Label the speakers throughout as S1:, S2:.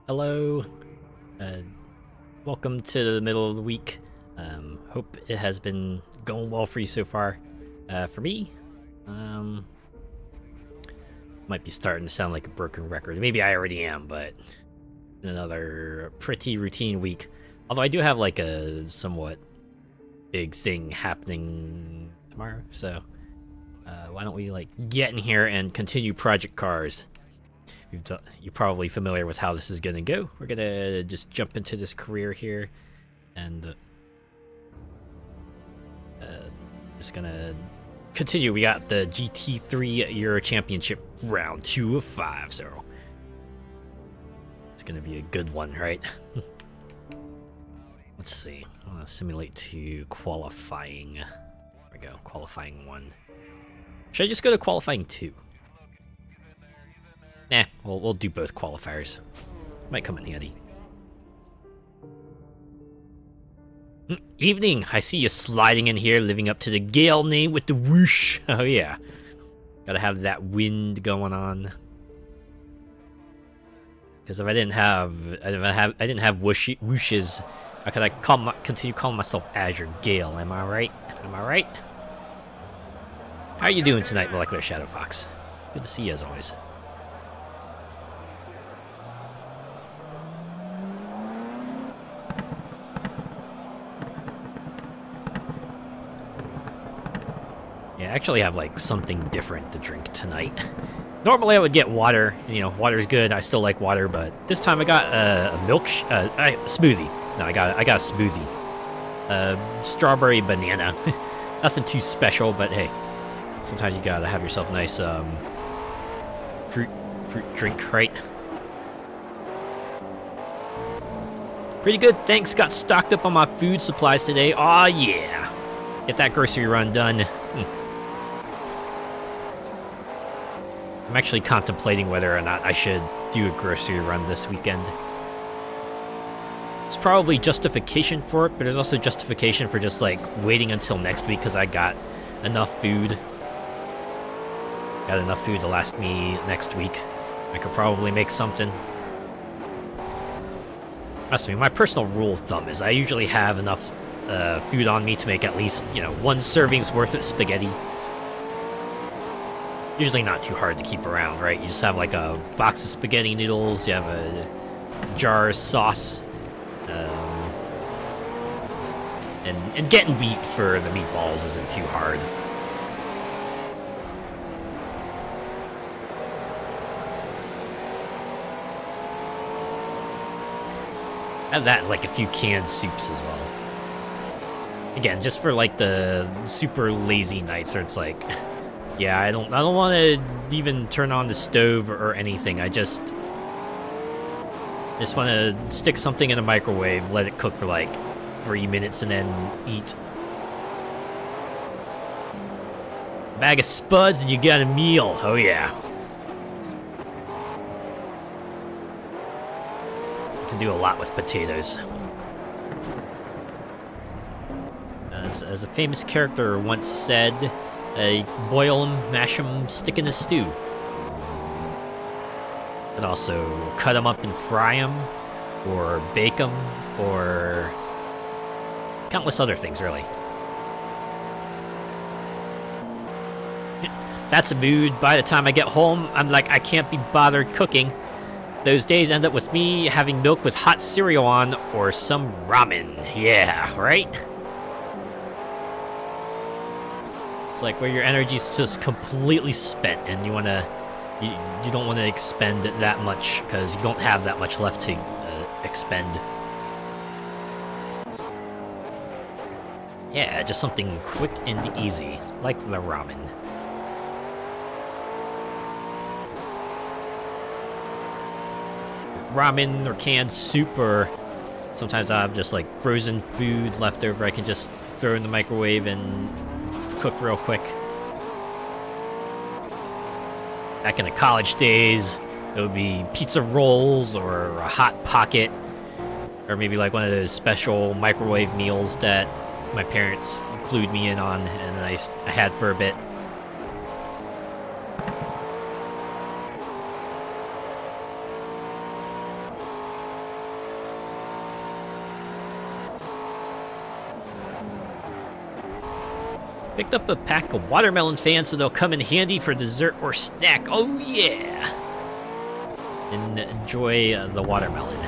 S1: Hello, uh, welcome to the middle of the week. Hope it has been going well for you so far. For me, might be starting to sound like a broken record. Maybe I already am, but another pretty routine week. Although I do have like a somewhat big thing happening tomorrow, so why don't we like get in here and continue Project Cars? You're probably familiar with how this is gonna go. We're gonna just jump into this career here, and just gonna continue. We got the GT3 Euro Championship round 2 of 5, so it's gonna be a good one, right? Let's see. I'm gonna simulate to qualifying. There we go. Qualifying 1. Should I just go to qualifying 2? Nah, we'll do both qualifiers. Might come in handy. Evening, I see you sliding in here, living up to the Gale name with the whoosh. Oh yeah, gotta have that wind going on. Because if I didn't have whooshes, how could I continue calling myself Azure Gale? Am I right? Am I right? How are you doing tonight, Molecular Shadow Fox? Good to see you as always. Yeah, I actually have like something different to drink tonight. Normally I would get water. You know, water's good. I still like water, but this time I got a smoothie. No, I got a smoothie. Strawberry banana. Nothing too special, but hey, sometimes you gotta have yourself a nice fruit drink, right? Pretty good, thanks. Got stocked up on my food supplies today. Aw, yeah. Get that grocery run done. I'm actually contemplating whether or not I should do a grocery run this weekend. It's probably justification for it, but there's also justification for just like waiting until next week because I got enough food. Got enough food to last me next week. I could probably make something. Trust me, my personal rule of thumb is I usually have enough food on me to make at least, you know, 1 serving's worth of spaghetti. Usually not too hard to keep around, right? You just have like a box of spaghetti noodles, you have a jar of sauce, and getting wheat for the meatballs isn't too hard. Have that and like a few canned soups as well. Again, just for like the super lazy nights where it's like, yeah, I don't want to even turn on the stove or anything. I just want to stick something in a microwave, let it cook for like 3 minutes, and then eat. A bag of spuds and you got a meal. Oh yeah. You can do a lot with potatoes. As a famous character once said, boil them, mash them, stick in a stew. And also cut them up and fry them, or bake them, or countless other things, really. That's a mood. By the time I get home, I'm like, I can't be bothered cooking. Those days end up with me having milk with hot cereal on, or some ramen. Yeah, right? It's like where your energy's just completely spent, and you don't want to expend that much because you don't have that much left to expend. Yeah, just something quick and easy, like the ramen. Ramen or canned soup, or sometimes I have just like frozen food left over I can just throw in the microwave and cook real quick. Back in the college days, it would be pizza rolls or a hot pocket, or maybe like one of those special microwave meals that my parents clued me in on, and I had for a bit. Picked up a pack of watermelon fans so they'll come in handy for dessert or snack. Oh yeah! And enjoy the watermelon.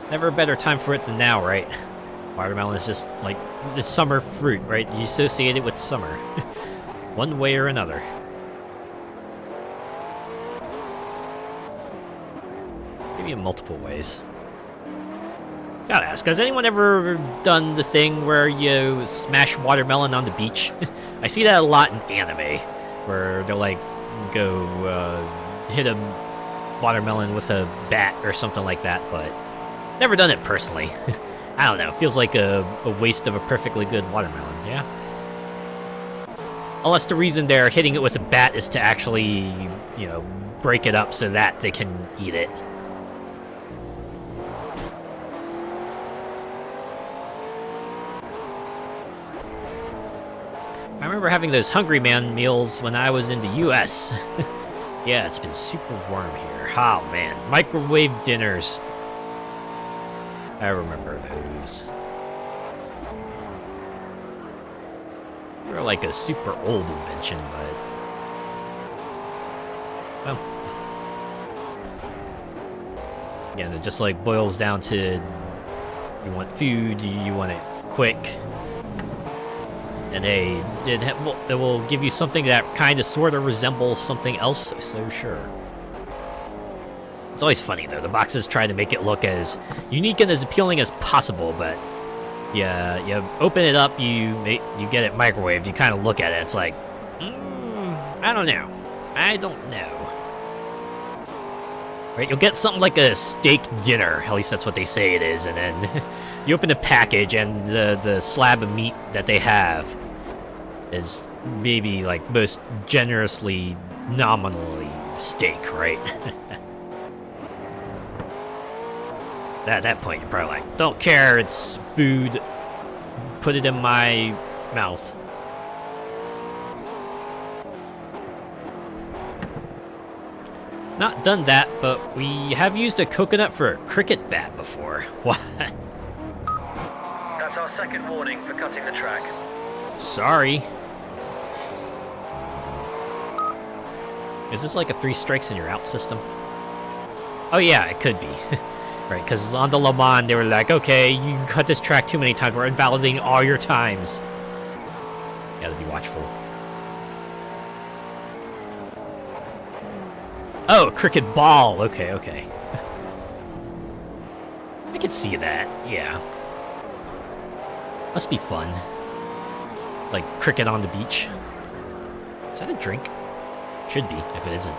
S1: Never a better time for it than now, right? Watermelon is just like the summer fruit, right? You associate it with summer. One way or another. Maybe in multiple ways. Gotta ask, has anyone ever done the thing where you smash watermelon on the beach? I see that a lot in anime, where they'll like go hit a watermelon with a bat or something like that, but never done it personally. I don't know, it feels like a waste of a perfectly good watermelon, yeah? Unless the reason they're hitting it with a bat is to actually, you know, break it up so that they can eat it. I remember having those Hungry Man meals when I was in the US. Yeah, it's been super warm here. Oh man, microwave dinners. I remember those. They're like a super old invention, but... well... again, it just like boils down to... you want food, you want it quick. And hey, it will give you something that kind of sort of resembles something else, so sure. It's always funny though, the boxes try to make it look as unique and as appealing as possible, but yeah, you open it up, you get it microwaved, you kind of look at it, it's like, I don't know. Right, you'll get something like a steak dinner, at least that's what they say it is, and then you open the package and the slab of meat that they have is maybe like most generously, nominally steak, right? At that point, you're probably like, don't care, it's food, put it in my mouth. Not done that, but we have used a coconut for a cricket bat before. What?
S2: That's our second warning for cutting the track.
S1: Sorry. Is this like a 3 strikes and you're out system? Oh yeah, it could be. Right, because on the Le Mans, they were like, okay, you cut this track too many times, we're invalidating all your times. You gotta be watchful. Oh, cricket ball. Okay, okay. I can see that, yeah. Must be fun. Like cricket on the beach. Is that a drink? Should be, if it isn't.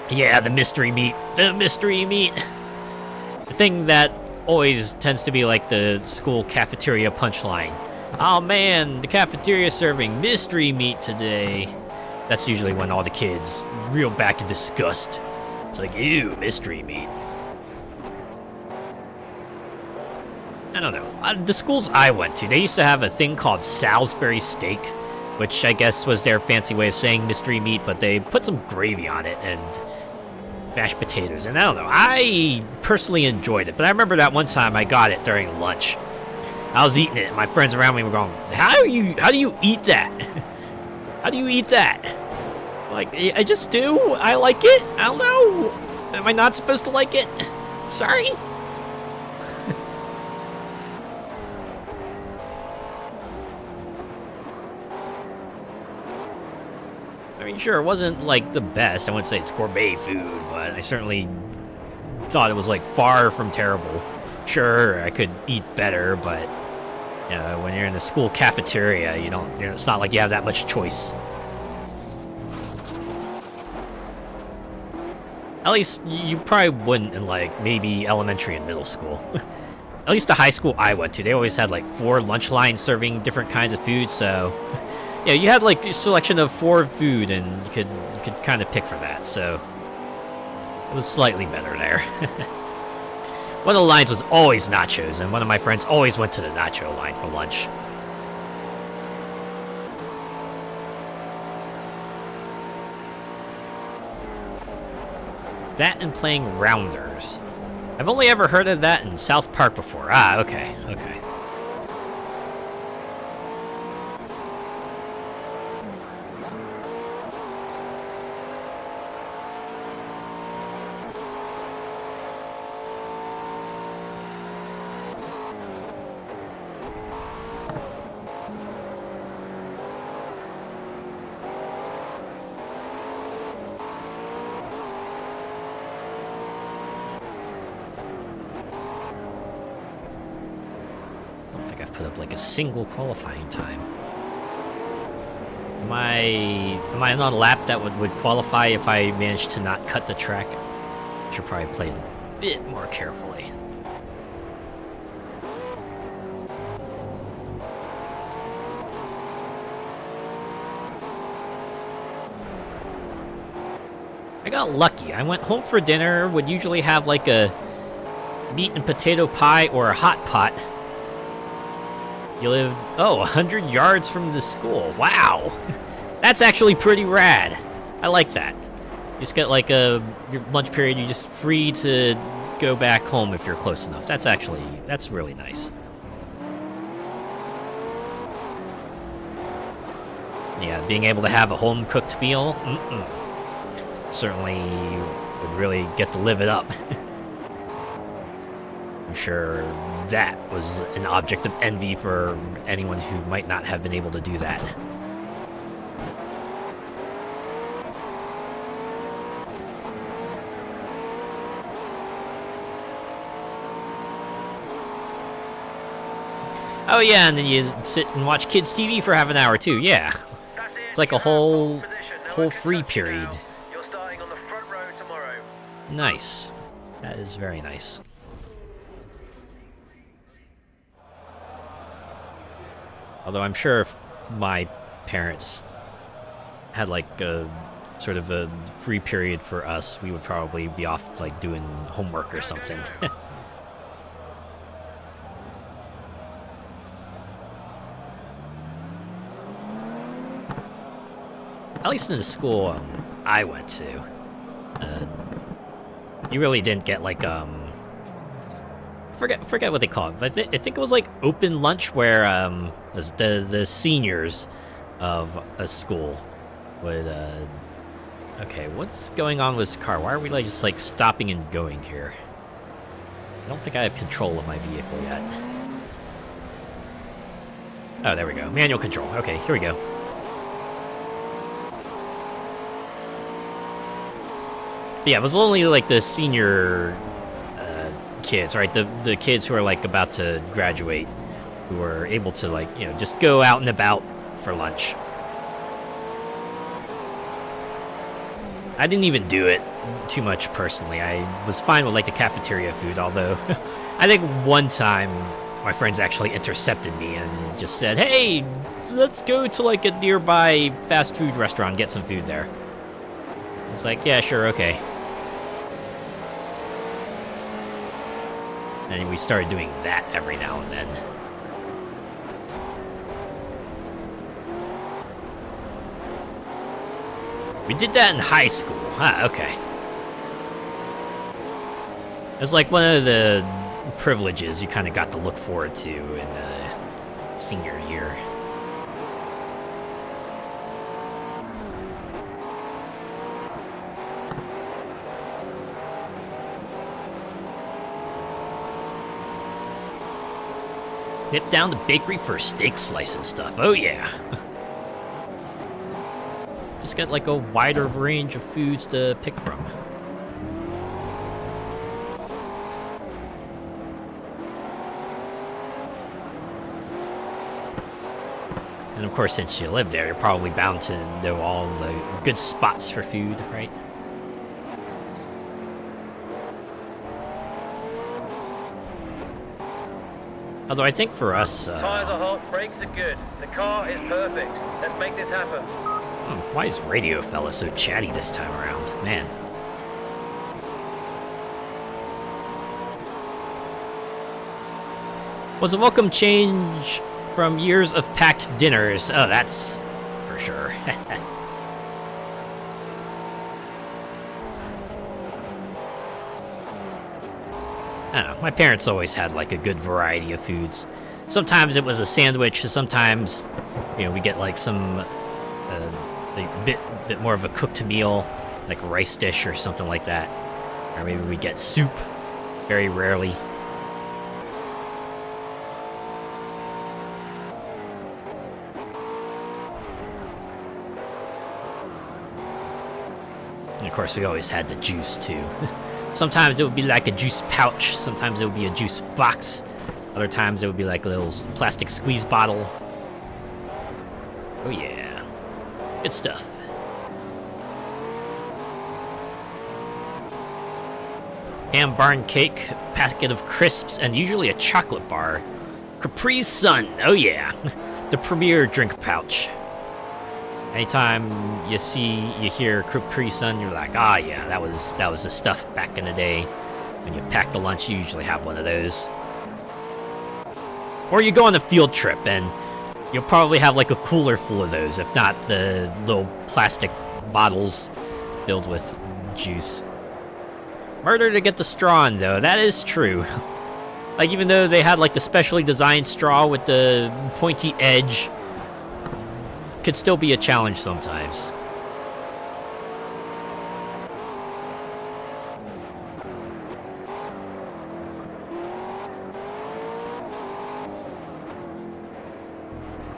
S1: Yeah, the mystery meat. The mystery meat. The thing that always tends to be like the school cafeteria punchline. Oh man, the cafeteria serving mystery meat today. That's usually when all the kids reel back in disgust. It's like, ew, mystery meat. I don't know. The schools I went to, they used to have a thing called Salisbury steak, which I guess was their fancy way of saying mystery meat, but they put some gravy on it and mashed potatoes. And I don't know, I personally enjoyed it, but I remember that one time I got it during lunch. I was eating it, and my friends around me were going, how do you eat that? How do you eat that? Like, I just do. I like it. I don't know. Am I not supposed to like it? Sorry. I mean, sure, it wasn't like the best. I wouldn't say it's gourmet food, but I certainly thought it was like far from terrible. Sure, I could eat better, but you know, when you're in the school cafeteria, you don't. You know, it's not like you have that much choice. At least you probably wouldn't in like maybe elementary and middle school. At least the high school I went to, they always had like 4 lunch lines serving different kinds of food. So yeah, you had like a selection of 4 food, and you could kind of pick for that. So it was slightly better there. One of the lines was always nachos, and one of my friends always went to the nacho line for lunch. That and playing rounders. I've only ever heard of that in South Park before. Ah, okay, okay. think I've put up like a single qualifying time. Am I on a lap that would qualify if I managed to not cut the track? I should probably play it a bit more carefully. I got lucky. I went home for dinner, would usually have like a meat and potato pie or a hot pot. You live, 100 yards from the school. Wow. That's actually pretty rad. I like that. You just get like your lunch period, you're just free to go back home if you're close enough. That's really nice. Yeah, being able to have a home-cooked meal, certainly would really get to live it up. I'm sure that was an object of envy for anyone who might not have been able to do that. Oh yeah, and then you sit and watch kids' TV for half an hour too. Yeah, it's like a whole free period.
S2: You're starting on the front row tomorrow.
S1: Nice. That is very nice. Although I'm sure if my parents had like a sort of a free period for us, we would probably be off like doing homework or something. At least in the school I went to, you really didn't get like forget what they call it. But I think it was like open lunch where the seniors of a school would. Okay, what's going on with this car? Why are we like just like stopping and going here? I don't think I have control of my vehicle yet. Oh, there we go. Manual control. Okay, here we go. Yeah, it was only like the senior kids, right? The kids who are like about to graduate, who were able to like, you know, just go out and about for lunch. I didn't even do it too much personally. I was fine with like the cafeteria food, although I think one time my friends actually intercepted me and just said, "Hey, let's go to like a nearby fast food restaurant and get some food there." It's like, yeah, sure, okay. And we started doing that every now and then. We did that in high school. Ah, okay. It was like one of the privileges you kind of got to look forward to in senior year. Nip down the bakery for steak slice and stuff. Oh yeah. Just got like a wider range of foods to pick from. And of course, since you live there, you're probably bound to know all the good spots for food, right? Although I think for us...
S2: Tires are hot, brakes are good. The car is perfect. Let's make this happen.
S1: Why is Radio Fella so chatty this time around? Man. Was a welcome change from years of packed dinners. Oh, that's for sure. I don't know, my parents always had like a good variety of foods. Sometimes it was a sandwich, sometimes, you know, we get like some like bit more of a cooked meal, like a rice dish or something like that. Or maybe we get soup, very rarely. And of course, we always had the juice too. Sometimes it would be like a juice pouch, sometimes it would be a juice box. Other times it would be like a little plastic squeeze bottle. Oh yeah, good stuff. Ham barn cake, packet of crisps, and usually a chocolate bar. Capri Sun, oh yeah, the premier drink pouch. Anytime you hear Capri Sun, you're like, ah yeah, that was the stuff back in the day. When you pack the lunch, you usually have one of those. Or you go on a field trip and you'll probably have like a cooler full of those, if not the little plastic bottles filled with juice. Murder to get the straw in, though, that is true. Like, even though they had like the specially designed straw with the pointy edge, could still be a challenge sometimes.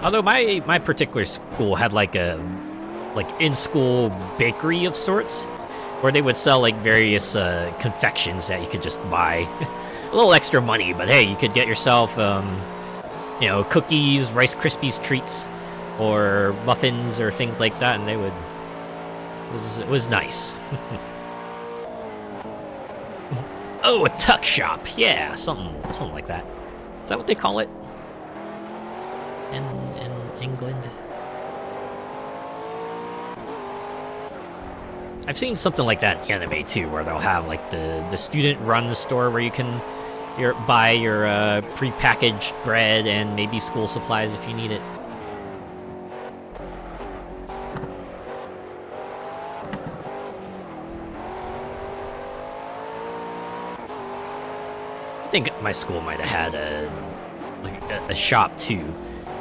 S1: Although my particular school had like a in-school bakery of sorts, where they would sell like various confections that you could just buy. A little extra money, but hey, you could get yourself you know, cookies, Rice Krispies treats, or muffins or things like that, and it was nice. Oh, a tuck shop, yeah, something like that. Is that what they call it in England? I've seen something like that in anime too, where they'll have like the student-run store where you can buy your pre-packaged bread and maybe school supplies if you need it. I think my school might have had a shop too,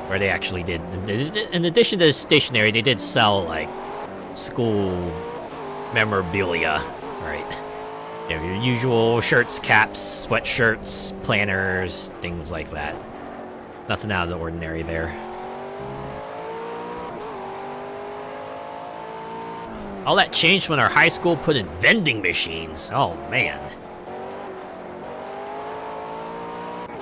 S1: where they actually did. In addition to stationery, they did sell like school memorabilia, right? You know, your usual shirts, caps, sweatshirts, planners, things like that. Nothing out of the ordinary there. All that changed when our high school put in vending machines. Oh man.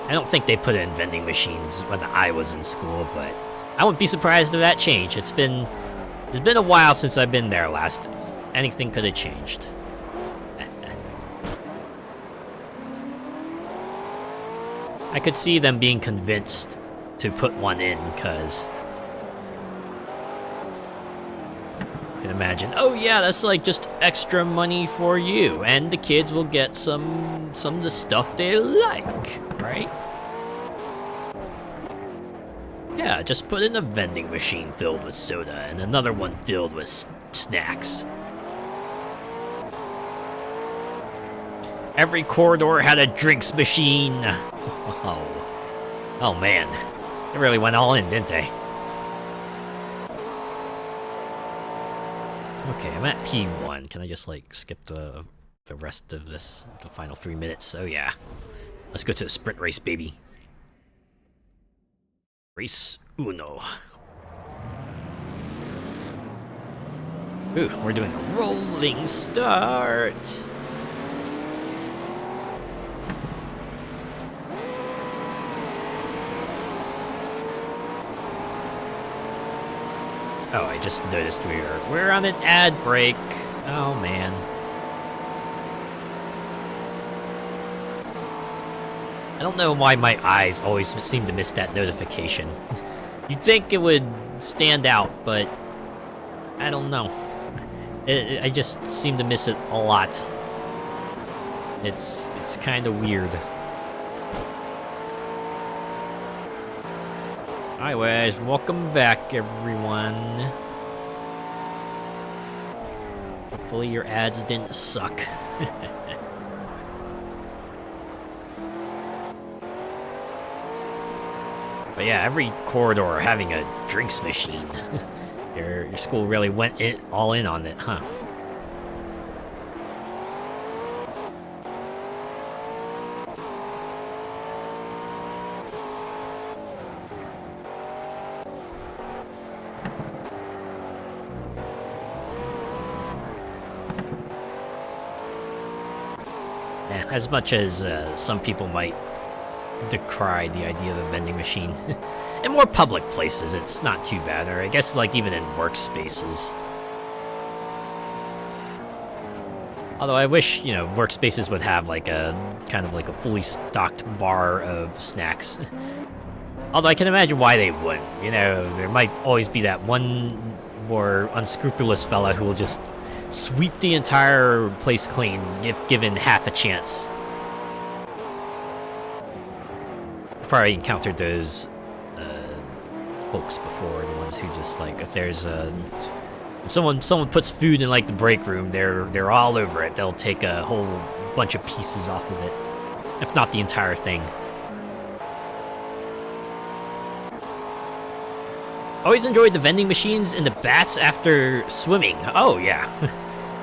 S1: I don't think they put in vending machines when I was in school, but I wouldn't be surprised if that changed. It's been a while since I've been there last. Anything could have changed. I could see them being convinced to put one in, because you can imagine, oh yeah, that's like just extra money for you, and the kids will get some of the stuff they like, right? Yeah, just put in a vending machine filled with soda and another one filled with snacks. Every corridor had a drinks machine. Oh man, they really went all in, didn't they? Okay, I'm at P1. Can I just like skip the rest of this, the final 3 minutes? Oh yeah, let's go to the sprint race, baby. Race uno. Ooh, we're doing a rolling start. Oh, I just noticed we're on an ad break. Oh man. I don't know why my eyes always seem to miss that notification. You'd think it would stand out, but I don't know. I just seem to miss it a lot. It's kind of weird. Anyways, welcome back, everyone. Hopefully your ads didn't suck. But yeah, every corridor having a drinks machine. Your school really went all in on it, huh? As much as some people might decry the idea of a vending machine. In more public places, it's not too bad, or I guess like even in workspaces. Although I wish, you know, workspaces would have like a kind of like a fully stocked bar of snacks. Although I can imagine why they wouldn't. You know, there might always be that one more unscrupulous fella who will just sweep the entire place clean if given half a chance. I've probably encountered those folks before, the ones who just like, if there's a... If someone puts food in like the break room, they're all over it. They'll take a whole bunch of pieces off of it, if not the entire thing. Always enjoyed the vending machines and the bats after swimming. Oh yeah,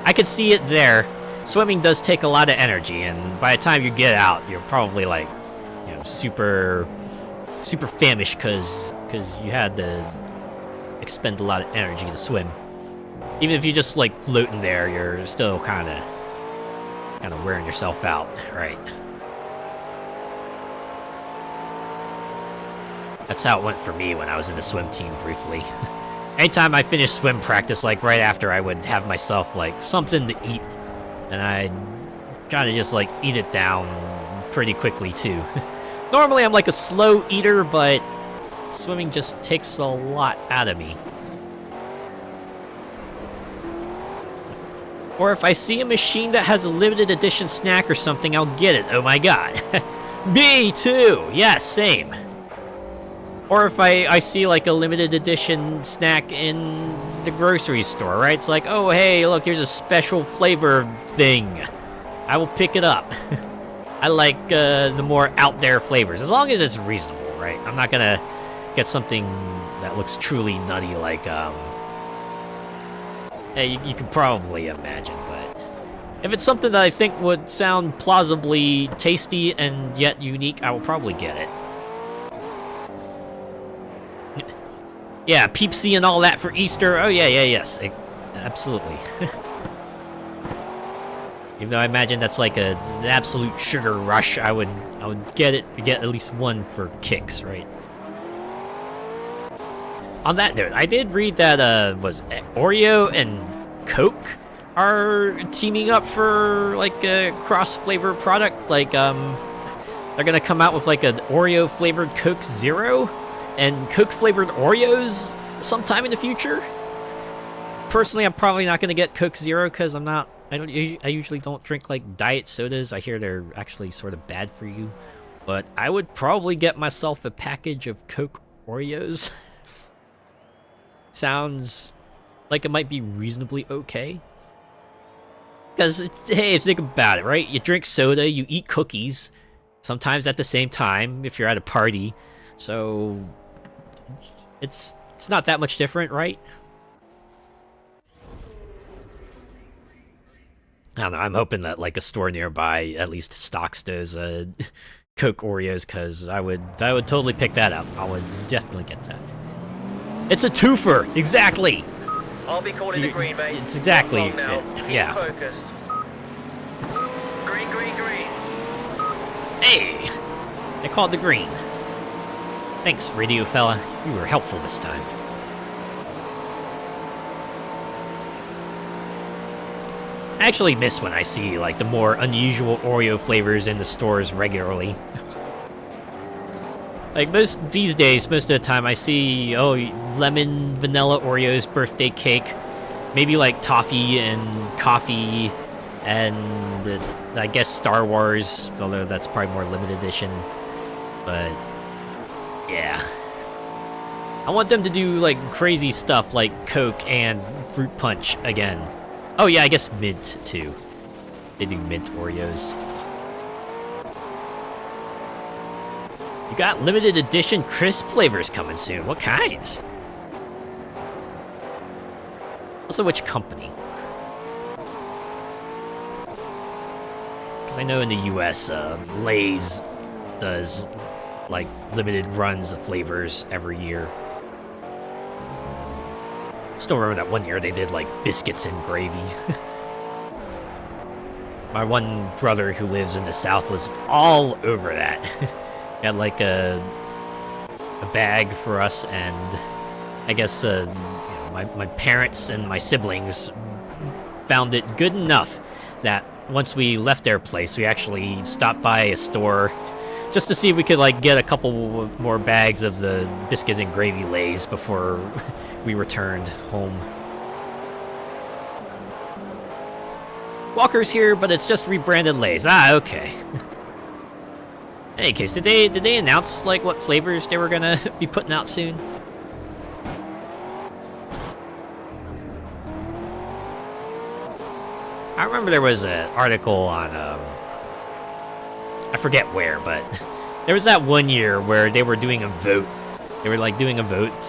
S1: I could see it there. Swimming does take a lot of energy, and by the time you get out, you're probably like, you know, super famished because you had to expend a lot of energy to swim. Even if you just like floating there, you're still kind of wearing yourself out, right? That's how it went for me when I was in the swim team briefly. Anytime I finished swim practice, like right after, I would have myself like something to eat, and I'd kind of just like eat it down pretty quickly too. Normally I'm like a slow eater, but swimming just takes a lot out of me. Or if I see a machine that has a limited edition snack or something, I'll get it. Oh my god. Me too! Yes, same. Or if I see like a limited edition snack in the grocery store, right? It's like, oh hey, look, here's a special flavor thing. I will pick it up. I like the more out there flavors, as long as it's reasonable, right? I'm not gonna get something that looks truly nutty like, hey, you can probably imagine, but if it's something that I think would sound plausibly tasty and yet unique, I will probably get it. Yeah, Peepsy and all that for Easter. Oh yeah, yes, absolutely. Even though I imagine that's like an absolute sugar rush, I would get at least one for kicks, right? On that note, I did read that was Oreo and Coke are teaming up for like a cross-flavor product. Like they're gonna come out with like an Oreo flavored Coke Zero and Coke flavored Oreos sometime in the future. Personally, I'm probably not gonna get Coke Zero because I usually don't drink like diet sodas. I hear they're actually sort of bad for you. But I would probably get myself a package of Coke Oreos. Sounds like it might be reasonably okay. Because, hey, think about it, right? You drink soda, you eat cookies, sometimes at the same time if you're at a party. So it's not that much different, right? I don't know, I'm hoping that like a store nearby at least stocks those Coke Oreos, because I would totally pick that up. I would definitely get that. It's a twofer, exactly.
S2: I'll be calling the green, mate.
S1: It's exactly it. Yeah.
S2: Focused. Green, green, green.
S1: Hey, I called the green. Thanks, radio fella. You were helpful this time. I actually miss when I see like the more unusual Oreo flavors in the stores regularly. Like these days, most of the time I see, oh, lemon vanilla Oreos birthday cake, maybe like toffee and coffee, and I guess Star Wars, although that's probably more limited edition. But yeah, I want them to do like crazy stuff like Coke and fruit punch again. Oh yeah, I guess mint too. They do mint Oreos. You got limited edition crisp flavors coming soon. What kinds? Also, which company? Because I know in the US, Lay's does like limited runs of flavors every year. Still remember that one year they did like biscuits and gravy. My one brother who lives in the South was all over that. Got like a bag for us, and I guess you know, my parents and my siblings found it good enough that once we left their place, we actually stopped by a store just to see if we could like get a couple more bags of the biscuits and gravy lays before we returned home. Walker's here, but it's just rebranded Lays. Ah, okay. In any case, did they announce like what flavors they were gonna be putting out soon? I remember there was an article on I forget where, but there was that one year where they were doing a vote. They were like doing a vote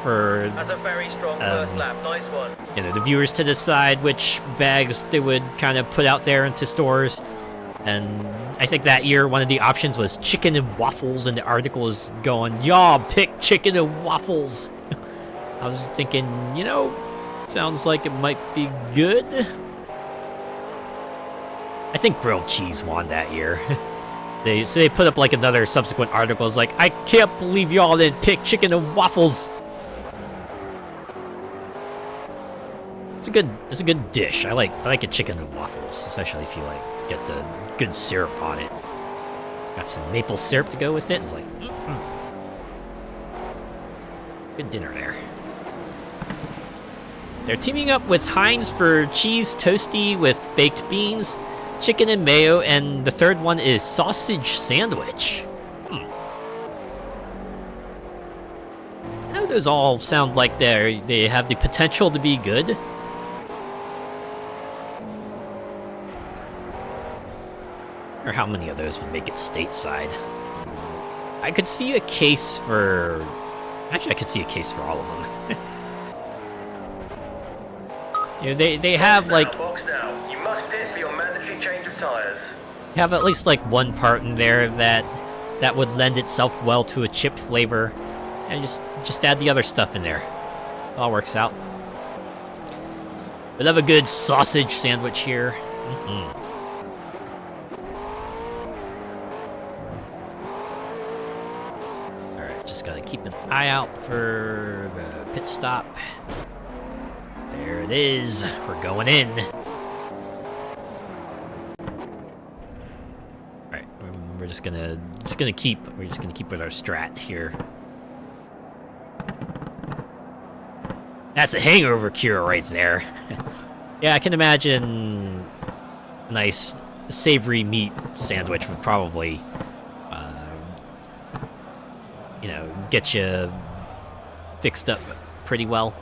S1: for
S2: That's a very strong first lap. Nice one.
S1: you know, the viewers to decide which bags they would kind of put out there into stores. And I think that year one of the options was chicken and waffles, and the article was going, "Y'all pick chicken and waffles." I was thinking, you know, sounds like it might be good. I think grilled cheese won that year. So they put up like another subsequent article. It's like, "I can't believe y'all didn't pick chicken and waffles." It's a good dish. I like a chicken and waffles, especially if you like get the good syrup on it. Got some maple syrup to go with it. It's like, good dinner there. They're teaming up with Heinz for cheese toasty with baked beans, chicken and mayo, and the third one is sausage sandwich. I know those all sound like they have the potential to be good. Or how many of those would make it stateside? I could see a case for... Actually, I could see a case for all of them. You know, they have like...
S2: Box now. You must pit for your mandatory change of tires.
S1: Have at least like one part in there that would lend itself well to a chip flavor, and just add the other stuff in there. It all works out. We'll have a good sausage sandwich here. Alright, just gotta keep an eye out for the pit stop. There it is. We're going in. Alright, we're just gonna keep with our strat here. That's a hangover cure right there. Yeah, I can imagine a nice savory meat sandwich would probably, you know, get you fixed up pretty well.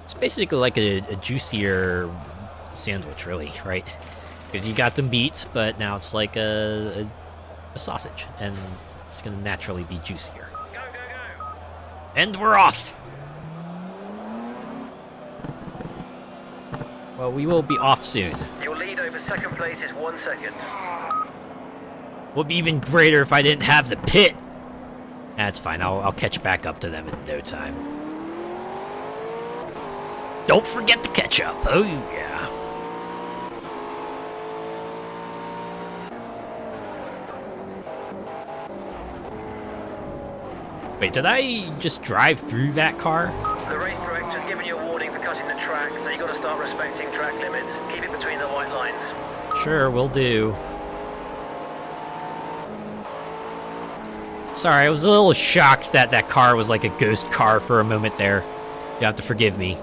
S1: It's basically like a juicier sandwich, really, right? Because you got the meat, but now it's like a sausage, and it's gonna naturally be juicier.
S2: Go, go, go.
S1: And we're off! Well, we will be off soon.
S2: Your lead over second place is 1 second.
S1: Would be even greater if I didn't have the pit. That's fine, I'll catch back up to them in no time. Don't forget the ketchup. Oh, yeah. Wait, did I just drive through that car?
S2: The race director's given you a warning for cutting the track, so you got to start respecting track limits. Keep it between the white lines.
S1: Sure, will do. Sorry, I was a little shocked that that car was like a ghost car for a moment there. You have to forgive me.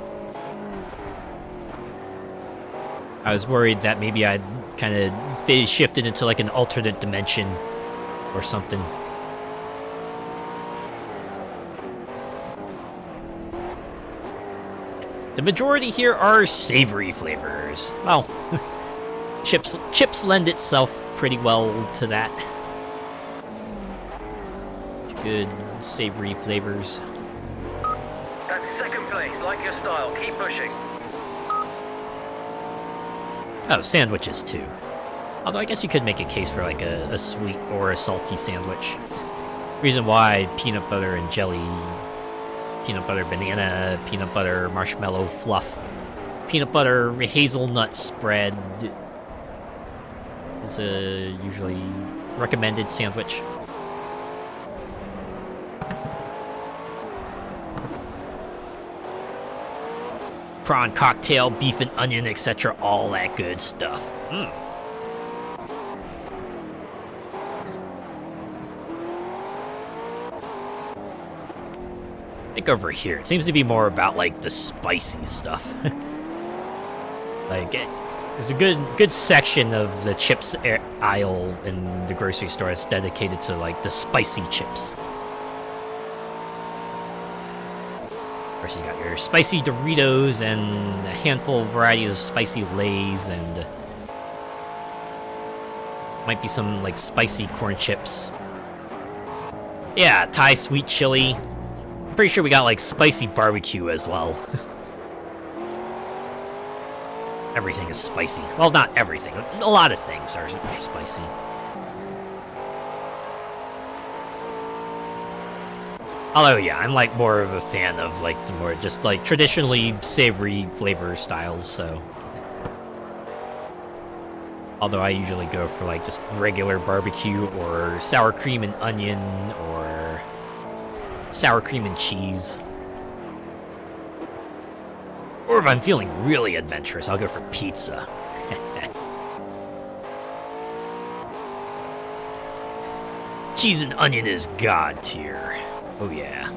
S1: I was worried that maybe I'd kind of phase shifted into like an alternate dimension or something. The majority here are savory flavors. Well, chips lend itself pretty well to that. Good savory flavors.
S2: That's second place, like your style. Keep pushing.
S1: Oh, sandwiches too. Although I guess you could make a case for like a sweet or a salty sandwich. Reason why peanut butter and jelly, peanut butter banana, peanut butter marshmallow fluff peanut butter hazelnut spread is a usually recommended sandwich. Prawn cocktail, beef and onion, etc. All that good stuff. Mm. I think over here, it seems to be more about, like, the spicy stuff. Like, there's a good section of the chips aisle in the grocery store that's dedicated to, like, the spicy chips. Of course, you got your spicy Doritos and a handful of varieties of spicy Lay's, and might be some, like, spicy corn chips. Yeah, Thai sweet chili. Pretty sure we got, like, spicy barbecue as well. Everything is spicy. Well, not everything. A lot of things are spicy. Although, yeah, I'm, like, more of a fan of, like, the more just, like, traditionally savory flavor styles, so. Although I usually go for, like, just regular barbecue or sour cream and onion or sour cream and cheese. Or if I'm feeling really adventurous, I'll go for pizza. Cheese and onion is god tier. Oh yeah.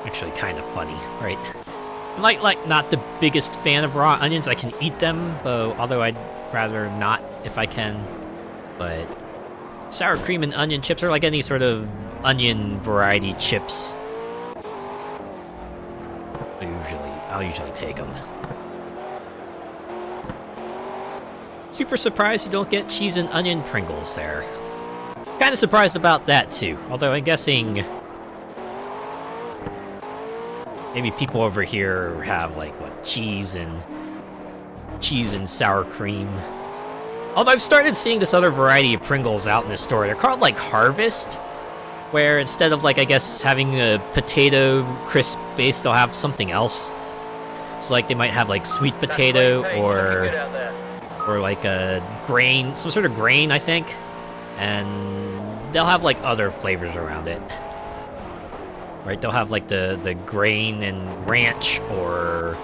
S1: Actually kind of funny, right? I'm like not the biggest fan of raw onions. I can eat them, although I'd rather not if I can. But sour cream and onion chips are like any sort of onion variety chips. I'll usually take them. Super surprised you don't get cheese and onion Pringles there. Kind of surprised about that too. Although I'm guessing maybe people over here have like what, cheese and sour cream. Although I've started seeing this other variety of Pringles out in the store. They're called like Harvest, where instead of like I guess having a potato crisp base, they'll have something else. So like they might have like sweet potato or like a grain, some sort of grain, I think, and they'll have like other flavors around it. Right, they'll have like the grain and ranch or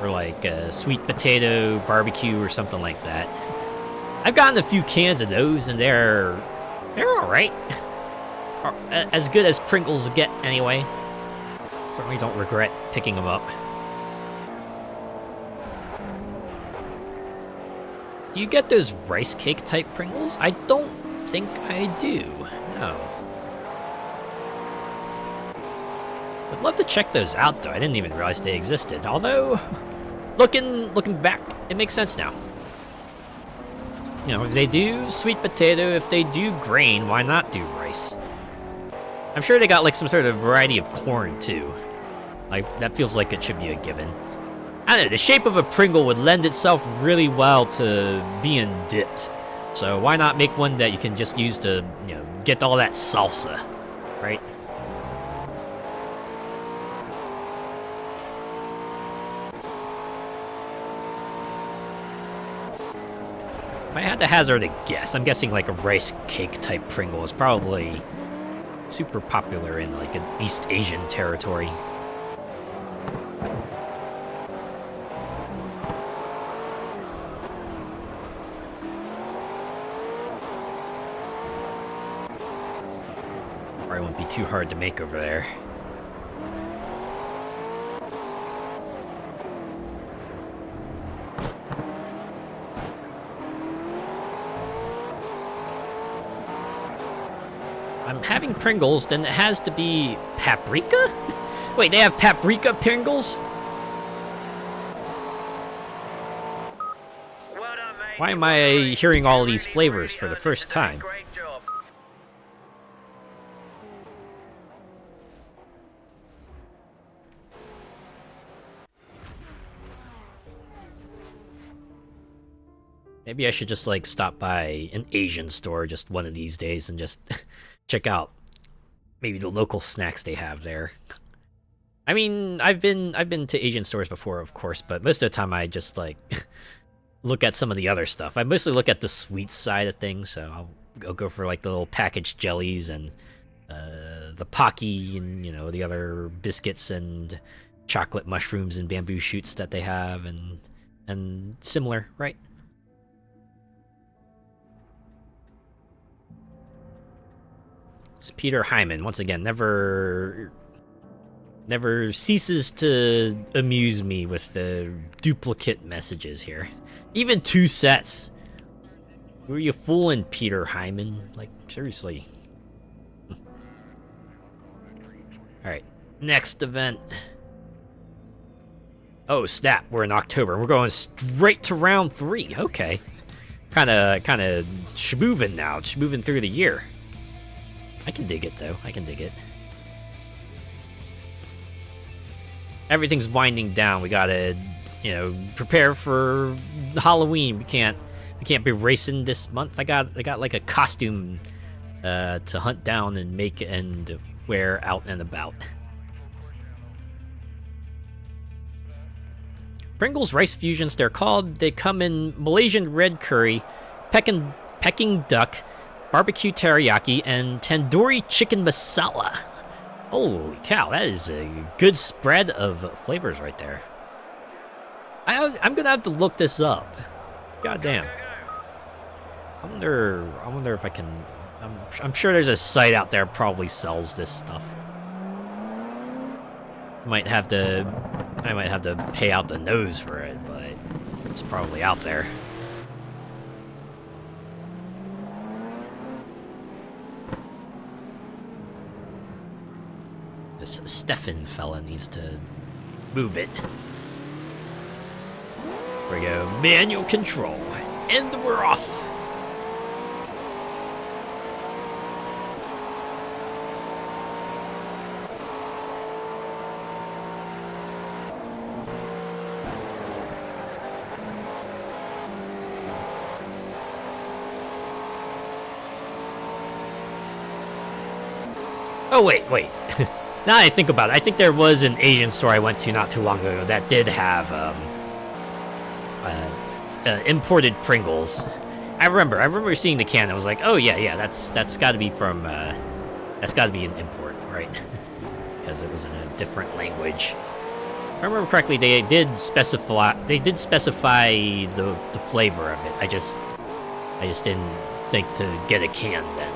S1: like a sweet potato barbecue or something like that. I've gotten a few cans of those and they're all right. As good as Pringles get anyway. Certainly don't regret picking them up. Do you get those rice cake type Pringles? I don't think I do. No. I'd love to check those out, though. I didn't even realize they existed. Although, looking back, it makes sense now. You know, if they do sweet potato, if they do grain, why not do rice? I'm sure they got like some sort of variety of corn, too. Like, that feels like it should be a given. I don't know, the shape of a Pringle would lend itself really well to being dipped. So why not make one that you can just use to, you know, get all that salsa, right? If I had to hazard a guess, I'm guessing like a rice cake type Pringle is probably super popular in like an East Asian territory. Probably won't be too hard to make over there. I'm having Pringles, then it has to be paprika? Wait, they have paprika Pringles?
S2: Well done, mate.
S1: Why am I hearing all these flavors for the first time?
S2: Great job.
S1: Maybe I should just like stop by an Asian store just one of these days and just check out maybe the local snacks they have there. I mean, I've been to Asian stores before, of course, but most of the time I just like look at some of the other stuff. I mostly look at the sweet side of things, so I'll go for like the little packaged jellies and the Pocky and the other biscuits and chocolate mushrooms and bamboo shoots that they have and similar, right? It's Peter Hyman once again. Never ceases to amuse me with the duplicate messages here. Even 2 sets. Who are you fooling, Peter Hyman? Like, seriously. Alright, next event. Oh, snap, we're in October. We're going straight to round 3. Okay. Kinda schmoovin' now. Schmoovin' through the year. I can dig it, though. I can dig it. Everything's winding down. We gotta, prepare for Halloween. We can't be racing this month. I got like a costume to hunt down and make and wear out and about. Pringles rice fusions, they're called. They come in Malaysian red curry, Peking duck, barbecue teriyaki, and tandoori chicken masala. Holy cow, that is a good spread of flavors right there. I'm gonna have to look this up. God damn. I wonder if I can. I'm sure there's a site out there that probably sells this stuff. I might have to pay out the nose for it, but it's probably out there. This Stefan fella needs to move it. There we go. Manual control. And we're off. Oh, wait. Now I think about it, I think there was an Asian store I went to not too long ago that did have imported Pringles. I remember seeing the can and I was like, oh yeah, that's got to be from that's got to be an import, right? Because it was in a different language. If I remember correctly, they did specify the flavor of it. I just didn't think to get a can then.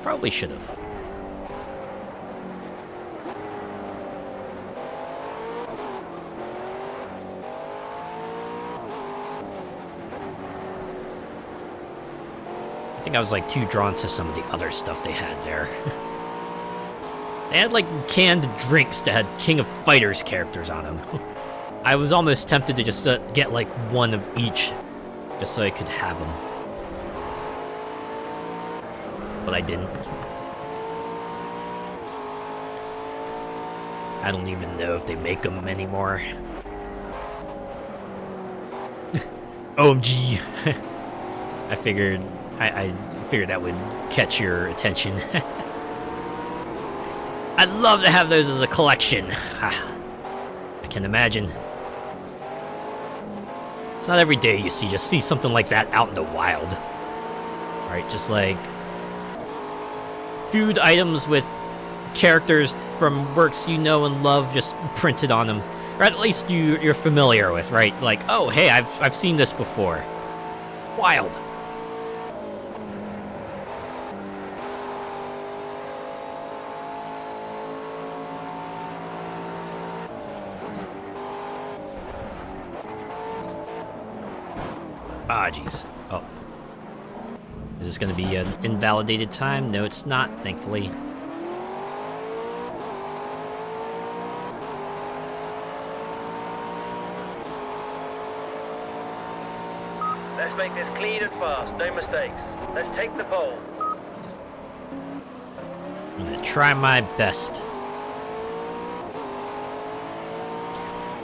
S1: Probably should have. I think I was like too drawn to some of the other stuff they had there. They had like canned drinks that had King of Fighters characters on them. I was almost tempted to just get like one of each, just so I could have them. But I didn't. I don't even know if they make them anymore. OMG. I figured that would catch your attention. I'd love to have those as a collection. I can imagine. It's not every day you see something like that out in the wild. Right, just like food items with characters from works you know and love just printed on them. Or at least you're familiar with, right? Like, oh hey, I've seen this before. Wild. Ah, jeez. Oh. Is this going to be an invalidated time? No, it's not, thankfully.
S2: Let's make this clean and fast, no mistakes. Let's take the pole.
S1: I'm going to try my best.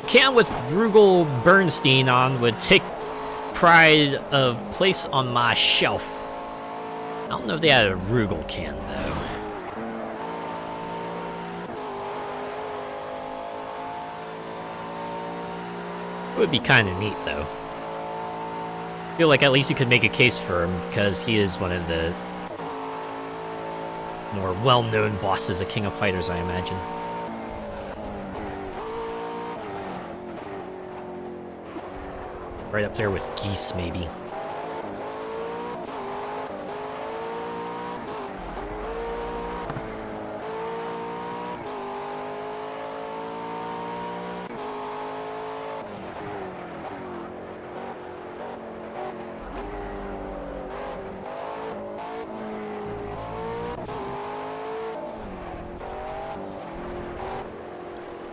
S1: Can with Rugel Bernstein on would take pride of place on my shelf. I don't know if they had a Rugal can, though. It would be kind of neat, though. I feel like at least you could make a case for him, because he is one of the more well-known bosses of King of Fighters, I imagine. Right up there with Geese, maybe.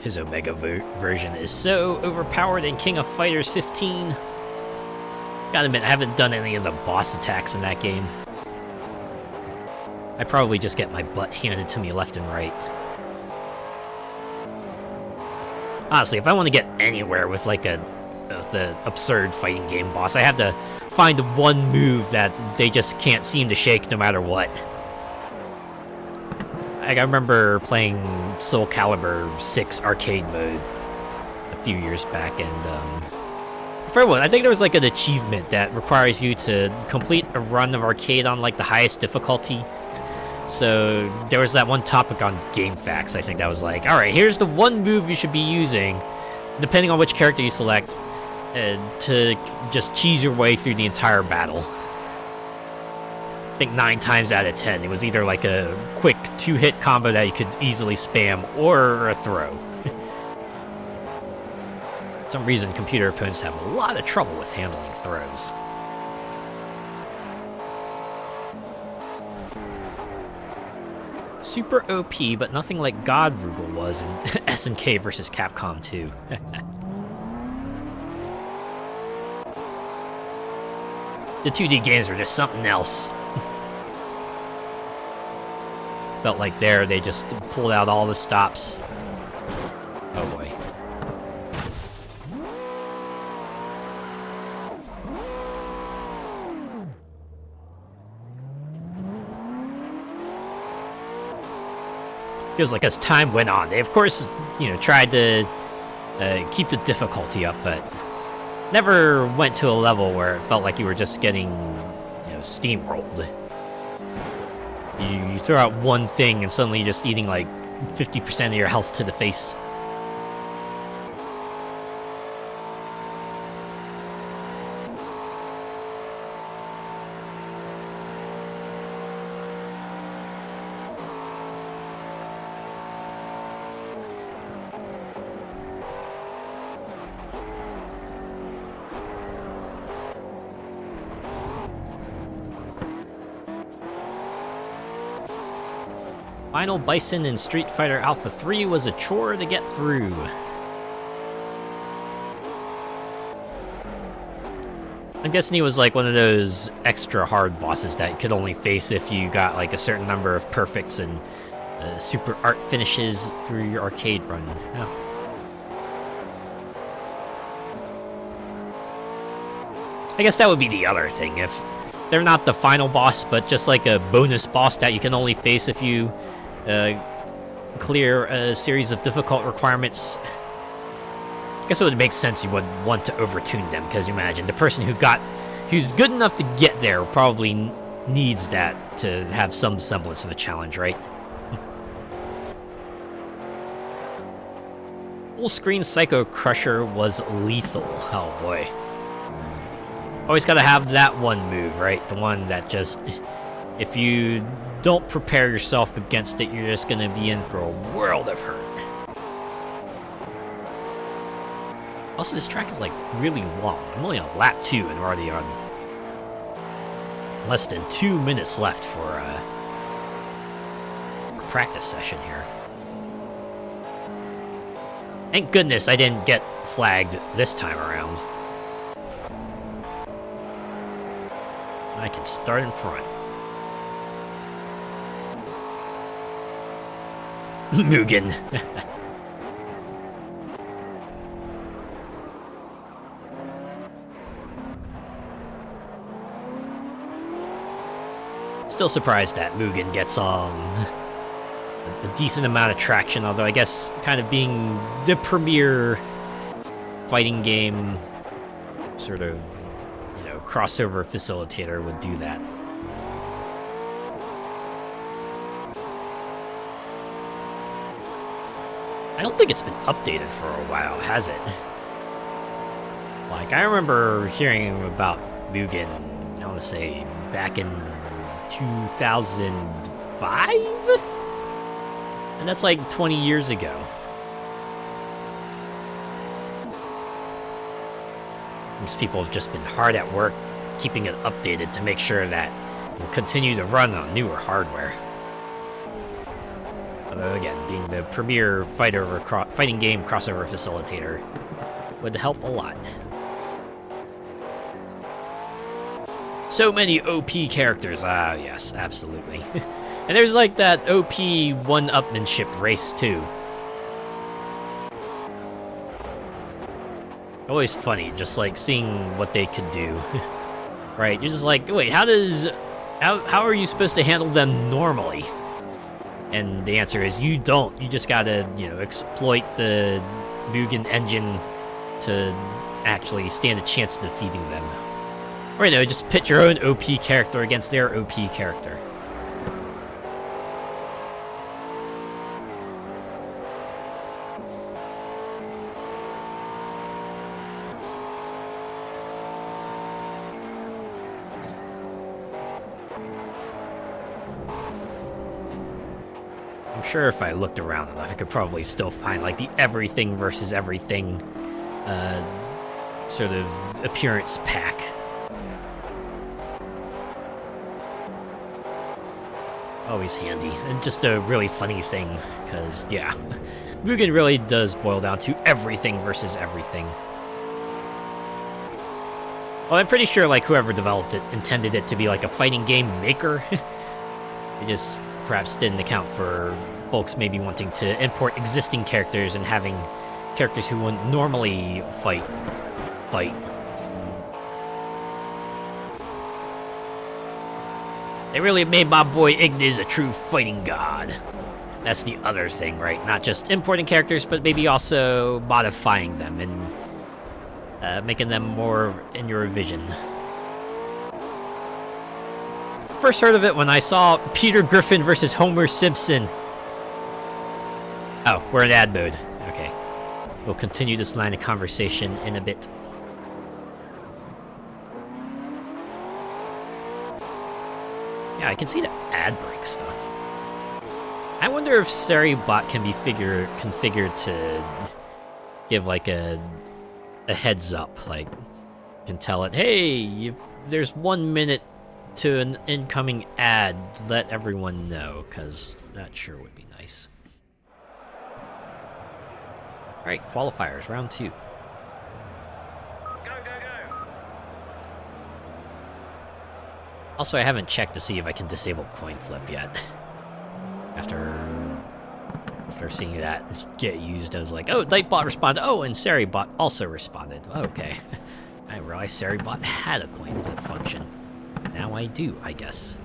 S1: His Omega version is so overpowered in King of Fighters 15. Gotta admit, I haven't done any of the boss attacks in that game. I probably just get my butt handed to me left and right. Honestly, if I want to get anywhere with like the absurd fighting game boss, I have to find one move that they just can't seem to shake no matter what. I remember playing Soul Calibur 6 arcade mode a few years back, and for one, I think there was like an achievement that requires you to complete a run of arcade on like the highest difficulty. So there was that one topic on GameFAQs, I think, that was like, alright, here's the one move you should be using, depending on which character you select, to just cheese your way through the entire battle. I think 9 times out of 10, it was either like a quick 2-hit combo that you could easily spam, or a throw. For some reason, computer opponents have a lot of trouble with handling throws. Super OP, but nothing like God Rugal was in SNK vs. Capcom 2. The 2D games were just something else. Felt like there, they just pulled out all the stops. Oh boy. Feels like as time went on, they of course, tried to keep the difficulty up, but never went to a level where it felt like you were just getting, steamrolled. You throw out one thing and suddenly you're just eating like 50% of your health to the face. Final Bison in Street Fighter Alpha 3 was a chore to get through. I'm guessing he was like one of those extra hard bosses that you could only face if you got like a certain number of perfects and super art finishes through your arcade run. Oh. I guess that would be the other thing, if they're not the final boss, but just like a bonus boss that you can only face if you clear a series of difficult requirements. I guess it would make sense you would want to overtune them, because you imagine the person who's good enough to get there probably needs that to have some semblance of a challenge, right? Full screen Psycho Crusher was lethal. Oh boy. Always gotta have that one move, right? The one that just, if you don't prepare yourself against it, you're just gonna be in for a world of hurt. Also, this track is like really long. I'm only on lap 2 and we're already on less than 2 minutes left for a practice session here. Thank goodness I didn't get flagged this time around. I can start in front. Mugen. Still surprised that Mugen gets a decent amount of traction, although I guess kind of being the premier fighting game sort of, you know, crossover facilitator would do that. I don't think it's been updated for a while, has it? Like, I remember hearing about Mugen, I want to say, back in 2005? And that's like 20 years ago. These people have just been hard at work keeping it updated to make sure that it will continue to run on newer hardware. Although again, being the premier fighting game crossover facilitator would help a lot. So many OP characters. Ah, yes, absolutely. And there's like that OP one-upmanship race too. Always funny, just like seeing what they could do. Right? You're just like, wait, how are you supposed to handle them normally? And the answer is you don't. You just gotta, you know, exploit the Mugen engine to actually stand a chance of defeating them. Or, you know, just pit your own OP character against their OP character. I'm sure if I looked around enough, I could probably still find, like, the everything versus everything sort of appearance pack. Always handy, and just a really funny thing, because, yeah, Mugen really does boil down to everything versus everything. Well, I'm pretty sure, like, whoever developed it intended it to be like a fighting game maker. They just perhaps didn't account for folks maybe wanting to import existing characters and having characters who wouldn't normally fight. They really made my boy Ignis a true fighting god. That's the other thing, right? Not just importing characters, but maybe also modifying them and making them more in your vision. First heard of it when I saw Peter Griffin versus Homer Simpson. Oh, we're in ad mode. Okay. We'll continue this line of conversation in a bit. Yeah, I can see the ad break stuff. I wonder if Seribot can be configured to give like a heads up, like you can tell it, hey, there's 1 minute to an incoming ad, let everyone know, because that sure would be nice. Alright, qualifiers, round 2.
S2: Go, go, go.
S1: Also, I haven't checked to see if I can disable coin flip yet. After seeing that get used, I was like, oh, Nightbot responded. Oh, and Seribot also responded. Okay. I didn't realize Seribot had a coin flip function. Now I do, I guess.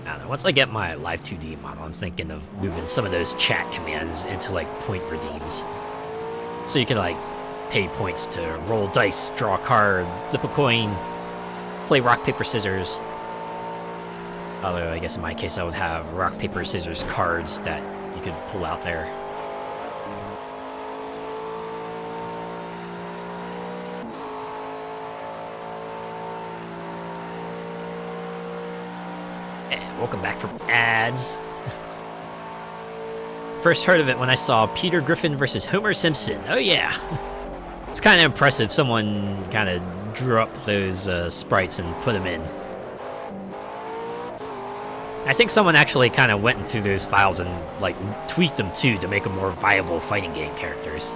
S1: I don't know, once I get my Live 2D model, I'm thinking of moving some of those chat commands into, like, point redeems. So you can, like, pay points to roll dice, draw a card, flip a coin, play rock, paper, scissors. Although, I guess in my case, I would have rock, paper, scissors cards that you could pull out there. And welcome back from ads. First heard of it when I saw Peter Griffin versus Homer Simpson. Oh yeah. It's kind of impressive someone kind of drew up those sprites and put them in. I think someone actually kind of went into those files and, like, tweaked them, too, to make them more viable fighting game characters.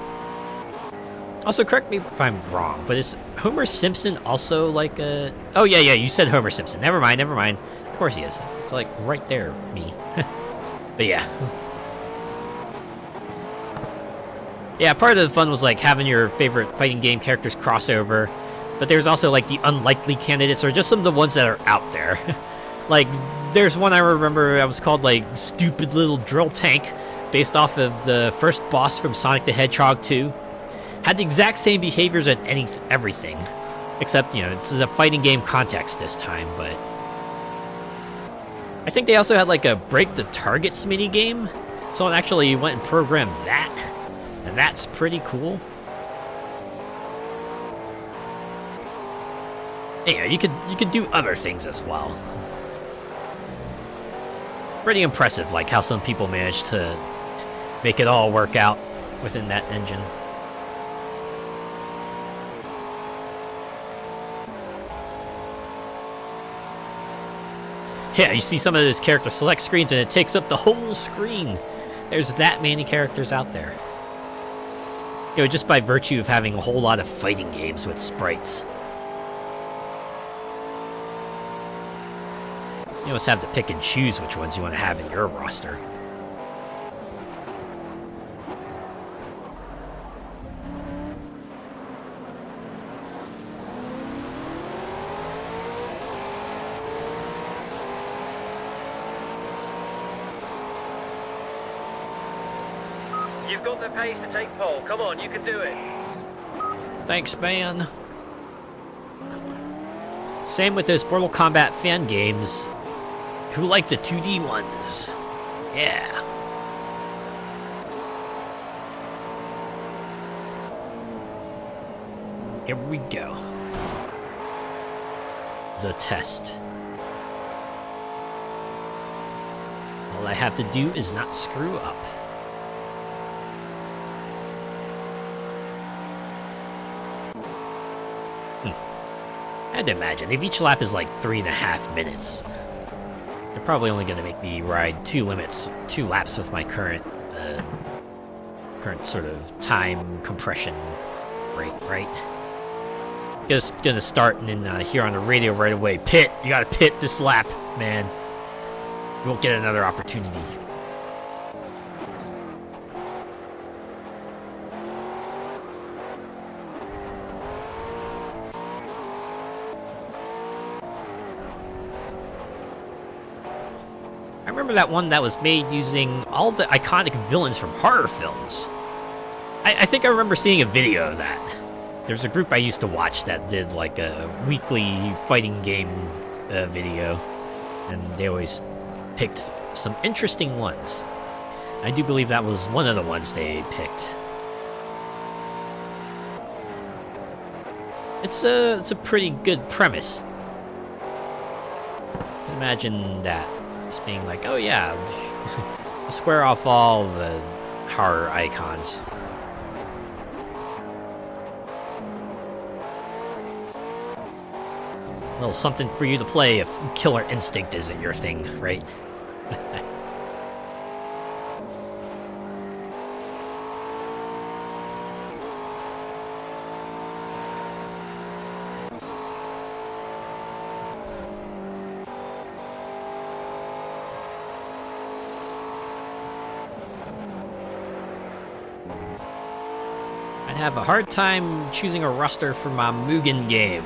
S1: Also, correct me if I'm wrong, but is Homer Simpson also, like, a... Oh, yeah, you said Homer Simpson. Never mind. Of course he is. It's, like, right there, me. But, yeah. Yeah, part of the fun was, like, having your favorite fighting game characters cross over. But there's also like the unlikely candidates, or just some of the ones that are out there. Like, there's one I remember that was called like Stupid Little Drill Tank, based off of the first boss from Sonic the Hedgehog 2. Had the exact same behaviors and everything, except, you know, this is a fighting game context this time. But I think they also had like a break the targets mini game. Someone actually went and programmed that, and that's pretty cool. Yeah, you could do other things as well. Pretty impressive, like how some people managed to make it all work out within that engine. Yeah, you see some of those character select screens and it takes up the whole screen. There's that many characters out there. You know, just by virtue of having a whole lot of fighting games with sprites. You almost have to pick and choose which ones you want to have in your roster.
S2: You've got the pace to take pole. Come on, you can do it.
S1: Thanks, man. Same with those Mortal Kombat fan games. Who like the 2D ones? Yeah. Here we go. The test. All I have to do is not screw up. I'd imagine if each lap is like 3.5 minutes, they're probably only going to make me ride two laps with my current sort of time compression rate, right? Just gonna start and then hear on the radio right away, pit, you gotta pit this lap, man. You won't get another opportunity. I remember that one that was made using all the iconic villains from horror films. I think I remember seeing a video of that. There's a group I used to watch that did like a weekly fighting game video, and they always picked some interesting ones. I do believe that was one of the ones they picked. It's a pretty good premise. Imagine that. Just being like, oh yeah, square off all the horror icons. A little something for you to play if Killer Instinct isn't your thing, right? I'd have a hard time choosing a roster for my Mugen game.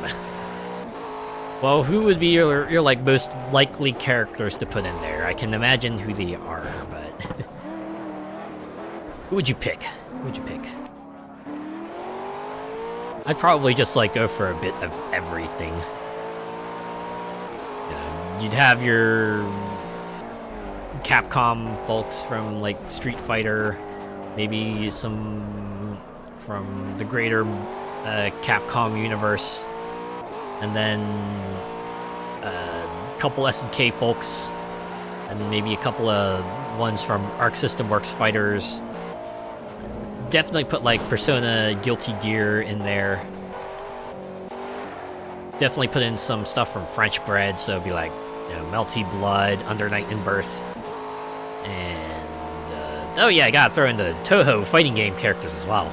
S1: Well, who would be your like most likely characters to put in there? I can imagine who they are, but who would you pick? Who would you pick? I'd probably just like go for a bit of everything. You'd have your Capcom folks from like Street Fighter, maybe some from the greater Capcom universe, and then a couple SNK folks, and maybe a couple of ones from Arc System Works fighters. Definitely put like Persona Guilty Gear in there. Definitely put in some stuff from French Bread, so it'd be like, you know, Melty Blood, Under Night in Birth, and oh yeah, I gotta throw in the Toho fighting game characters as well.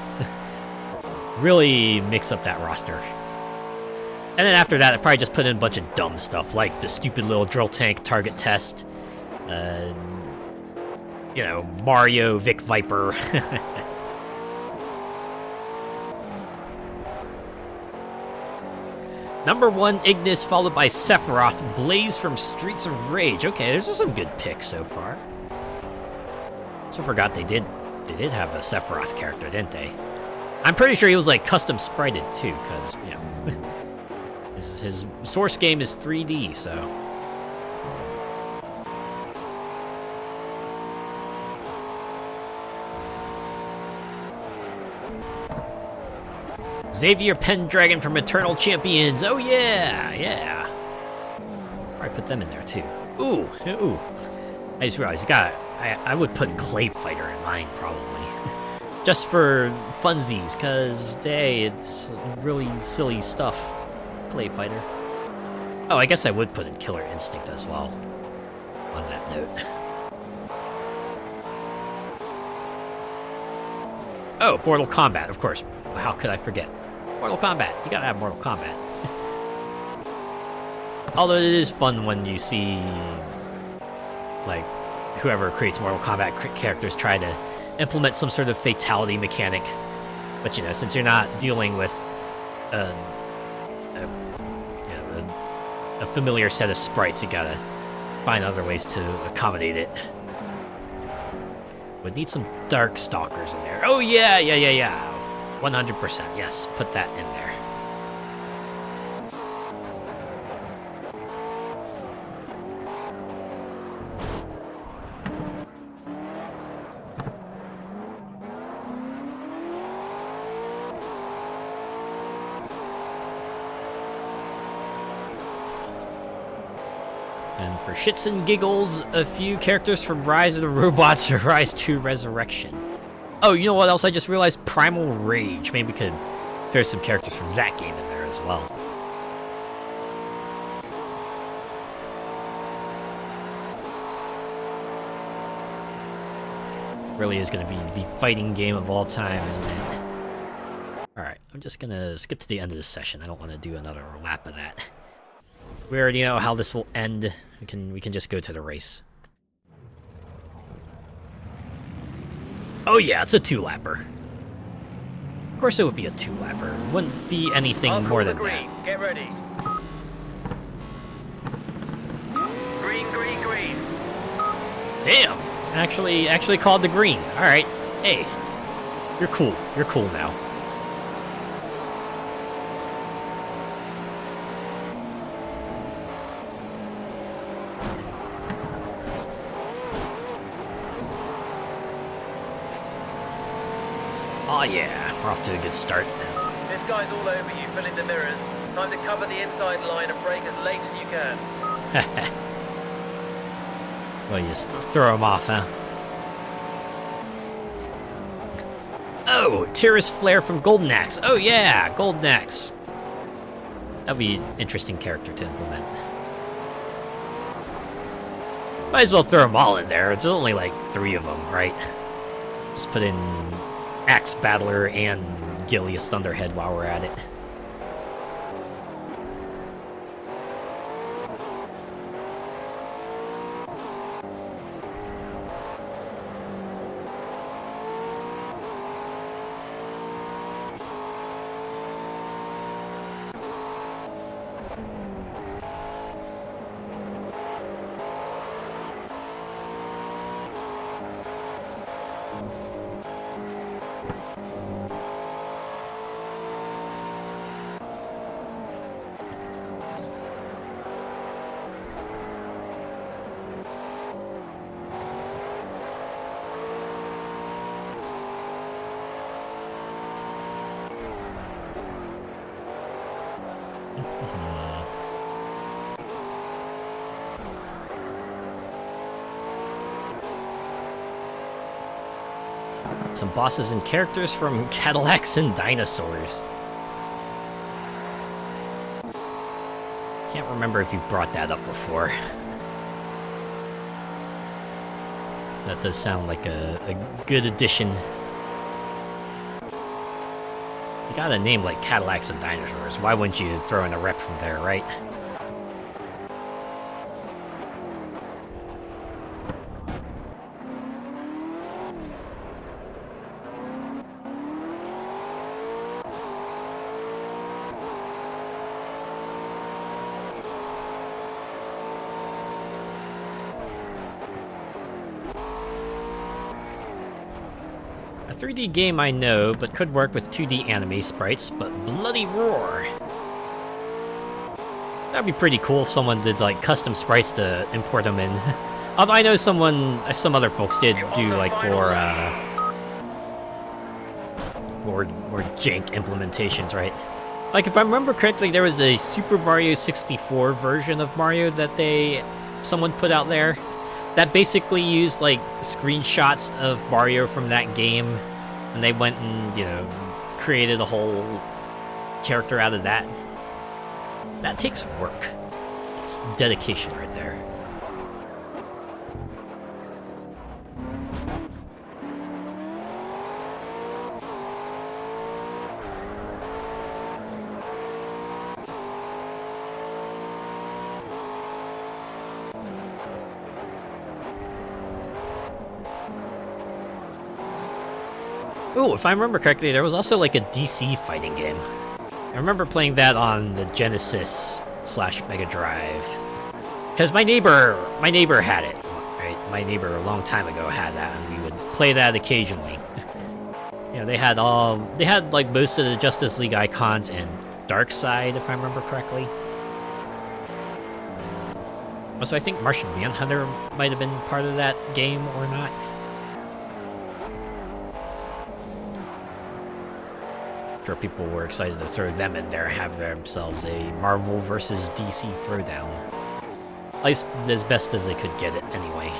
S1: Really mix up that roster. And then after that, I probably just put in a bunch of dumb stuff, like the stupid little drill tank target test, you know, Mario Vic Viper. Number 1, Ignis, followed by Sephiroth, Blaze from Streets of Rage. Okay, there's some good picks so far. Also forgot they did have a Sephiroth character, didn't they? I'm pretty sure he was like custom sprited too, because you know his source game is 3D, so. Xavier Pendragon from Eternal Champions. Oh yeah, yeah. Probably put them in there too. Ooh, ooh. I just realized I would put Clay Fighter in mine probably. Just for funsies, cause hey, it's really silly stuff. Clay Fighter. Oh, I guess I would put in Killer Instinct as well. On that note. Oh, Mortal Kombat, of course. How could I forget? Mortal Kombat. You gotta have Mortal Kombat. Although it is fun when you see, like, whoever creates Mortal Kombat characters try to implement some sort of fatality mechanic. But, you know, since you're not dealing with a familiar set of sprites, you gotta find other ways to accommodate it. Would need some Dark Stalkers in there. Oh, yeah. 100%, yes. Put that in there. And for shits and giggles, a few characters from Rise of the Robots or Rise 2 Resurrection. Oh, you know what else I just realized? Primal Rage. Maybe we could throw some characters from that game in there as well. Really is going to be the fighting game of all time, isn't it? Alright, I'm just going to skip to the end of this session. I don't want to do another lap of that. We already know how this will end. We can just go to the race. Oh yeah, it's a 2-lapper. Of course it would be a 2-lapper. It wouldn't be anything more than
S2: green.
S1: that.
S2: Get ready. Green, green, green.
S1: Damn! Actually called the green. Alright. Hey. You're cool. You're cool now. Oh yeah, we're off to a good start.
S2: This guy's all over you, filling the mirrors. Time to cover the inside line and brake as late as you can.
S1: Well, you just throw him off, huh? Oh, Tyrus Flare from Golden Axe. Oh yeah, Golden Axe. That'd be an interesting character to implement. Might as well throw them all in there. It's only like 3 of them, right? Just put in Axe Battler and Gilius Thunderhead while we're at it. Some bosses and characters from Cadillacs and Dinosaurs. Can't remember if you've brought that up before. That does sound like a good addition. You got a name like Cadillacs and Dinosaurs. Why wouldn't you throw in a rep from there, right? A 3D game I know, but could work with 2D anime sprites, but bloody roar. That'd be pretty cool if someone did like custom sprites to import them in. Although I know some other folks did do like more jank implementations, right? Like if I remember correctly, there was a Super Mario 64 version of Mario that someone put out there that basically used like screenshots of Mario from that game, and they went and, you know, created a whole character out of that. That takes work. It's dedication right there. Ooh, if I remember correctly, there was also like a DC fighting game. I remember playing that on the Genesis / Mega Drive. Because my neighbor had it, right? My neighbor a long time ago had that, and we would play that occasionally. You know, they had like most of the Justice League icons and Darkseid, if I remember correctly. Also, I think Martian Manhunter might have been part of that game or not. Sure, people were excited to throw them in there, have themselves a Marvel versus DC throwdown. At least as best as they could get it, anyway.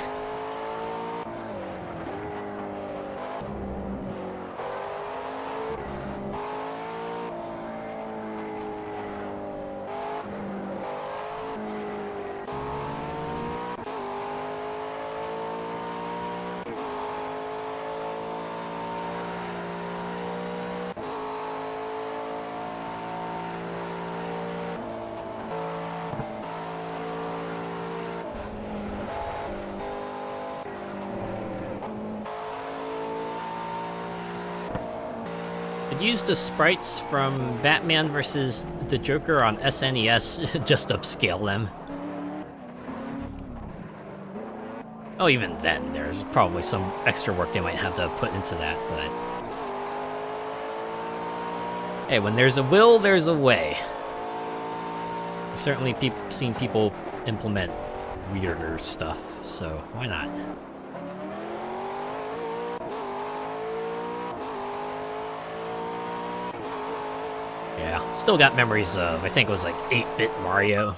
S1: It used the sprites from Batman vs. the Joker on SNES, just upscale them. Oh, even then, there's probably some extra work they might have to put into that, but... Hey, when there's a will, there's a way. I've certainly seen people implement weirder stuff, so why not? Yeah, still got memories of, I think it was like 8-bit Mario.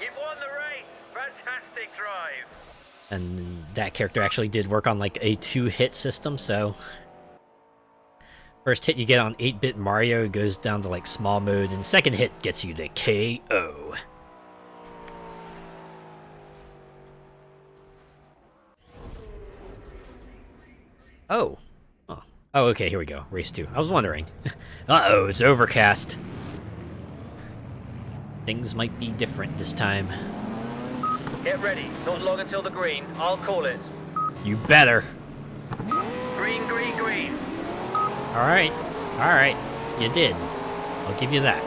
S2: You've won the race! Fantastic drive!
S1: And that character actually did work on like a 2-hit system, so... First hit you get on 8-bit Mario goes down to like small mode, and second hit gets you to KO. Oh. Oh, okay, here we go. Race 2. I was wondering. Uh-oh, it's overcast. Things might be different this time.
S2: Get ready. Not long until the green. I'll call it.
S1: You better.
S2: Green, green, green.
S1: Alright. Alright. You did. I'll give you that.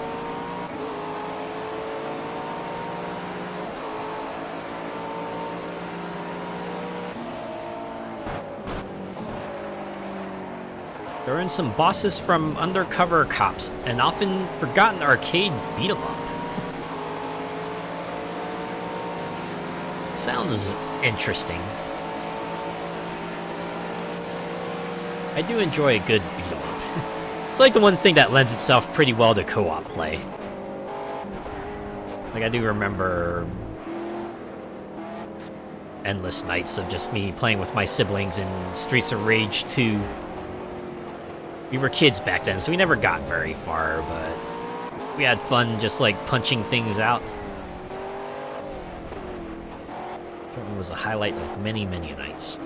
S1: Throw in some bosses from Undercover Cops, an often forgotten arcade beat-em-up. Sounds interesting. I do enjoy a good beat-em-up. It's like the one thing that lends itself pretty well to co-op play. Like, I do remember endless nights of just me playing with my siblings in Streets of Rage 2. We were kids back then, so we never got very far, but we had fun just like punching things out. Certainly was a highlight of many, many nights.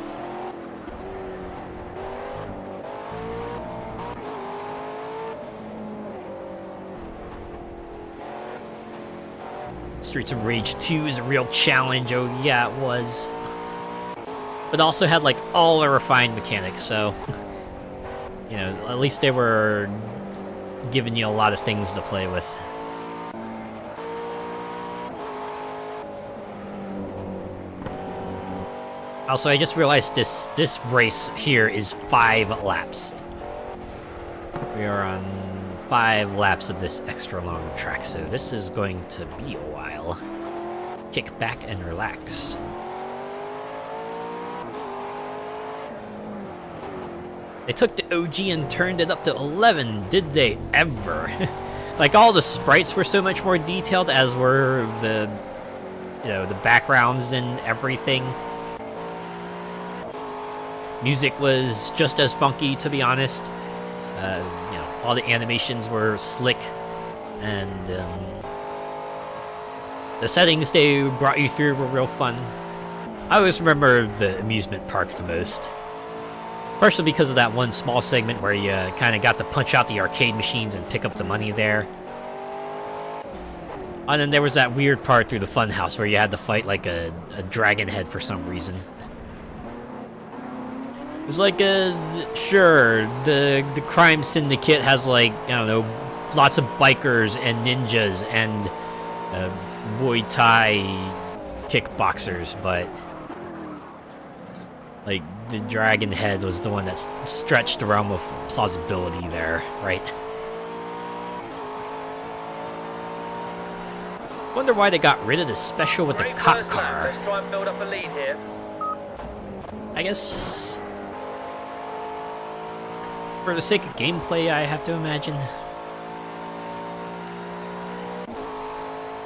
S1: Streets of Rage 2 is a real challenge, oh yeah, it was. But also had like all the refined mechanics, so... You know, at least they were giving you a lot of things to play with. Also, I just realized this race here is 5 laps. We are on 5 laps of this extra long track, so this is going to be a while. Kick back and relax. They took the OG and turned it up to 11, did they ever? Like, all the sprites were so much more detailed, as were the, you know, the backgrounds and everything. Music was just as funky, to be honest. You know, all the animations were slick, and the settings they brought you through were real fun. I always remember the amusement park the most. Partially because of that one small segment where you kind of got to punch out the arcade machines and pick up the money there. And then there was that weird part through the funhouse where you had to fight like a dragon head for some reason. It was like sure, the crime syndicate has like, I don't know, lots of bikers and ninjas and Muay Thai kickboxers, but like the dragon head was the one that stretched the realm of plausibility there, right? Wonder why they got rid of the special with the cop car.
S2: Let's try and build up a lead here.
S1: I guess for the sake of gameplay, I have to imagine.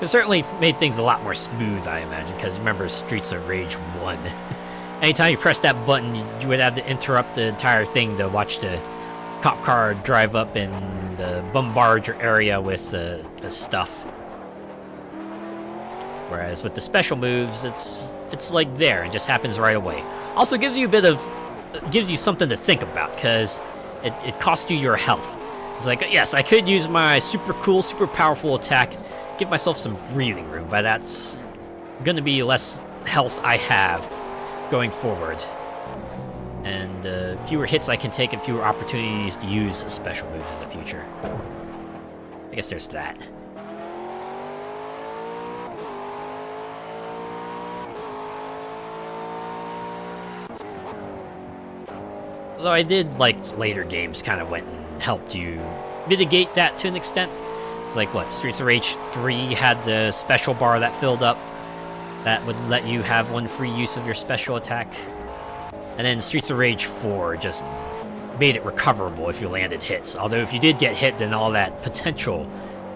S1: It certainly made things a lot more smooth, I imagine, because remember Streets of Rage 1. Anytime you press that button, you would have to interrupt the entire thing to watch the cop car drive up and bombard your area with the stuff. Whereas with the special moves, it's like there, it just happens right away. Also gives you gives you something to think about, because it costs you your health. It's like, yes, I could use my super cool, super powerful attack, give myself some breathing room, but that's gonna be less health I have going forward. And fewer hits I can take and fewer opportunities to use special moves in the future. I guess there's that. Although I did like later games kind of went and helped you mitigate that to an extent. It's like, what, Streets of Rage 3 had the special bar that filled up that would let you have one free use of your special attack. And then Streets of Rage 4 just made it recoverable if you landed hits. Although if you did get hit, then all that potential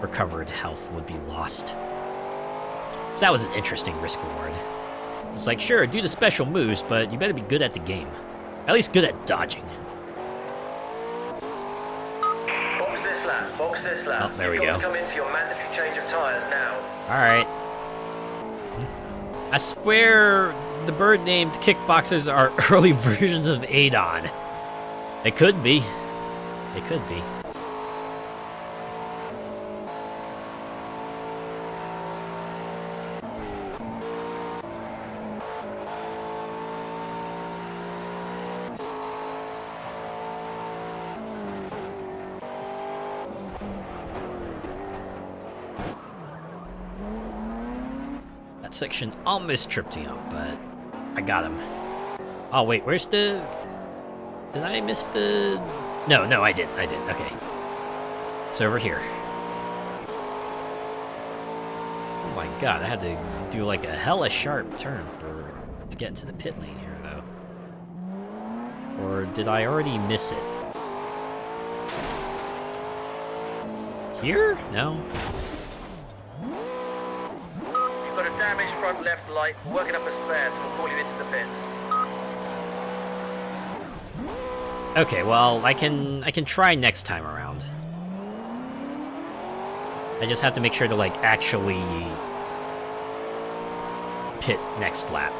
S1: recovered health would be lost. So that was an interesting risk reward. It's like, sure, do the special moves, but you better be good at the game. At least good at dodging.
S2: Box this lap, box this lap.
S1: Oh, there we go.
S2: Come in for your mandatory change of tires now.
S1: Alright. I swear the bird-named kickboxers are early versions of Adon. They could be. They could be. Section almost tripped me up, but I got him. Oh wait, where's the... Did I miss the... No, I did. Okay. It's over here. Oh my god, I had to do like a hella sharp turn to get into the pit lane here, though. Or did I already miss it? Here? No.
S2: Got a damaged front left light, working up a spare, so we'll call you into the pits.
S1: Okay, well, I can try next time around. I just have to make sure to, like, actually pit next lap.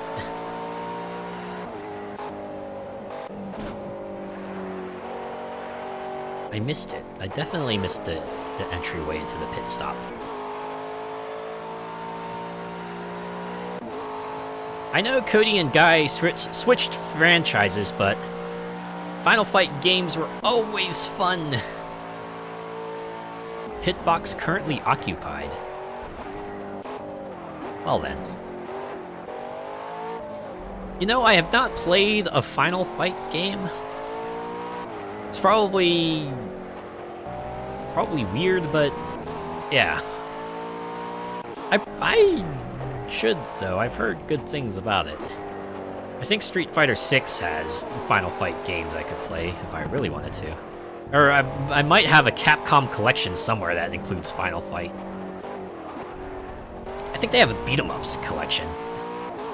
S1: I missed it. I definitely missed the entryway into the pit stop. I know Cody and Guy switched franchises, but Final Fight games were always fun. Pitbox currently occupied. Well then. You know, I have not played a Final Fight game. It's probably weird, but yeah. I should, though. I've heard good things about it. I think Street Fighter 6 has Final Fight games I could play if I really wanted to. Or I might have a Capcom collection somewhere that includes Final Fight. I think they have a beat-em-ups collection,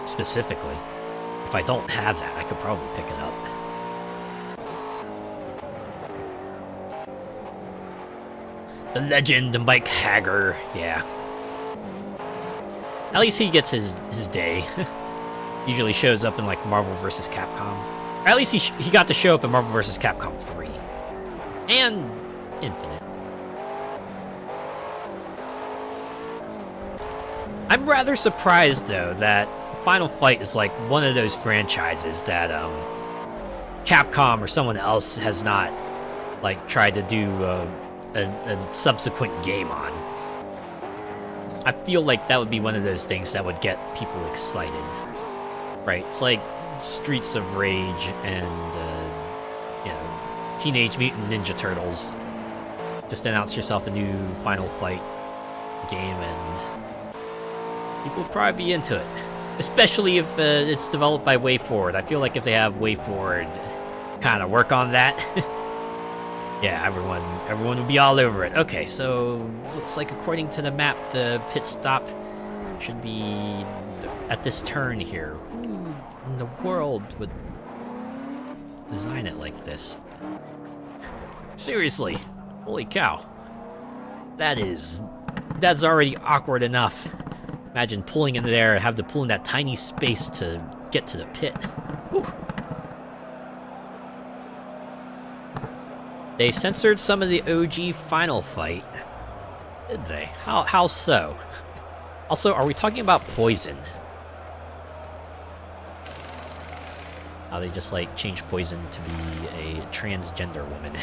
S1: specifically. If I don't have that, I could probably pick it up. The legend, Mike Hager, yeah. At least he gets his day. Usually shows up in like Marvel vs. Capcom. Or at least he got to show up in Marvel vs. Capcom 3. And Infinite. I'm rather surprised, though, that Final Fight is like one of those franchises that Capcom or someone else has not like tried to do a subsequent game on. I feel like that would be one of those things that would get people excited, right? It's like Streets of Rage and you know, Teenage Mutant Ninja Turtles. Just announce yourself a new Final Fight game and people would probably be into it. Especially if it's developed by WayForward. I feel like if they have WayForward kind of work on that, yeah, everyone would be all over it. Okay, so looks like according to the map, the pit stop should be at this turn here. Who in the world would design it like this? Seriously, holy cow. That's already awkward enough. Imagine pulling in there and have to pull in that tiny space to get to the pit. Whew. They censored some of the OG Final Fight. Did they? How so? Also, are we talking about Poison? How they just like changed Poison to be a transgender woman.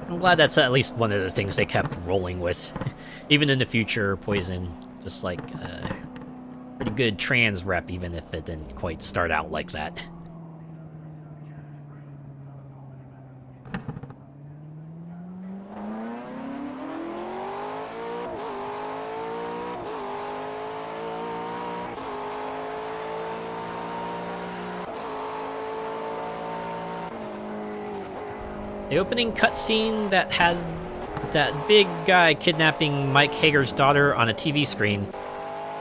S1: I'm glad that's at least one of the things they kept rolling with. Even in the future, Poison, just like pretty good trans rep, even if it didn't quite start out like that. The opening cutscene that had that big guy kidnapping Mike Hager's daughter on a TV screen,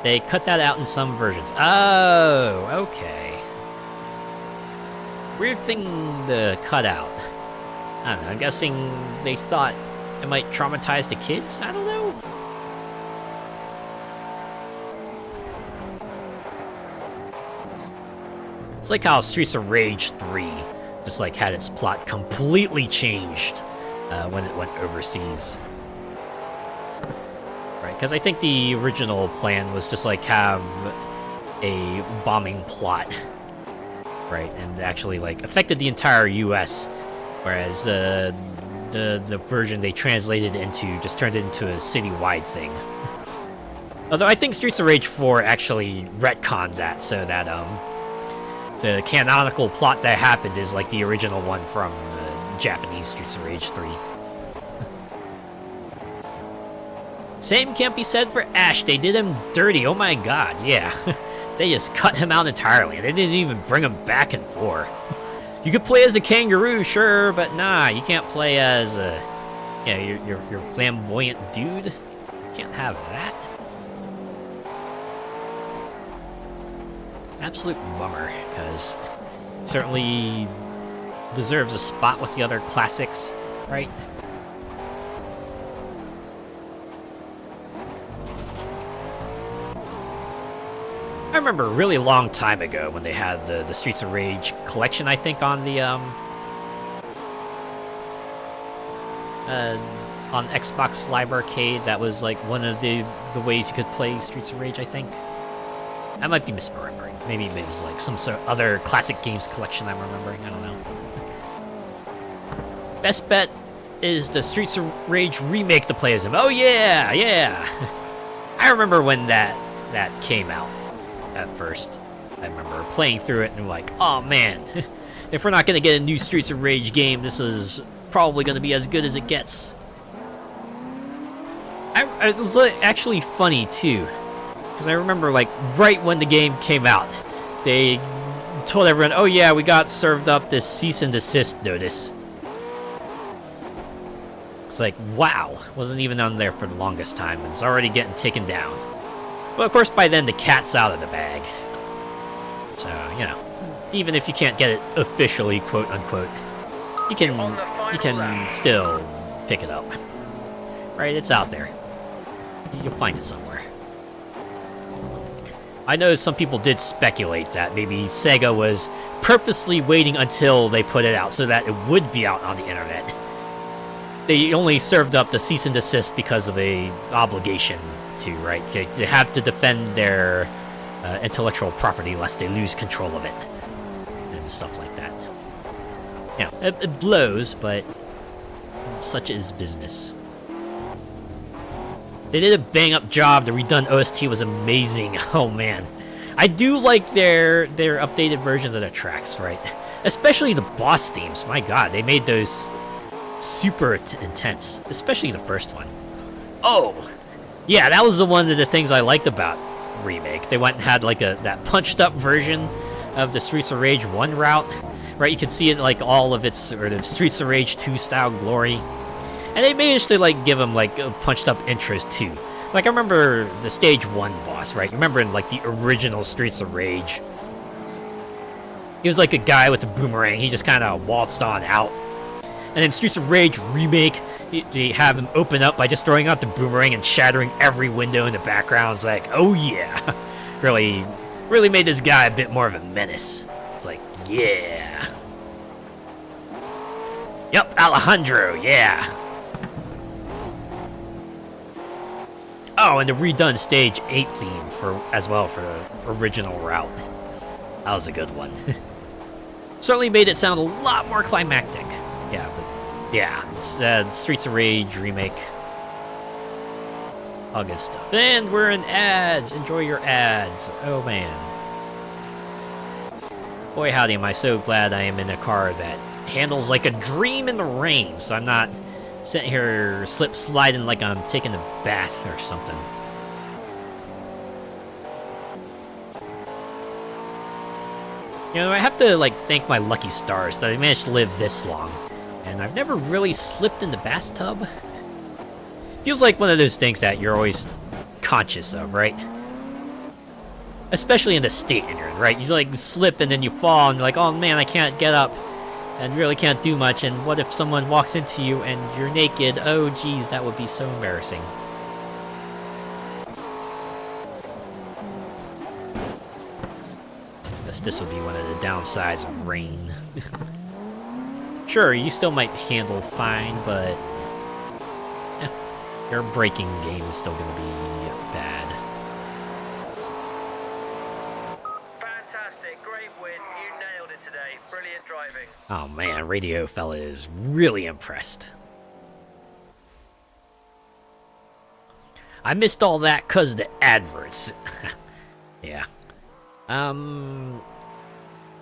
S1: they cut that out in some versions. Oh, okay. Weird thing to cut out. I don't know, I'm guessing they thought it might traumatize the kids? I don't know. It's like how Streets of Rage 3 just like had its plot completely changed when it went overseas. Right, because I think the original plan was just like have a bombing plot, right, and actually like affected the entire U.S., whereas the version they translated into just turned it into a citywide thing. Although I think Streets of Rage 4 actually retconned that so that the canonical plot that happened is like the original one from Japanese Streets of Rage 3. Same can't be said for Ash. They did him dirty. Oh my god, yeah. They just cut him out entirely. They didn't even bring him back in 4. You could play as a kangaroo, sure, but nah, you can't play as a, yeah, your flamboyant dude. You can't have that. Absolute bummer, because certainly deserves a spot with the other classics, right? I remember a really long time ago when they had the Streets of Rage collection, I think, on the on Xbox Live Arcade. That was like one of the ways you could play Streets of Rage, I think. I might be misremembering. Maybe it was like some sort of other classic games collection I'm remembering. I don't know. Best bet is the Streets of Rage remake to play as him. Oh yeah, yeah. I remember when that came out at first. I remember playing through it and like, oh man, if we're not gonna get a new Streets of Rage game, this is probably gonna be as good as it gets. It was actually funny too, because I remember like right when the game came out, they told everyone, oh yeah, we got served up this cease and desist notice. It's like, wow, wasn't even on there for the longest time, and it's already getting taken down. But of course, by then the cat's out of the bag. So, you know, even if you can't get it officially, quote unquote, you can still pick it up. Right? It's out there. You'll find it somewhere. I know some people did speculate that maybe Sega was purposely waiting until they put it out so that it would be out on the internet. They only served up the cease and desist because of a obligation to, right? They have to defend their intellectual property lest they lose control of it and stuff like that. Yeah, it blows, but such is business. They did a bang-up job. The redone OST was amazing. Oh man, I do like their updated versions of their tracks, right? Especially the boss themes. My God, they made those super intense, especially the first one. Oh, yeah, that was one of the things I liked about Remake. They went and had like that punched up version of the Streets of Rage 1 route, right? You could see it like all of its sort of Streets of Rage 2 style glory, and they managed to like give them like a punched up intros too. Like I remember the stage 1 boss, right? You remember in like the original Streets of Rage, he was like a guy with a boomerang. He just kind of waltzed on out. And then Streets of Rage Remake, they have him open up by just throwing out the boomerang and shattering every window in the background. It's like, oh yeah. Really made this guy a bit more of a menace. It's like, yeah. Yep, Alejandro, yeah. Oh, and the redone Stage 8 theme as well for the original route. That was a good one. Certainly made it sound a lot more climactic. Yeah, but yeah, it's Streets of Rage Remake. All good stuff. And we're in ads. Enjoy your ads. Oh man. Boy howdy, am I so glad I am in a car that handles like a dream in the rain, so I'm not sitting here sliding like I'm taking a bath or something. You know, I have to like thank my lucky stars that I managed to live this long. And I've never really slipped in the bathtub. Feels like one of those things that you're always conscious of, right? Especially in the state you're in, right? You like slip and then you fall and you're like, oh man, I can't get up and really can't do much. And what if someone walks into you and you're naked? Oh geez, that would be so embarrassing. Guess this would be one of the downsides of rain. Sure, you still might handle fine, but your braking game is still going to be bad.
S2: Fantastic, great win. You nailed it today. Brilliant driving.
S1: Oh man, Radio Fella is really impressed. I missed all that because of the adverts. Yeah.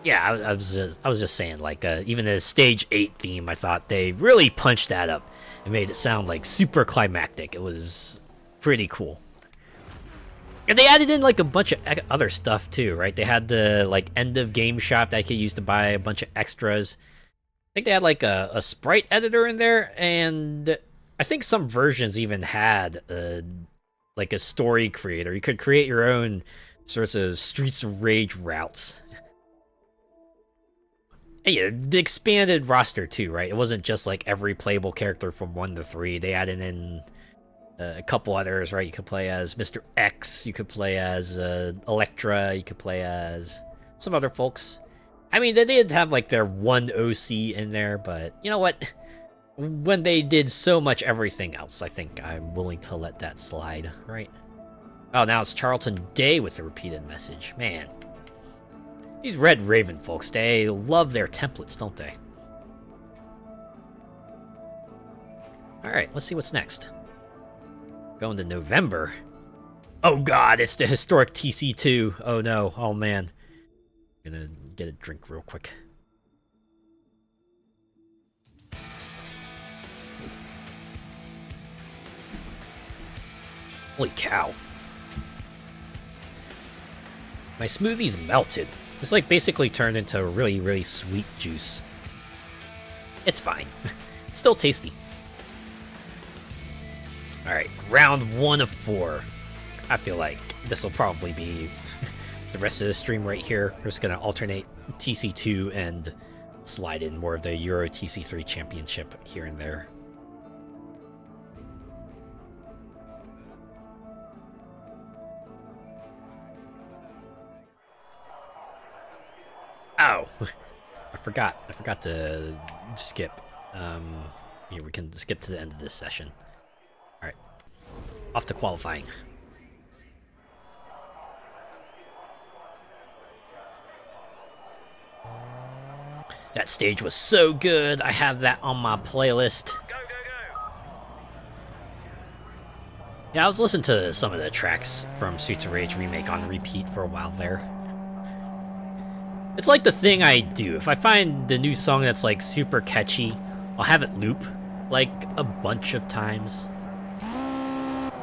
S1: Yeah, I was just saying, like, even the Stage 8 theme, I thought they really punched that up and made it sound, like, super climactic. It was pretty cool. And they added in, like, a bunch of other stuff, too, right? They had the, like, end-of-game shop that I could use to buy a bunch of extras. I think they had, like, a sprite editor in there, and I think some versions even had, like, a story creator. You could create your own sorts of Streets of Rage routes. And yeah, the expanded roster too, right? It wasn't just like every playable character from 1 to 3. They added in a couple others, right? You could play as Mr. X, you could play as Electra, you could play as some other folks. I mean, they did have like their one OC in there, but you know what? When they did so much everything else, I think I'm willing to let that slide, right? Oh, now it's Charlton Day with the repeated message. Man. These Red Raven folks, they love their templates, don't they? Alright, let's see what's next. Going to November. Oh god, it's the historic TC2. Oh no, oh man. Gonna get a drink real quick. Holy cow. My smoothie's melted. It's like basically turned into really, really sweet juice. It's fine. It's still tasty. Alright, round 1 of 4. I feel like this will probably be the rest of the stream right here. We're just gonna alternate TC2 and slide in more of the Euro TC3 Championship here and there. Ow! I forgot to skip. Here, we can skip to the end of this session. Alright. Off to qualifying. That stage was so good. I have that on my playlist.
S2: Go, go, go!
S1: Yeah, I was listening to some of the tracks from Streets of Rage Remake on repeat for a while there. It's like the thing I do. If I find the new song that's like super catchy, I'll have it loop like a bunch of times.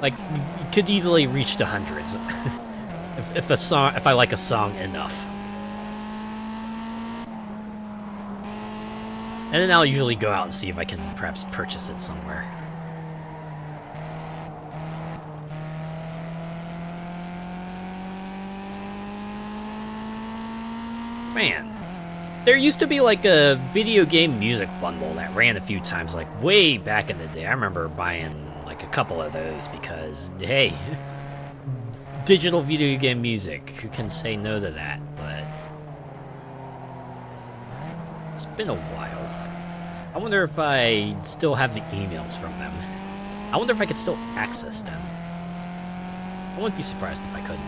S1: Like, you could easily reach the hundreds if I like a song enough. And then I'll usually go out and see if I can perhaps purchase it somewhere. Man, there used to be like a video game music bundle that ran a few times, like way back in the day. I remember buying like a couple of those because, hey, digital video game music, who can say no to that? But it's been a while. I wonder if I still have the emails from them. I wonder if I could still access them. I wouldn't be surprised if I could.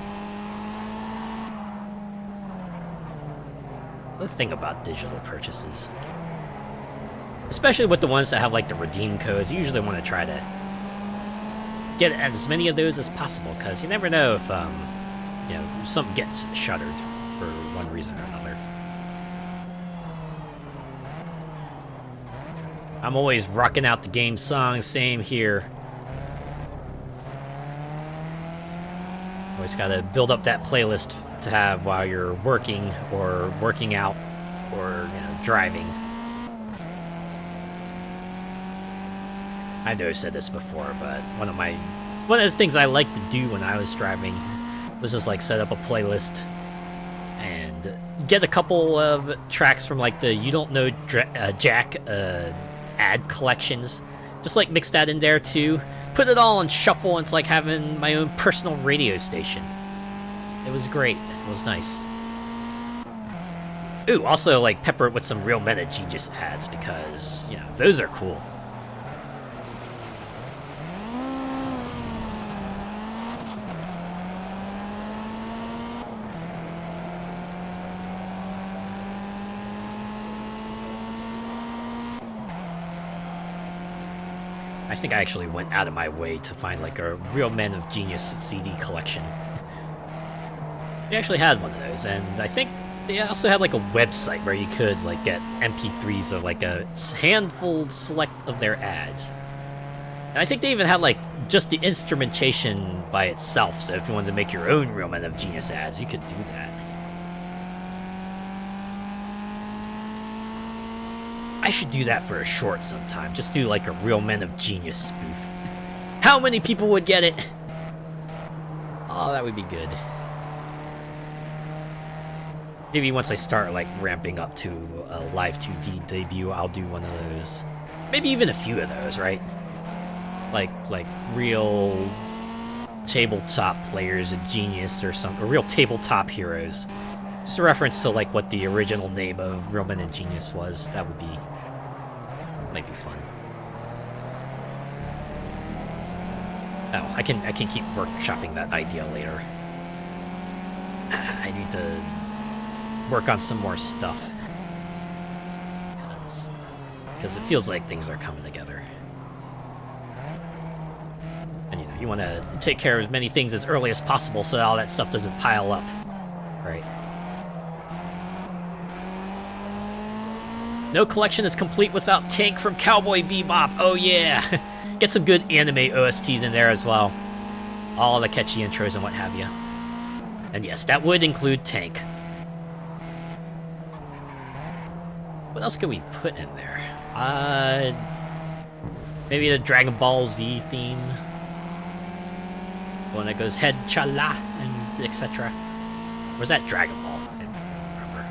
S1: The thing about digital purchases, especially with the ones that have like the redeem codes, you usually want to try to get as many of those as possible, because you never know if you know, something gets shuttered for one reason or another. I'm always rocking out the game songs, same here. Always gotta build up that playlist to have while you're working or working out or, you know, driving. I know I said this before, but one of the things I liked to do when I was driving was just like set up a playlist and get a couple of tracks from like the You Don't Know Jack ad collections. Just like mix that in there too. Put it all on shuffle, and it's like having my own personal radio station. It was great. It was nice. Ooh, also like pepper it with some Real Men of Genius ads, because, you know, those are cool. I think I actually went out of my way to find like a Real Men of Genius CD collection. They actually had one of those, and I think they also had like a website where you could like get MP3s of like a handful select of their ads. And I think they even had like just the instrumentation by itself, so if you wanted to make your own Real Men of Genius ads, you could do that. I should do that for a short sometime. Just do like a Real Men of Genius spoof. How many people would get it? Oh, that would be good. Maybe once I start like ramping up to a Live 2D debut, I'll do one of those. Maybe even a few of those, right? Like real tabletop players of Genius or something, or real tabletop heroes. Just a reference to like what the original name of Real Men of Genius was. That would be, might be fun. Oh, I can keep workshopping that idea later. I need to work on some more stuff. Because it feels like things are coming together. And you want to take care of as many things as early as possible so that all that stuff doesn't pile up. Right. No collection is complete without Tank from Cowboy Bebop. Oh yeah! Get some good anime OSTs in there as well. All the catchy intros and what have you. And yes, that would include Tank. What else can we put in there? Maybe the Dragon Ball Z theme. One that goes head chala and etc. Or is that Dragon Ball? I don't remember.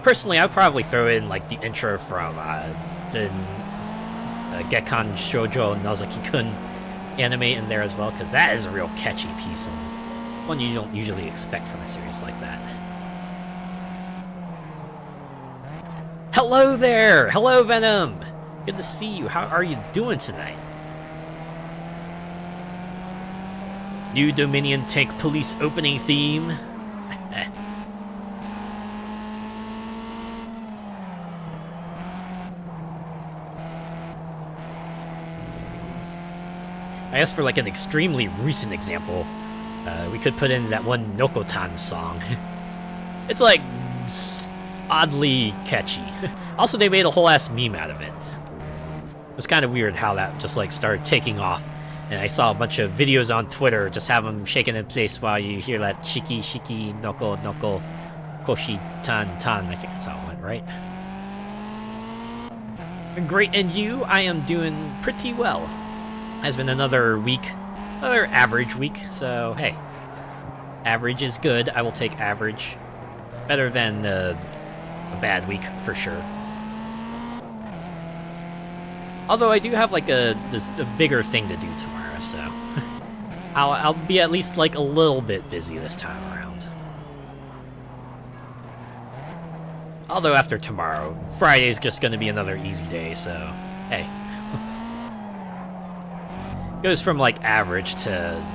S1: Personally, I'd probably throw in like the intro from the Gekkan Shoujo Nozaki-kun anime in there as well, because that is a real catchy piece and one you don't usually expect from a series like that. Hello there! Hello, Venom! Good to see you. How are you doing tonight? New Dominion Tank Police opening theme. I guess for like an extremely recent example, we could put in that one Nokotan song. It's like oddly catchy. Also, they made a whole ass meme out of it. It was kind of weird how that just like started taking off. And I saw a bunch of videos on Twitter just have them shaking in place while you hear that shiki shiki noko noko koshi tan tan. I think that's how it went, right? Great, and you? I am doing pretty well. Has been another week, another average week, so hey. Average is good. I will take average. Better than a bad week, for sure. Although I do have like a bigger thing to do tomorrow, so I'll be at least like a little bit busy this time around. Although after tomorrow, Friday's just going to be another easy day, so hey. Goes from like average to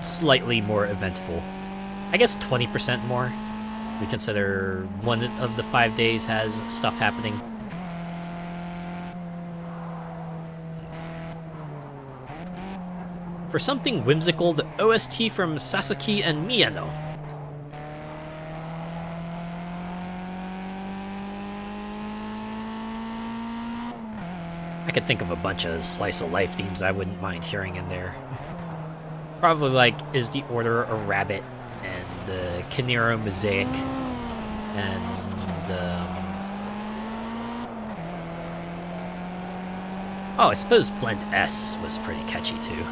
S1: slightly more eventful. I guess 20% more. We consider one of the 5 days has stuff happening. For something whimsical, the OST from Sasaki and Miyano. I could think of a bunch of slice of life themes I wouldn't mind hearing in there. Probably like Is the Order a Rabbit and the Kinero Mosaic and oh, I suppose Blend S was pretty catchy too.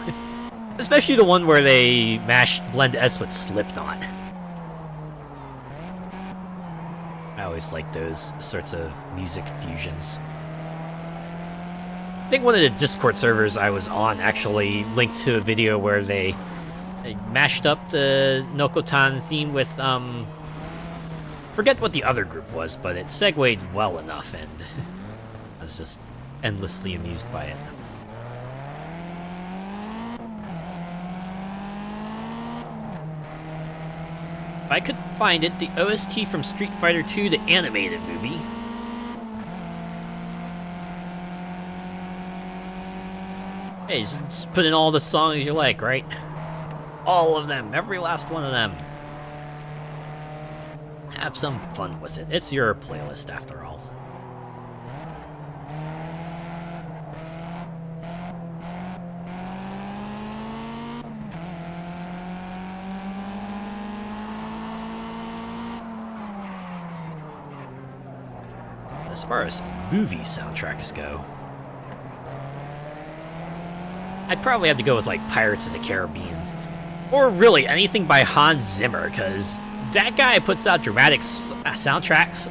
S1: Especially the one where they mashed Blend S with Slipknot. I always like those sorts of music fusions. I think one of the Discord servers I was on actually linked to a video where they mashed up the Nokotan theme with, forget what the other group was, but it segued well enough, and I was just endlessly amused by it. If I could find it, the OST from Street Fighter II, the animated movie. Hey, just put in all the songs you like, right? All of them, every last one of them. Have some fun with it. It's your playlist after all. As far as movie soundtracks go, I'd probably have to go with like Pirates of the Caribbean. Or really anything by Hans Zimmer, because that guy puts out dramatic soundtracks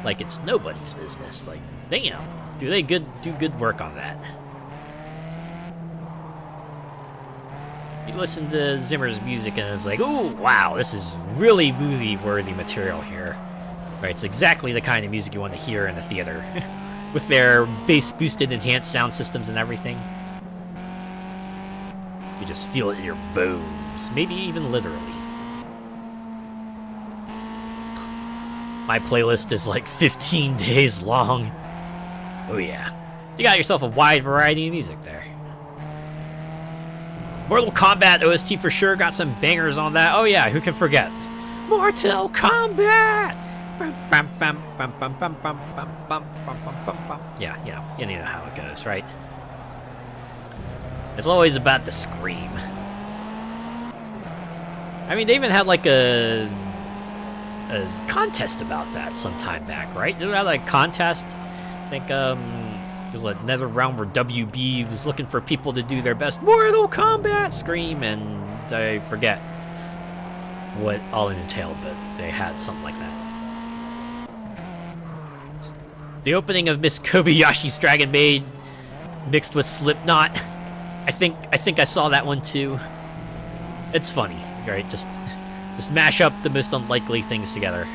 S1: like it's nobody's business. Like, damn, do good work on that. You listen to Zimmer's music and it's like, ooh, wow, this is really movie-worthy material here. Right, it's exactly the kind of music you want to hear in the theater with their bass boosted enhanced sound systems and everything. You just feel it in your bones, maybe even literally. My playlist is like 15 days long. Oh yeah. You got yourself a wide variety of music there. Mortal Kombat OST for sure, got some bangers on that. Oh yeah, who can forget? Mortal Kombat! Yeah, you know how it goes, right? It's always about the scream. I mean, they even had like a contest about that some time back, right? Did they have like a contest? I think it was like another round where WB was looking for people to do their best Mortal Kombat scream, and I forget what all it entailed, but they had something like that. The opening of Miss Kobayashi's Dragon Maid mixed with Slipknot. I think I saw that one too. It's funny, right? Just mash up the most unlikely things together.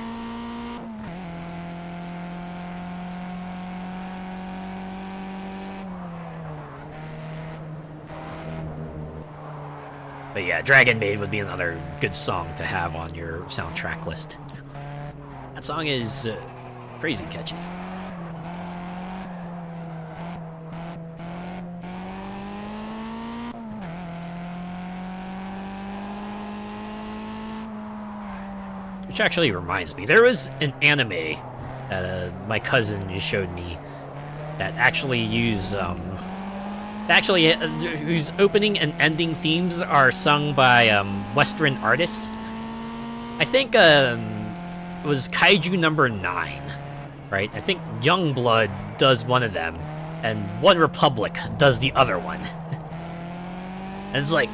S1: But yeah, Dragon Maid would be another good song to have on your soundtrack list. That song is crazy catchy. Which actually reminds me, there was an anime that my cousin showed me that actually used whose opening and ending themes are sung by Western artists. I think it was Kaiju number 9, right? I think Youngblood does one of them, and One Republic does the other one. And it's like,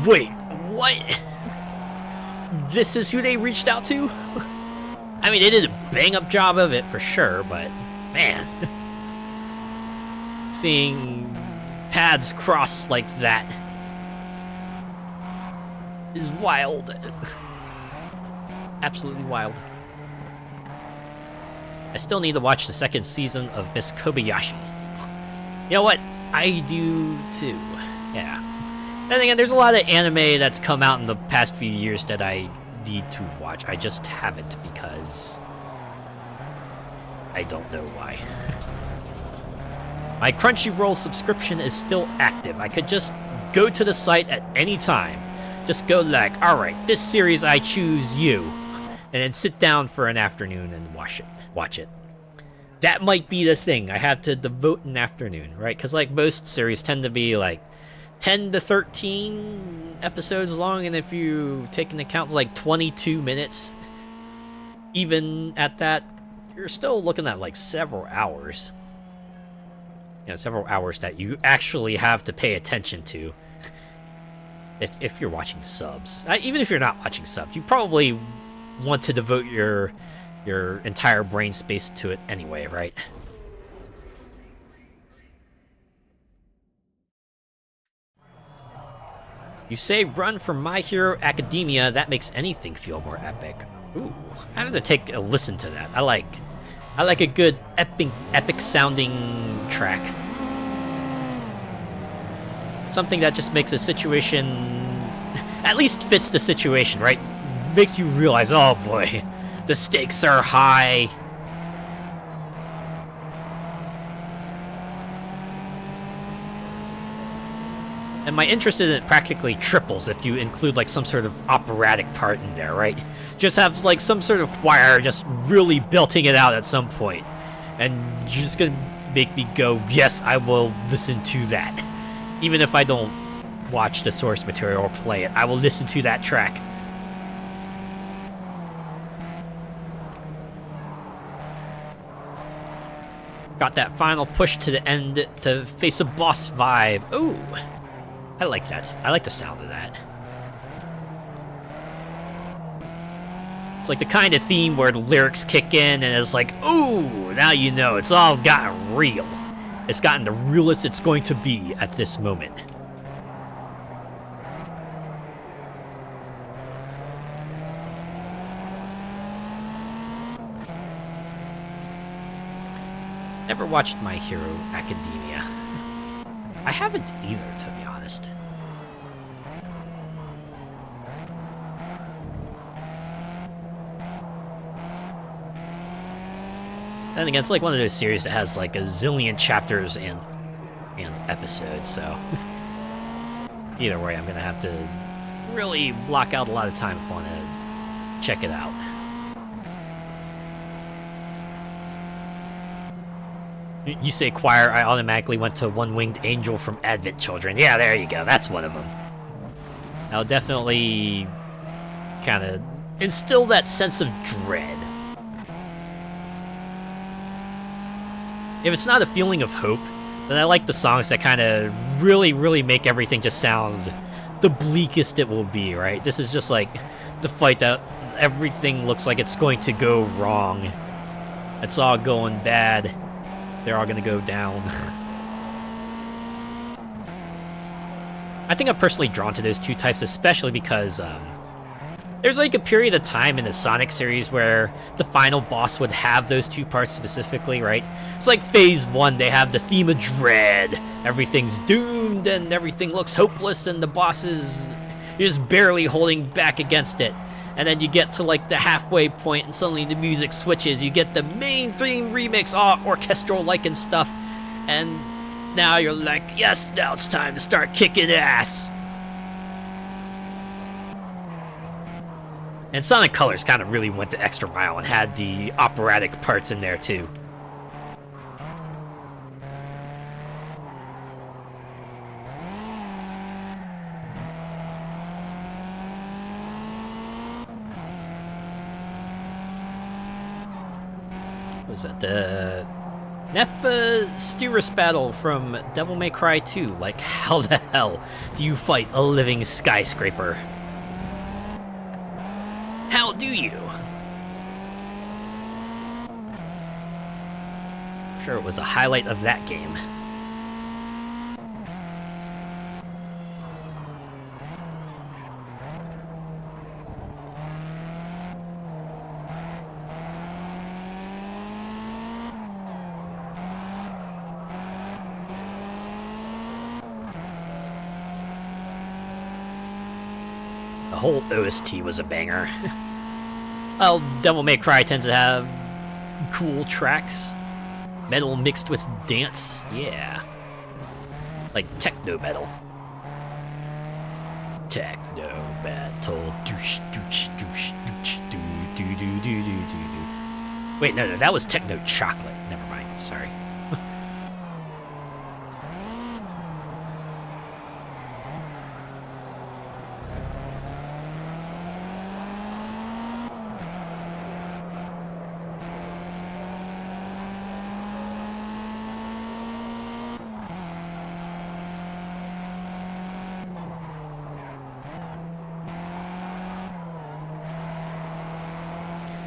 S1: wait, what? This is who they reached out to? I mean, they did a bang-up job of it for sure, but man, seeing paths cross like that is wild. Absolutely wild. I still need to watch the second season of Miss Kobayashi. You know what? I do too. Yeah. And again, there's a lot of anime that's come out in the past few years that I need to watch. I just haven't because I don't know why. My Crunchyroll subscription is still active. I could just go to the site at any time. Just go like, alright, this series I choose you. And then sit down for an afternoon and watch it. That might be the thing. I have to devote an afternoon, right? Because like most series tend to be like 10 to 13 episodes long, and if you take into account like 22 minutes, even at that, you're still looking at like several hours. You know, several hours that you actually have to pay attention to. If you're watching subs. Even if you're not watching subs, you probably want to devote your entire brain space to it anyway, right? You say run for My Hero Academia, that makes anything feel more epic. Ooh, I have to take a listen to that. I like a good epic sounding track. Something that just makes a situation, at least fits the situation, right? Makes you realize, oh boy, the stakes are high. And my interest in it practically triples if you include like some sort of operatic part in there, right? Just have like some sort of choir just really belting it out at some point. And you're just gonna make me go, yes, I will listen to that. Even if I don't watch the source material or play it, I will listen to that track. Got that final push to the end to face a boss vibe. Ooh. I like that. I like the sound of that. It's like the kind of theme where the lyrics kick in and it's like, ooh, now you know, it's all gotten real. It's gotten the realest it's going to be at this moment. Never watched My Hero Academia. I haven't either, to be honest. And again, it's like one of those series that has like a zillion chapters and episodes, so either way, I'm gonna have to really block out a lot of time if I want to check it out. You say choir, I automatically went to One-Winged Angel from Advent Children. Yeah, there you go. That's one of them. I'll definitely kind of instill that sense of dread. If it's not a feeling of hope, then I like the songs that kind of really, really make everything just sound the bleakest it will be, right? This is just like the fight that everything looks like it's going to go wrong. It's all going bad. They're all gonna go down. I think I'm personally drawn to those two types, especially because there's like a period of time in the Sonic series where the final boss would have those two parts specifically, right? It's like Phase 1, they have the theme of dread. Everything's doomed and everything looks hopeless and the boss is just barely holding back against it. And then you get to like the halfway point and suddenly the music switches. You get the main theme remix, all orchestral-like and stuff. And now you're like, yes, now it's time to start kicking ass. And Sonic Colors kind of really went the extra mile and had the operatic parts in there too. Was that the Nephastirus battle from Devil May Cry 2? Like, how the hell do you fight a living skyscraper? How do you? I'm sure it was a highlight of that game. The whole OST was a banger. Well, Devil May Cry tends to have cool tracks. Metal mixed with dance. Yeah. Like techno metal. Techno metal. Doosh, doosh, doosh, doosh, doo, doo, doo, doo, doo, doo. Wait, no, that was techno chocolate. Never mind. Sorry.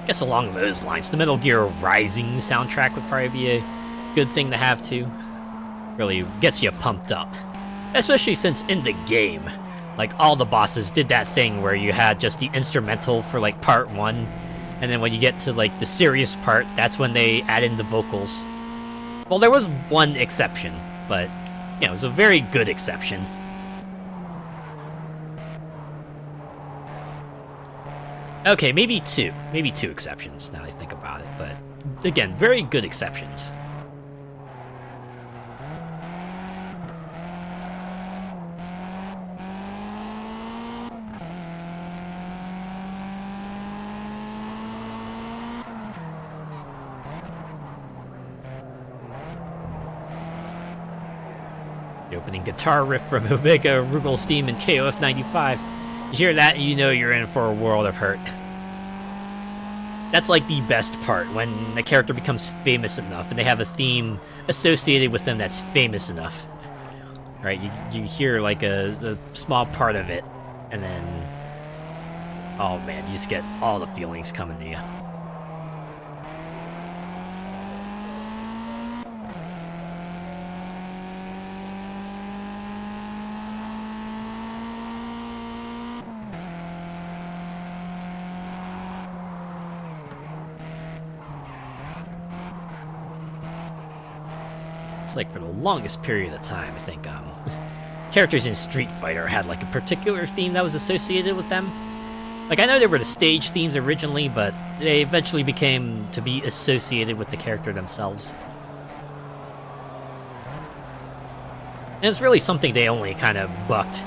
S1: Guess along those lines, the Metal Gear Rising soundtrack would probably be a good thing to have too. Really gets you pumped up. Especially since in the game, like all the bosses did that thing where you had just the instrumental for like part 1, and then when you get to like the serious part, that's when they add in the vocals. Well, there was one exception, but you know, it was a very good exception. Okay, maybe two exceptions now that I think about it, but again, very good exceptions. The opening guitar riff from Omega Rugelstein and KOF 95. You hear that and you know you're in for a world of hurt. That's like the best part, when the character becomes famous enough and they have a theme associated with them that's famous enough. Right, you hear like a small part of it, and then, oh man, you just get all the feelings coming to you. It's like for the longest period of time, I think characters in Street Fighter had like a particular theme that was associated with them. Like I know they were the stage themes originally, but they eventually became to be associated with the character themselves. And it's really something they only kind of bucked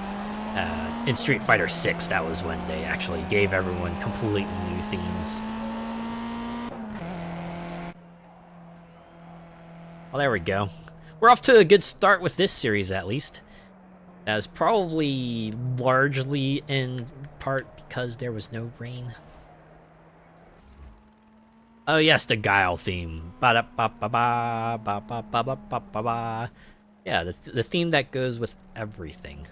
S1: in Street Fighter 6. That was when they actually gave everyone completely new themes. Well, there we go. We're off to a good start with this series, at least. That was probably largely in part because there was no rain. Oh yes, the Guile theme. Ba-da-ba-ba-ba, ba-ba-ba-ba-ba-ba. Yeah, the theme that goes with everything.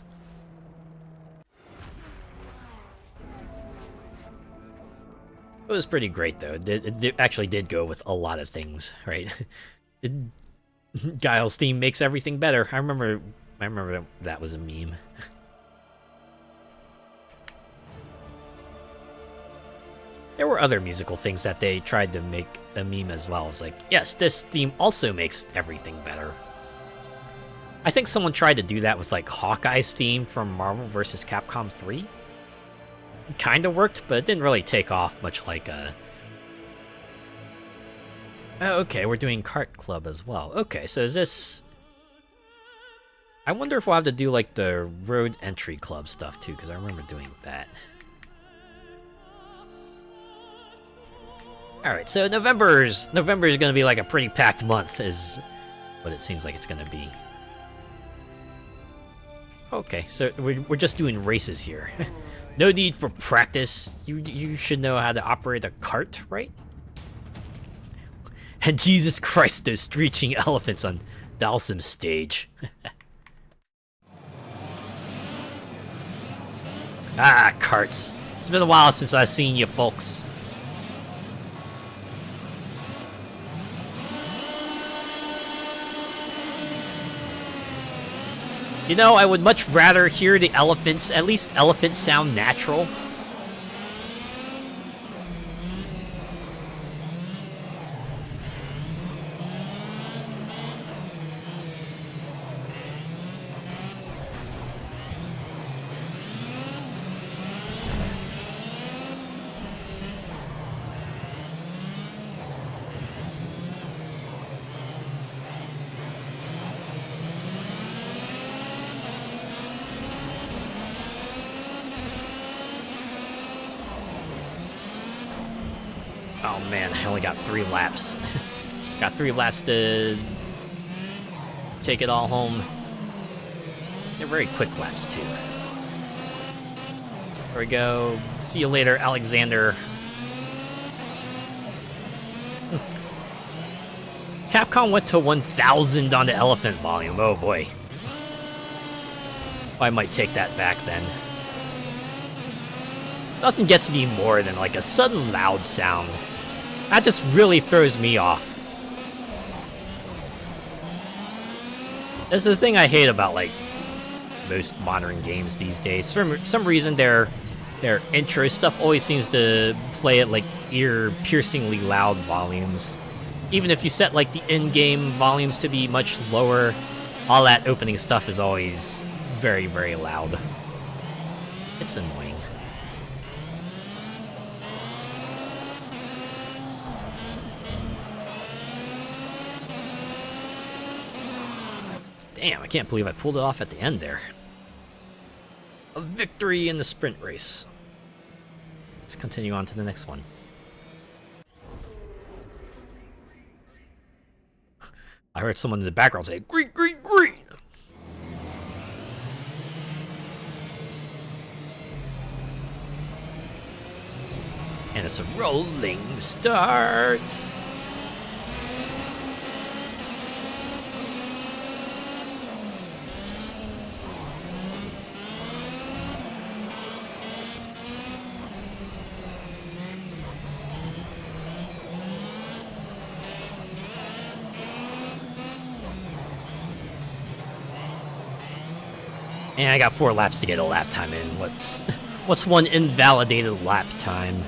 S1: It was pretty great, though. It actually did go with a lot of things, right? Guile's theme makes everything better. I remember that was a meme. There were other musical things that they tried to make a meme as well. It's like, yes, this theme also makes everything better. I think someone tried to do that with like Hawkeye's theme from Marvel vs. Capcom 3. It kind of worked, but it didn't really take off much like Oh, okay, we're doing Kart Club as well. Okay, so is this... I wonder if we'll have to do like the Road Entry Club stuff too, because I remember doing that. Alright, so November's gonna be like a pretty packed month, is what it seems like it's gonna be. Okay, so we're just doing races here. No need for practice. You should know how to operate a cart, right? And Jesus Christ, those screeching elephants on Dalsim's stage. Ah, carts. It's been a while since I've seen you folks. You know, I would much rather hear the elephants. At least elephants sound natural. Oh man, I only got 3 laps. Got 3 laps to take it all home. They're very quick laps too. There we go. See you later, Alexander. Capcom went to 1,000 on the elephant volume. Oh boy. I might take that back then. Nothing gets me more than like a sudden loud sound. That just really throws me off. That's the thing I hate about like most modern games these days. For some reason, their intro stuff always seems to play at like ear-piercingly loud volumes. Even if you set like the in-game volumes to be much lower, all that opening stuff is always very, very loud. It's annoying. Damn, I can't believe I pulled it off at the end there. A victory in the sprint race. Let's continue on to the next one. I heard someone in the background say, "Green, green, green!" And it's a rolling start. And I got 4 laps to get a lap time in. What's one invalidated lap time?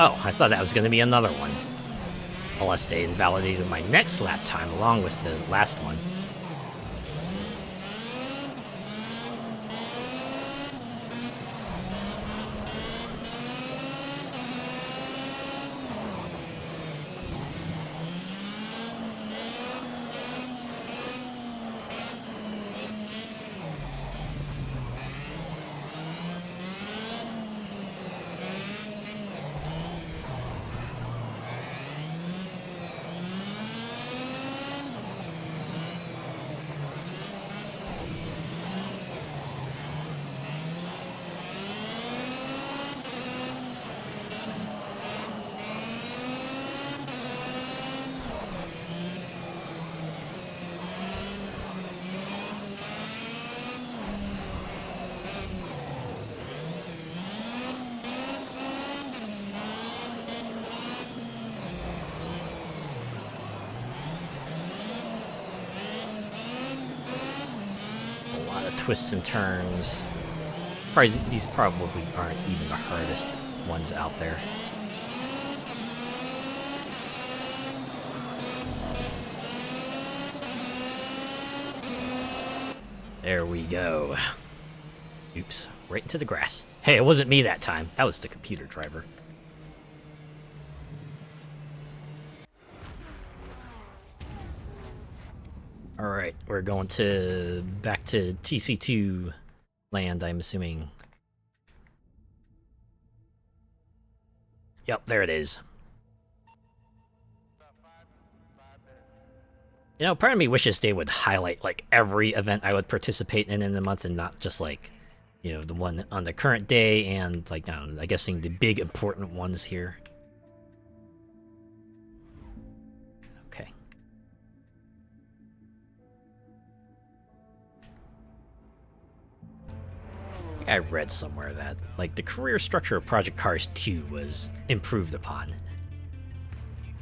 S1: Oh, I thought that was going to be another one. Unless they invalidated my next lap time along with the last one. Twists and turns. These probably aren't even the hardest ones out there. There we go. Oops, right into the grass. Hey, it wasn't me that time. That was the computer driver. Alright, we're going back to TC2 land, I'm assuming. Yep, there it is. You know, part of me wishes they would highlight, like, every event I would participate in the month and not just, like, you know, the one on the current day and, like, I don't know, I guess the big important ones here. Okay. I read somewhere that, like, the career structure of Project Cars 2 was improved upon.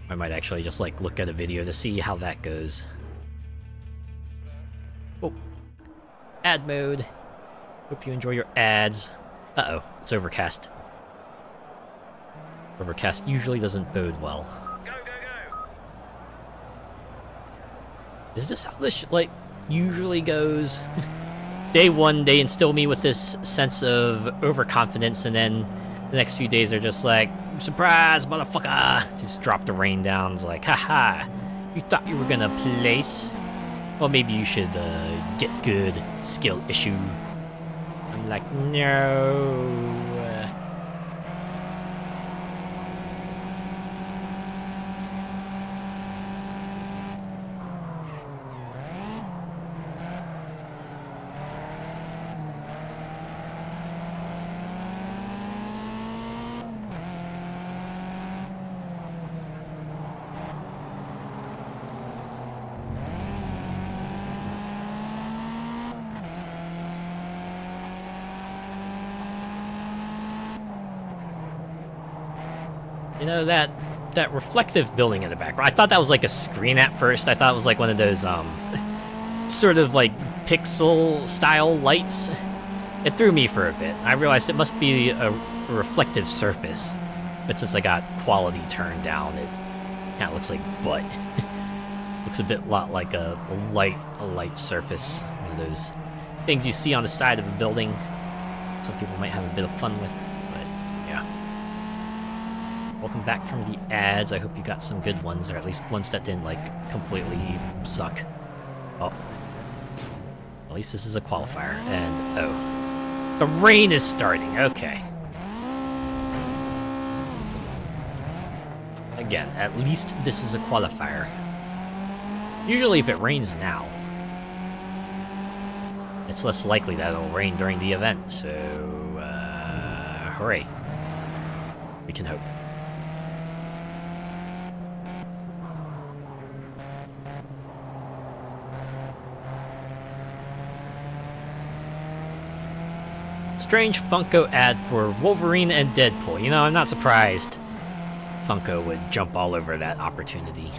S1: I might actually just, like, look at a video to see how that goes. Oh. Ad mode. Hope you enjoy your ads. Uh-oh, it's overcast. Overcast usually doesn't bode well.
S2: Go, go, go!
S1: Is this how this, like, usually goes? Day one, they instill me with this sense of overconfidence, and then the next few days are just like, surprise, motherfucker! Just drop the rain down. It's like, haha, you thought you were gonna place? Well, maybe you should get good, skill issue. I'm like, no. You know, that reflective building in the background, I thought that was like a screen at first. I thought it was like one of those, sort of like pixel-style lights. It threw me for a bit. I realized it must be a reflective surface. But since I got quality turned down, it kind of looks like butt. Looks a lot like a light surface. One of those things you see on the side of a building. Some people might have a bit of fun with. Welcome back from the ads. I hope you got some good ones, or at least ones that didn't, like, completely suck. Oh. At least this is a qualifier, and, oh. The rain is starting, okay. Again, at least this is a qualifier. Usually if it rains now, it's less likely that it'll rain during the event, so, hooray. We can hope. Strange Funko ad for Wolverine and Deadpool. You know, I'm not surprised Funko would jump all over that opportunity.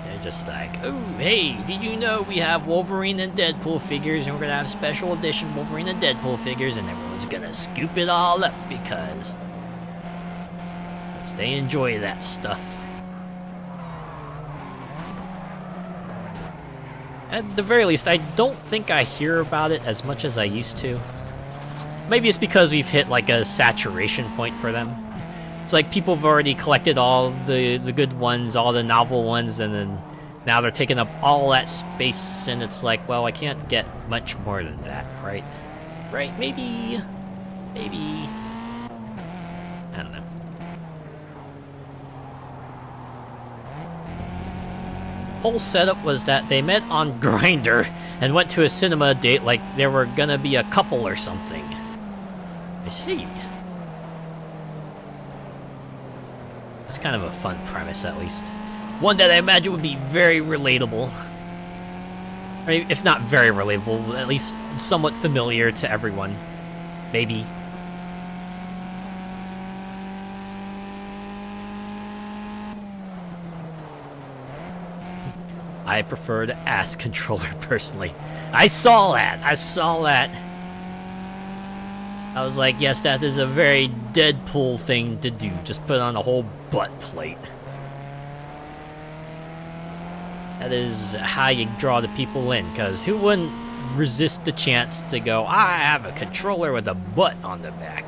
S1: Yeah, They're just like, oh, hey, did you know we have Wolverine and Deadpool figures, and we're gonna have special edition Wolverine and Deadpool figures, and everyone's gonna scoop it all up because they enjoy that stuff. At the very least, I don't think I hear about it as much as I used to. Maybe it's because we've hit like a saturation point for them. It's like people have already collected all the good ones, all the novel ones, and then now they're taking up all that space, and it's like, well, I can't get much more than that, right? Right? Maybe. I don't know. Whole setup was that they met on Grindr and went to a cinema date like they were gonna be a couple or something. I see. That's kind of a fun premise, at least. One that I imagine would be very relatable. I mean, if not very relatable, at least somewhat familiar to everyone. Maybe. I prefer the ass controller, personally. I saw that! I was like, yes, that is a very Deadpool thing to do. Just put on a whole butt plate. That is how you draw the people in, because who wouldn't resist the chance to go, I have a controller with a butt on the back?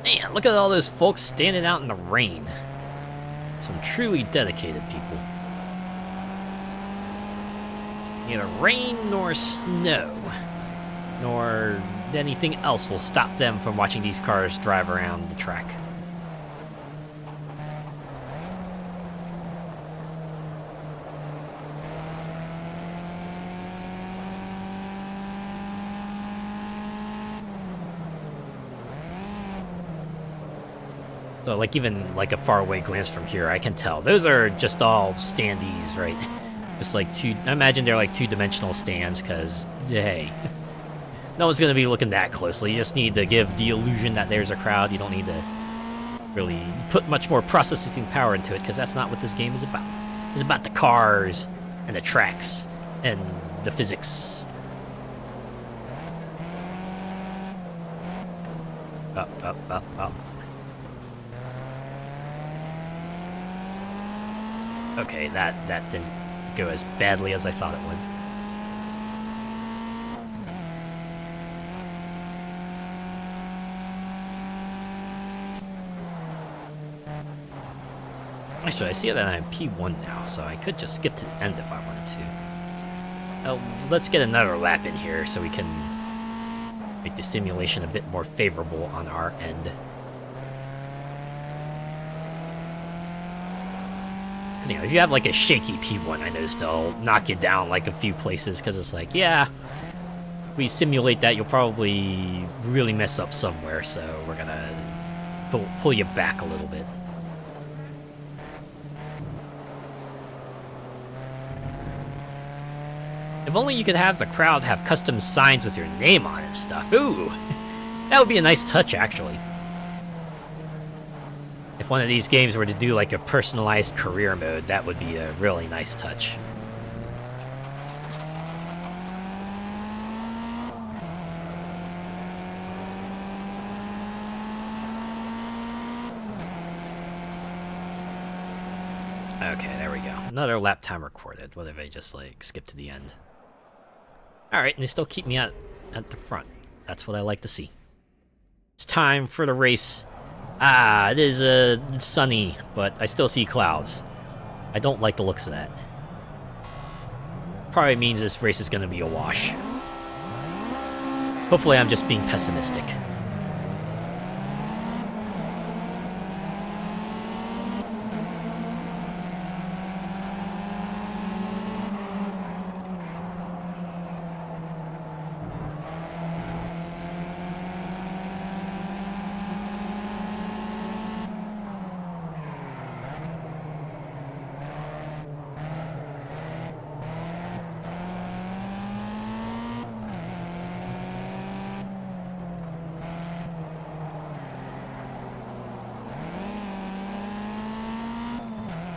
S1: Man, look at all those folks standing out in the rain. Some truly dedicated people. Neither rain nor snow, nor anything else will stop them from watching these cars drive around the track. So, like, even like a faraway glance from here, I can tell those are just all standees, right? Just like I imagine they're like two-dimensional stands, because, hey, no one's gonna be looking that closely. You just need to give the illusion that there's a crowd. You don't need to really put much more processing power into it, because that's not what this game is about. It's about the cars and the tracks and the physics. Up. Okay, that didn't go as badly as I thought it would. Actually, I see that I'm P1 now, so I could just skip to the end if I wanted to. Let's get another lap in here so we can make the simulation a bit more favorable on our end. You know, if you have like a shaky P1, I noticed they'll knock you down like a few places, because it's like, yeah, if we simulate that, you'll probably really mess up somewhere, so we're gonna pull you back a little bit. If only you could have the crowd have custom signs with your name on it and stuff. Ooh, that would be a nice touch, actually. If one of these games were to do like a personalized career mode, that would be a really nice touch. Okay, there we go. Another lap time recorded. What if I just like skip to the end? Alright, and they still keep me at the front. That's what I like to see. It's time for the race. It is sunny, but I still see clouds. I don't like the looks of that. Probably means this race is going to be a wash. Hopefully I'm just being pessimistic.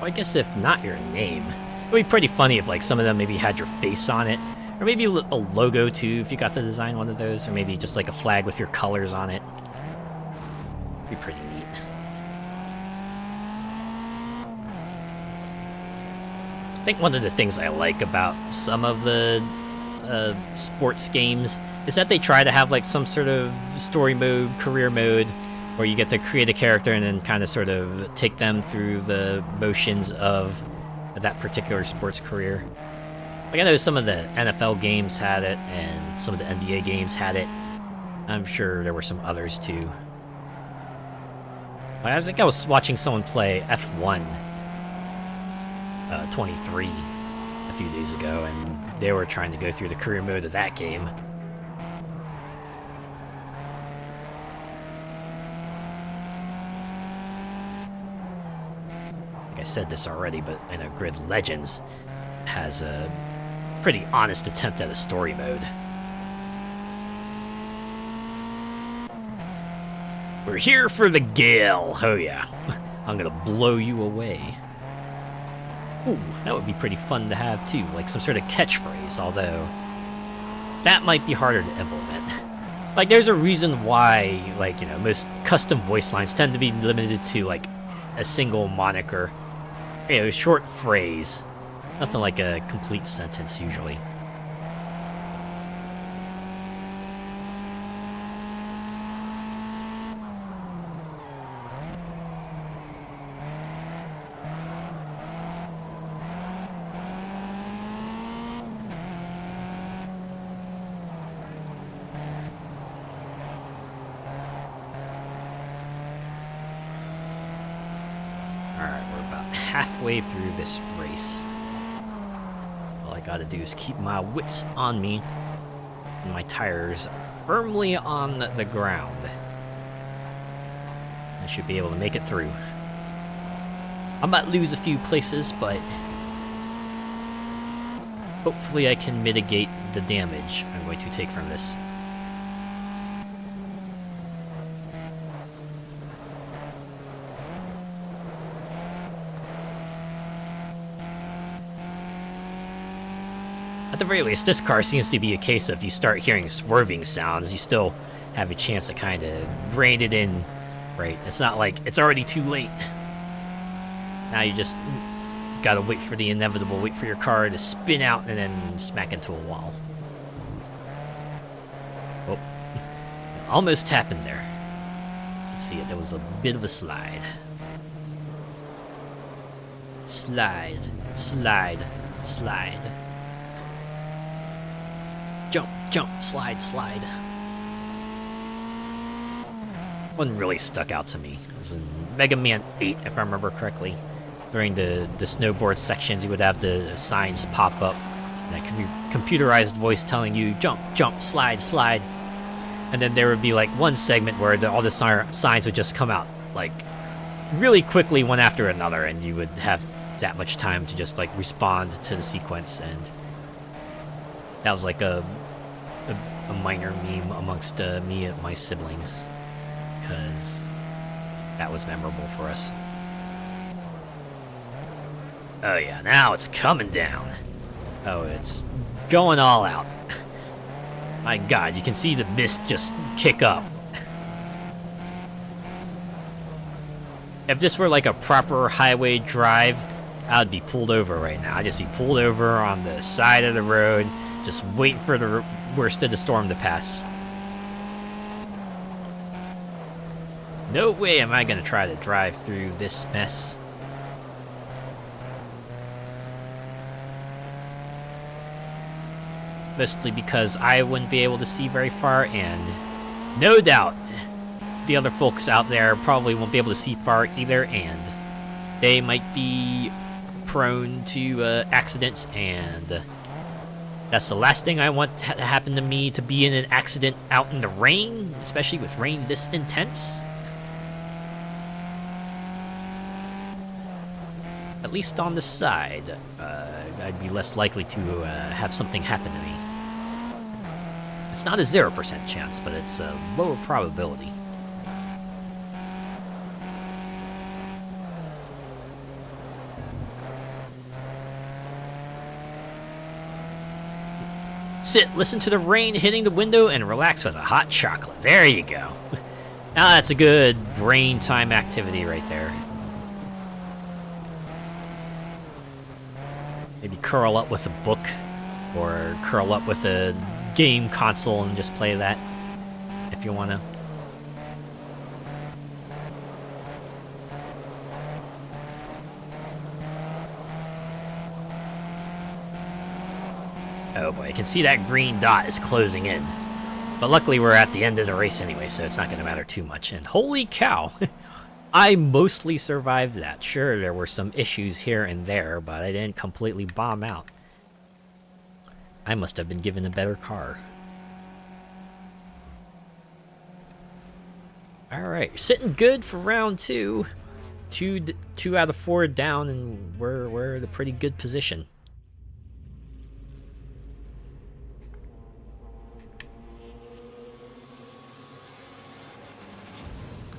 S1: Well, I guess if not your name, it would be pretty funny if like some of them maybe had your face on it, or maybe a logo too if you got to design one of those, or maybe just like a flag with your colors on it. Be pretty neat. I think one of the things I like about some of the sports games is that they try to have like some sort of story mode, career mode, where you get to create a character and then kind of sort of take them through the motions of that particular sports career. Like I know some of the NFL games had it, and some of the NBA games had it. I'm sure there were some others too. I think I was watching someone play F1 23 a few days ago, and they were trying to go through the career mode of that game. I said this already, but I know Grid Legends has a pretty honest attempt at a story mode. We're here for the gale. Oh yeah, I'm gonna blow you away. Ooh, that would be pretty fun to have too, like some sort of catchphrase, although that might be harder to implement. Like there's a reason why, like, you know, most custom voice lines tend to be limited to like a single moniker. You know, a short phrase. Nothing like a complete sentence, usually. Halfway through this race. All I gotta do is keep my wits on me and my tires firmly on the ground. I should be able to make it through. I might lose a few places, but hopefully I can mitigate the damage I'm going to take from this. At the very least, this car seems to be a case of if you start hearing swerving sounds, you still have a chance to kind of rein it in, right? It's not like it's already too late. Now you just gotta wait for the inevitable, wait for your car to spin out and then smack into a wall. Oh, almost happened there. Let's see it, there was a bit of a slide. Slide, slide, slide. Jump, jump, slide, slide. One really stuck out to me. It was in Mega Man 8, if I remember correctly. During the snowboard sections, you would have the signs pop up. That computerized voice telling you, jump, jump, slide, slide. And then there would be like one segment where all the signs would just come out like really quickly one after another, and you would have that much time to just like respond to the sequence. And that was like a minor meme amongst me and my siblings, because that was memorable for us. Oh yeah, now it's coming down. Oh, it's going all out. My god, you can see the mist just kick up. If this were like a proper highway drive, I'd be pulled over right now. I'd just be pulled over on the side of the road, just wait for the worst of the storm to pass. No way am I gonna try to drive through this mess. Mostly because I wouldn't be able to see very far, and no doubt the other folks out there probably won't be able to see far either, and they might be prone to accidents, and that's the last thing I want to happen to me, to be in an accident out in the rain, especially with rain this intense. At least on the side, I'd be less likely to have something happen to me. It's not a 0% chance, but it's a lower probability. Sit, listen to the rain hitting the window, and relax with a hot chocolate. There you go. Now that's a good brain time activity right there. Maybe curl up with a book, or curl up with a game console and just play that, if you want to. Oh boy, I can see that green dot is closing in. But luckily we're at the end of the race anyway, so it's not going to matter too much. And holy cow, I mostly survived that. Sure, there were some issues here and there, but I didn't completely bomb out. I must have been given a better car. Alright, sitting good for round two. Two out of 4 down, and we're in a pretty good position.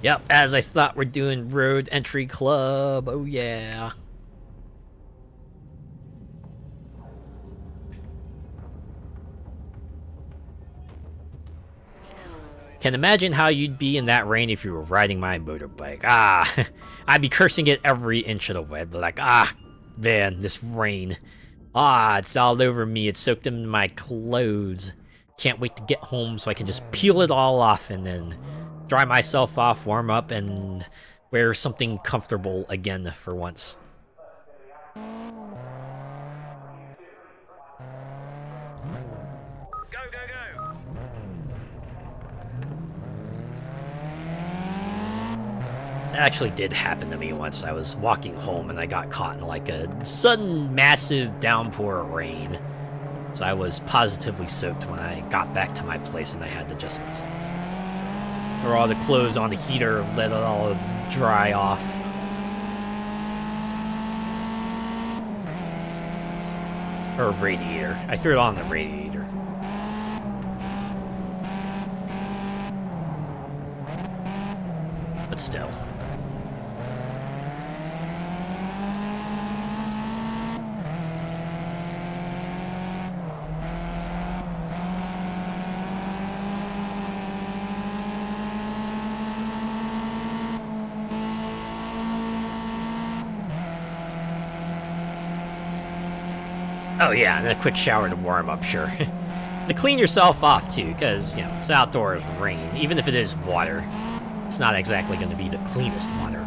S1: Yep, as I thought, we're doing Road Entry Club. Oh yeah. Can imagine how you'd be in that rain if you were riding my motorbike. Ah, I'd be cursing it every inch of the way. Like, ah, man, this rain. Ah, it's all over me. It soaked into my clothes. Can't wait to get home so I can just peel it all off and then dry myself off, warm up, and wear something comfortable again for once.
S2: Go, go, go!
S1: That actually did happen to me once. I was walking home and I got caught in like a sudden massive downpour of rain. So I was positively soaked when I got back to my place, and I had to just throw all the clothes on the heater, let it all dry off. Or radiator. I threw it on the radiator. But still. Oh yeah, and a quick shower to warm up, sure. To clean yourself off too, because, you know, it's outdoors rain. Even if it is water, it's not exactly going to be the cleanest water.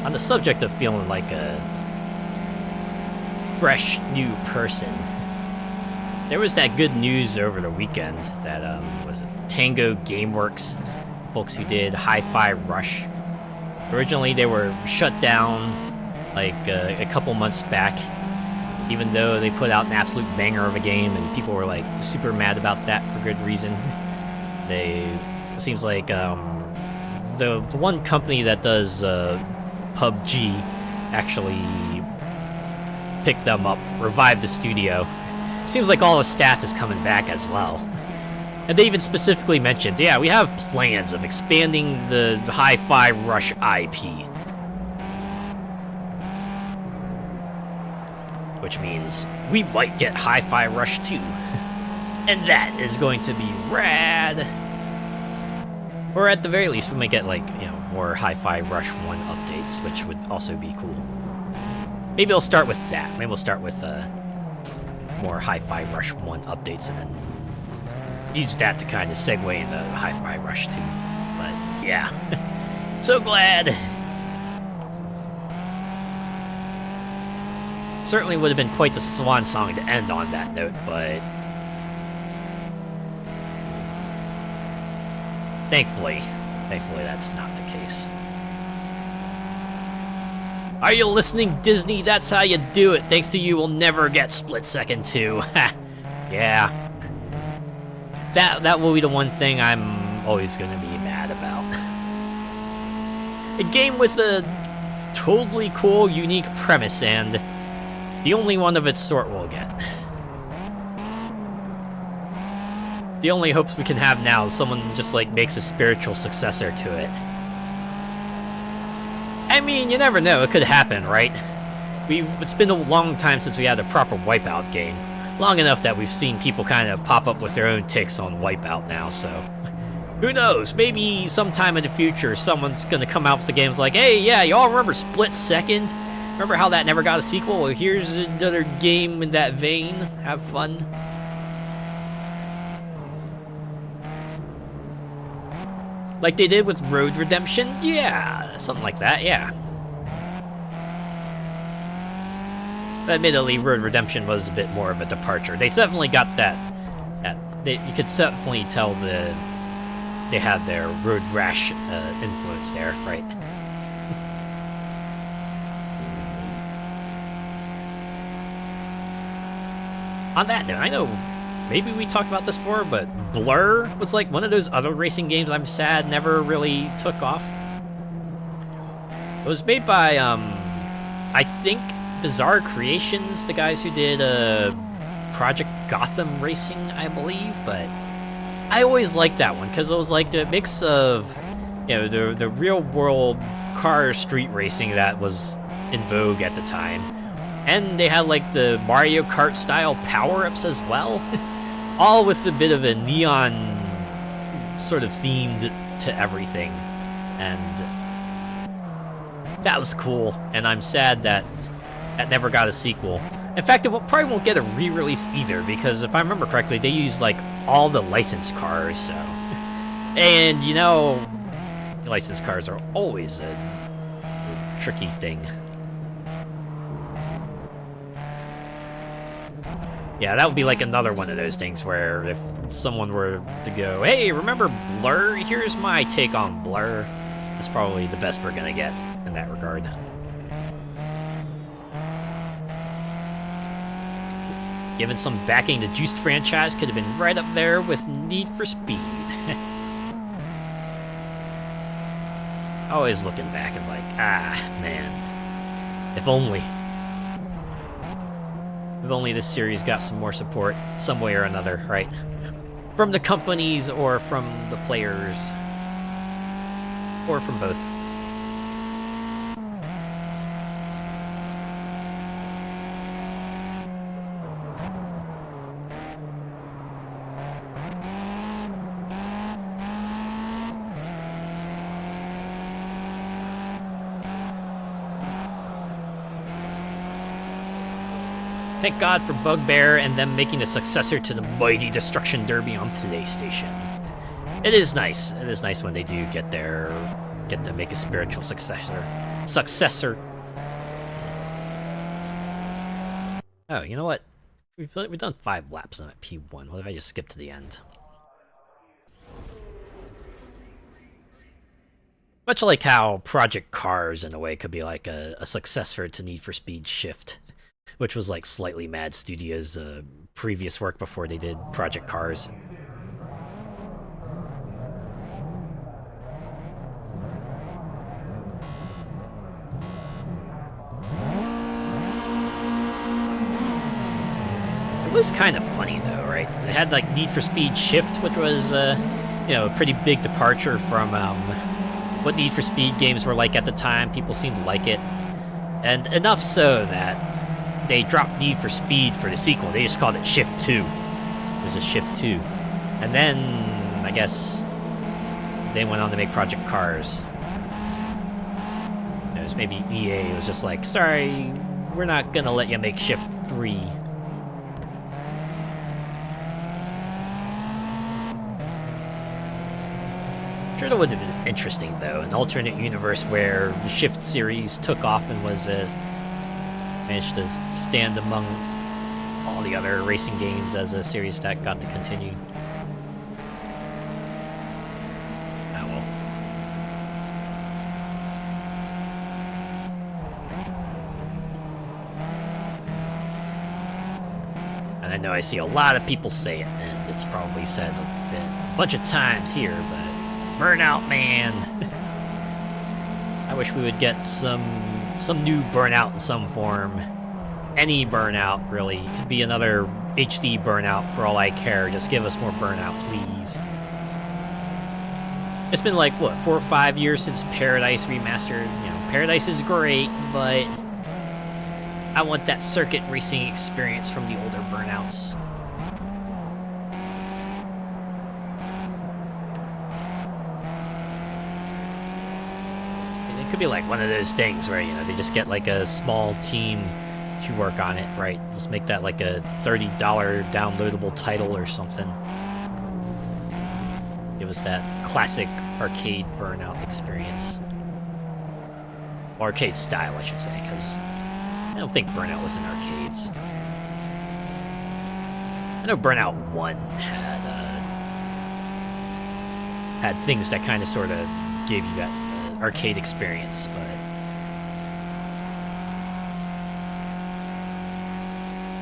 S1: On the subject of feeling like a fresh new person, there was that good news over the weekend that was it Tango Gameworks, folks who did Hi-Fi Rush. Originally they were shut down like a couple months back, even though they put out an absolute banger of a game, and people were like super mad about that for good reason. It seems like the one company that does PUBG actually picked them up, revived the studio. Seems like all the staff is coming back as well. And they even specifically mentioned, yeah, we have plans of expanding the Hi-Fi Rush IP. Which means we might get Hi-Fi Rush 2. And that is going to be rad. Or at the very least, we might get, like, you know, more Hi-Fi Rush 1 updates, which would also be cool. Maybe I'll start with that. Maybe we'll start with more Hi-Fi Rush 1 updates and then use that to kind of segue into Hi-Fi Rush 2. But yeah, so glad. Certainly would have been quite the swan song to end on that note, but thankfully that's not the case. Are you listening, Disney? That's how you do it. Thanks to you, we'll never get Split Second 2. Yeah. That will be the one thing I'm always gonna be mad about. A game with a totally cool, unique premise, and the only one of its sort we'll get. The only hopes we can have now is someone just, like, makes a spiritual successor to it. I mean, you never know, it could happen, right? It's been a long time since we had a proper Wipeout game. Long enough that we've seen people kind of pop up with their own takes on Wipeout now, so who knows? Maybe sometime in the future someone's gonna come out with the games like, hey, yeah, y'all remember Split Second? Remember how that never got a sequel? Well, here's another game in that vein. Have fun. Like they did with Road Redemption? Yeah, something like that, yeah. Admittedly, Road Redemption was a bit more of a departure. They definitely got you could definitely tell they had their Road Rash influence there, right? On that note, I know maybe we talked about this before, but Blur was like one of those other racing games I'm sad never really took off. It was made by, I think, Bizarre Creations, the guys who did Project Gotham Racing, I believe, but I always liked that one because it was like the mix of, you know, the real world car street racing that was in vogue at the time, and they had like the Mario Kart style power-ups as well, all with a bit of a neon sort of themed to everything, and that was cool. And I'm sad that never got a sequel. In fact, it probably won't get a re-release either, because if I remember correctly, they used, like, all the licensed cars, so... And, you know, licensed cars are always a tricky thing. Yeah, that would be like another one of those things where if someone were to go, hey, remember Blur? Here's my take on Blur. That's probably the best we're gonna get in that regard. Given some backing, the Juiced franchise could have been right up there with Need for Speed. Always looking back and like, ah, man. If only. If only this series got some more support, some way or another, right? From the companies, or from the players. Or from both. Thank God for Bugbear and them making a successor to the mighty Destruction Derby on PlayStation. It is nice. It is nice when they do get to make a spiritual successor. Oh, you know what? We've done 5 laps on at P1. What if I just skip to the end? Much like how Project Cars, in a way, could be like a successor to Need for Speed Shift, which was like Slightly Mad Studios' previous work before they did Project Cars. It was kind of funny though, right? They had like Need for Speed Shift, which was, you know, a pretty big departure from what Need for Speed games were like at the time. People seemed to like it, and enough so that they dropped Need for Speed for the sequel. They just called it Shift 2. It was a Shift 2. And then, I guess, they went on to make Project Cars. knows, maybe EA was just like, sorry, we're not gonna let you make Shift 3. Sure, that would have been interesting, though. An alternate universe where the Shift series took off and was managed to stand among all the other racing games as a series that got to continue. Oh well. And I know I see a lot of people say it, and it's probably said a bunch of times here, but Burnout, man. I wish we would get some new Burnout in some form. Any Burnout, really. It could be another HD Burnout for all I care. Just give us more Burnout, please. It's been like, what, 4 or 5 years since Paradise Remastered? You know, Paradise is great, but I want that circuit racing experience from the older Burnouts. It could be like one of those things where, you know, they just get like a small team to work on it, right? Just make that like a $30 downloadable title or something. Give us that classic arcade Burnout experience. Or arcade style, I should say, because I don't think Burnout was in arcades. I know Burnout 1 had things that kind of sort of gave you that arcade experience, but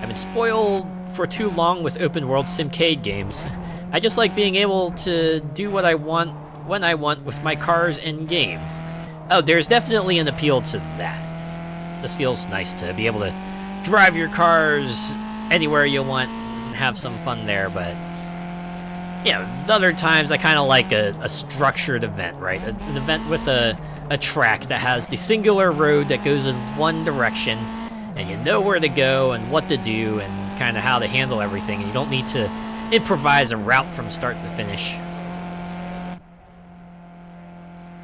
S1: I've been spoiled for too long with open world simcade games. I just like being able to do what I want when I want with my cars in game. Oh, there's definitely an appeal to that. Just feels nice to be able to drive your cars anywhere you want and have some fun there, but yeah, other times I kind of like a structured event, right? An event with a track that has the singular road that goes in one direction, and you know where to go and what to do and kind of how to handle everything, and you don't need to improvise a route from start to finish.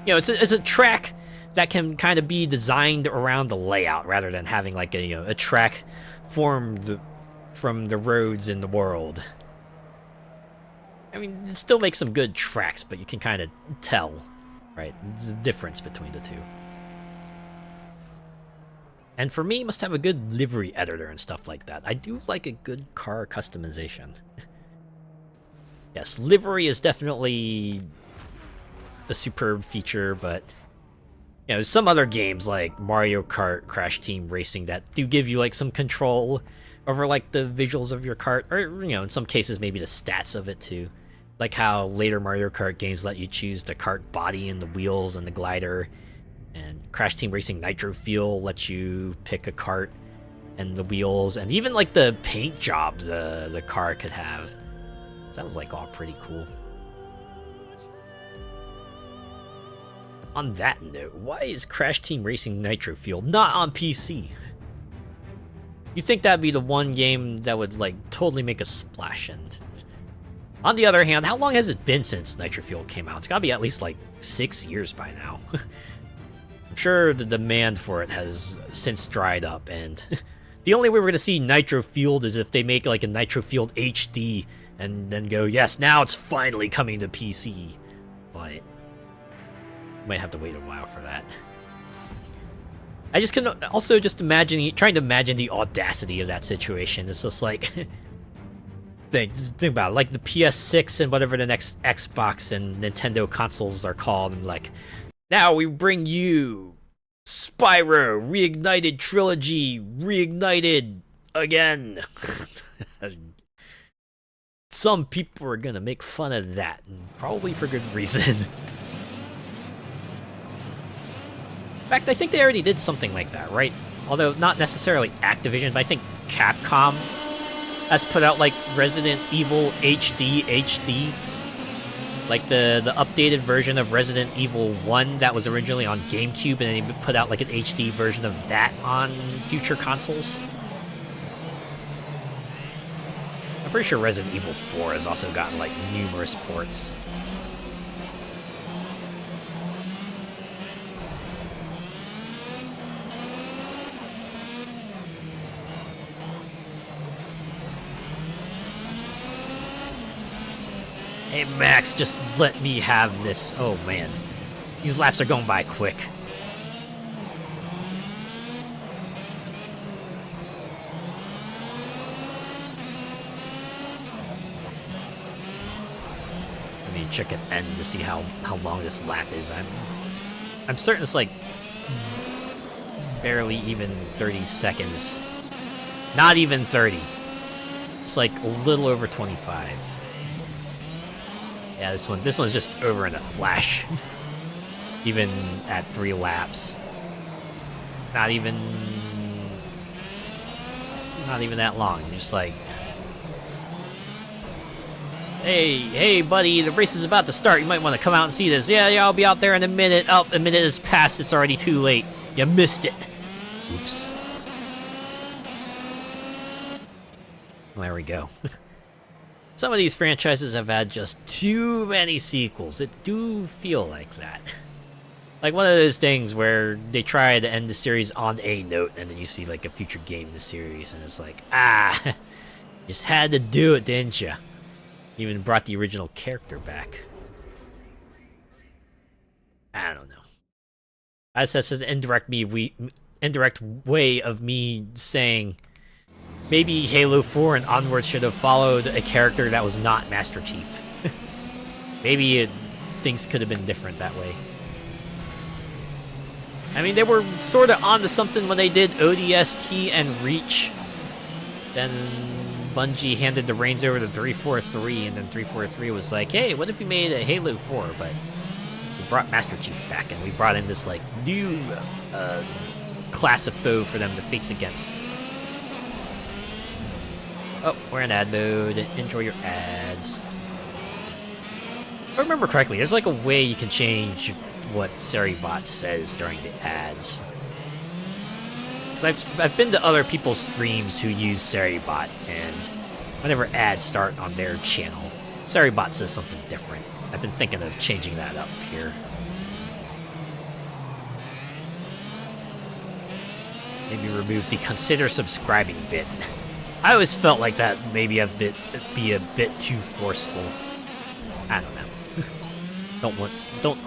S1: You know, it's a track that can kind of be designed around the layout rather than having like a track formed from the roads in the world. I mean, it still makes some good tracks, but you can kind of tell, right? There's a difference between the two. And for me, it must have a good livery editor and stuff like that. I do like a good car customization. Yes, livery is definitely a superb feature, but you know, some other games like Mario Kart, Crash Team Racing that do give you like some control over like the visuals of your kart, or you know, in some cases maybe the stats of it too. Like how later Mario Kart games let you choose the kart body and the wheels and the glider, and Crash Team Racing Nitro Fuel lets you pick a kart and the wheels, and even like the paint job the car could have. So that was like all pretty cool. On that note, why is Crash Team Racing Nitro Fuel not on PC? You'd think that'd be the one game that would like totally make a splash. And on the other hand, how long has it been since Nitro Fuel came out? It's gotta be at least like 6 years by now. I'm sure the demand for it has since dried up, and the only way we're gonna see Nitro Fueled is if they make like a Nitro Fueled HD and then go, yes, now it's finally coming to PC. But might have to wait a while for that. I just can also just imagine, trying to imagine the audacity of that situation. It's just like, think about it, like the PS6 and whatever the next Xbox and Nintendo consoles are called, and like, now we bring you Spyro Reignited Trilogy, reignited again. Some people are gonna make fun of that, and probably for good reason. In fact, I think they already did something like that, right? Although not necessarily Activision, but I think Capcom has put out like Resident Evil HD. Like the updated version of Resident Evil 1 that was originally on GameCube, and then they put out like an HD version of that on future consoles. I'm pretty sure Resident Evil 4 has also gotten like numerous ports. Hey, Max, just let me have this. Oh, man. These laps are going by quick. Let me check at end to see how long this lap is. I'm certain it's like barely even 30 seconds. Not even 30. It's like a little over 25. Yeah, this one's just over in a flash. Even at 3 laps. Not even that long. Just like, hey, buddy, the race is about to start. You might want to come out and see this. Yeah, I'll be out there in a minute. Oh, a minute has passed. It's already too late. You missed it. Oops. There we go. Some of these franchises have had just too many sequels. It do feel like that. Like one of those things where they try to end the series on a note, and then you see like a future game in the series, and it's like, just had to do it, didn't you? Even brought the original character back. I don't know. That's an indirect way of me saying maybe Halo 4 and onward should have followed a character that was not Master Chief. Maybe things could have been different that way. I mean, they were sort of onto something when they did ODST and Reach. Then Bungie handed the reins over to 343, and then 343 was like, hey, what if we made a Halo 4, but we brought Master Chief back, and we brought in this, like, new class of foe for them to face against. Oh, we're in ad mode. Enjoy your ads. If I remember correctly, there's like a way you can change what Seribot says during the ads. Because I've been to other people's streams who use Seribot, and whenever ads start on their channel, Seribot says something different. I've been thinking of changing that up here. Maybe remove the consider subscribing bit. I always felt like that maybe be a bit too forceful. I don't know. don't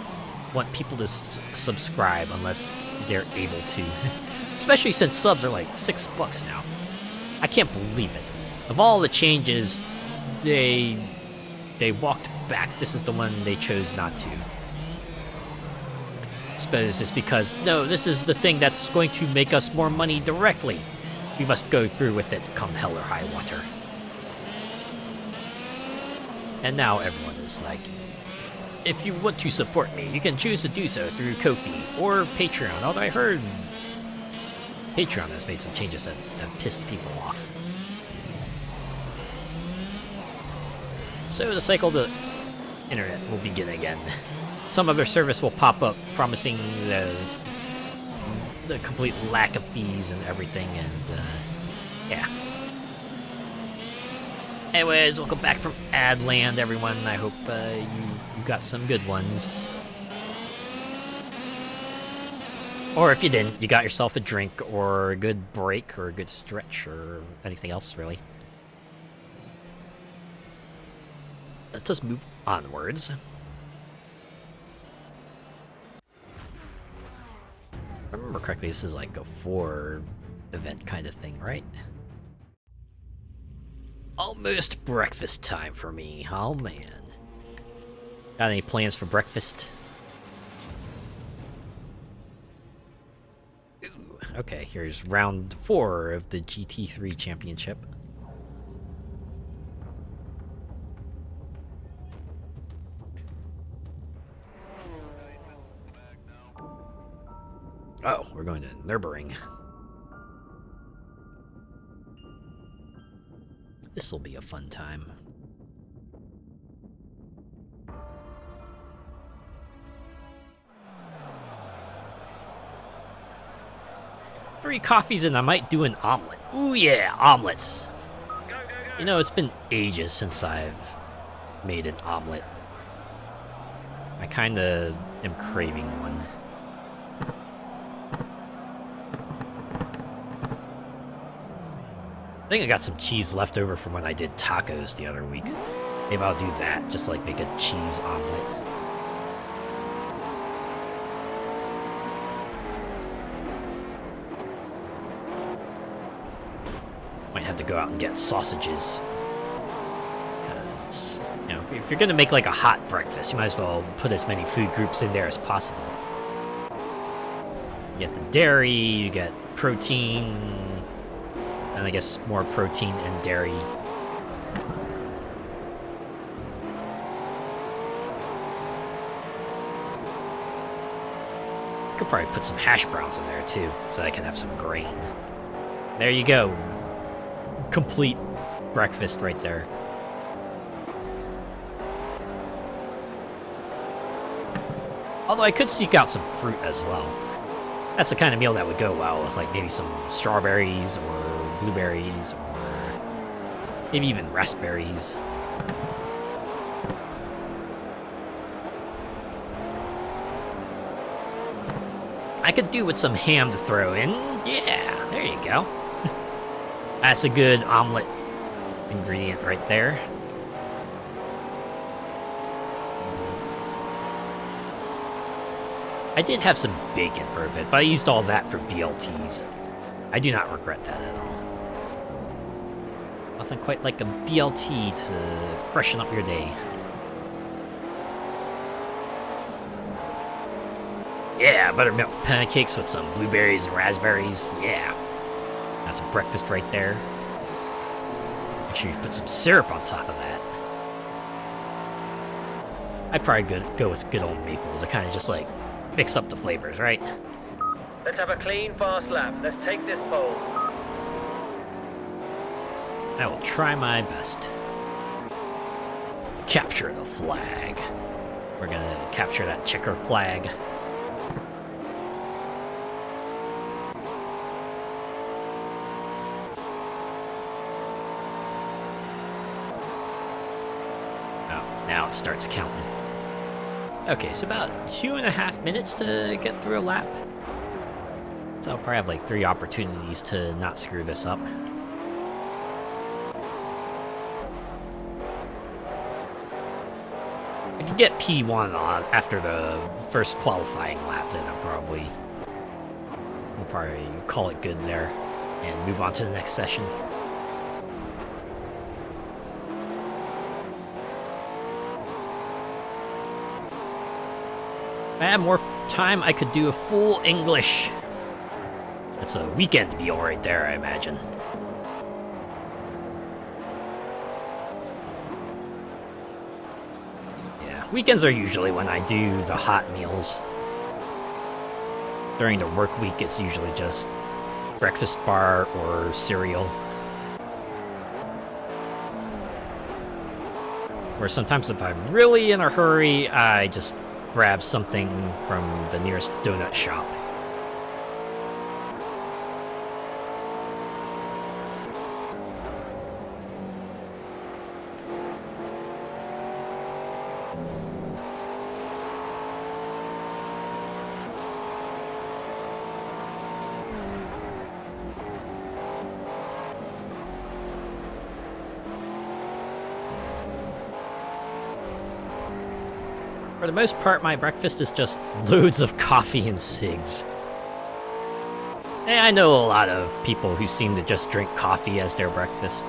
S1: want people to subscribe unless they're able to. Especially since subs are like $6 now. I can't believe it. Of all the changes, they walked back. This is the one they chose not to. I suppose it's because, no, this is the thing that's going to make us more money directly. We must go through with it come hell or high water. And now everyone is like, if you want to support me, you can choose to do so through Ko-fi or Patreon. Although I heard Patreon has made some changes that have pissed people off. So the cycle to internet will begin again. Some other service will pop up promising the complete lack of fees and everything, and yeah. Anyways, welcome back from Adland, everyone. I hope you got some good ones. Or if you didn't, you got yourself a drink or a good break or a good stretch or anything else, really. Let's just move onwards. If I remember correctly, this is like a 4 event kind of thing, right? Almost breakfast time for me. Oh man. Got any plans for breakfast? Ooh, okay, here's round 4 of the GT3 Championship. Oh, we're going to Nürburgring. This'll be a fun time. Three coffees and I might do an omelet. Ooh yeah, omelets. You know, it's been ages since I've made an omelet. I kinda am craving one. I think I got some cheese left over from when I did tacos the other week. Maybe I'll do that, just like make a cheese omelet. Might have to go out and get sausages. Because, you know, if you're gonna make like a hot breakfast, you might as well put as many food groups in there as possible. You get the dairy, you get protein, and I guess more protein and dairy. Could probably put some hash browns in there too, so I can have some grain. There you go. Complete breakfast right there. Although I could seek out some fruit as well. That's the kind of meal that would go well with like maybe some strawberries or blueberries or maybe even raspberries. I could do with some ham to throw in. Yeah, there you go. That's a good omelet ingredient right there. I did have some bacon for a bit, but I used all that for BLTs. I do not regret that at all. Nothing quite like a BLT to freshen up your day. Yeah, buttermilk pancakes with some blueberries and raspberries. Yeah. That's a breakfast right there. Make sure you put some syrup on top of that. I'd probably go with good old maple to kind of just like mix up the flavors, right?
S2: Let's have a clean, fast lap. Let's take this pole.
S1: I will try my best. Capture the flag. We're gonna capture that checker flag. Oh, now it starts counting. Okay, so about 2.5 minutes to get through a lap. So I'll probably have like 3 opportunities to not screw this up. I could get P1 on after the first qualifying lap, then we'll probably call it good there and move on to the next session. If I had more time, I could do a full English. That's a weekend meal right there, I imagine. Yeah, weekends are usually when I do the hot meals. During the work week, it's usually just breakfast bar or cereal. Or sometimes if I'm really in a hurry, I just grab something from the nearest donut shop. For the most part, my breakfast is just loads of coffee and cigs. And I know a lot of people who seem to just drink coffee as their breakfast.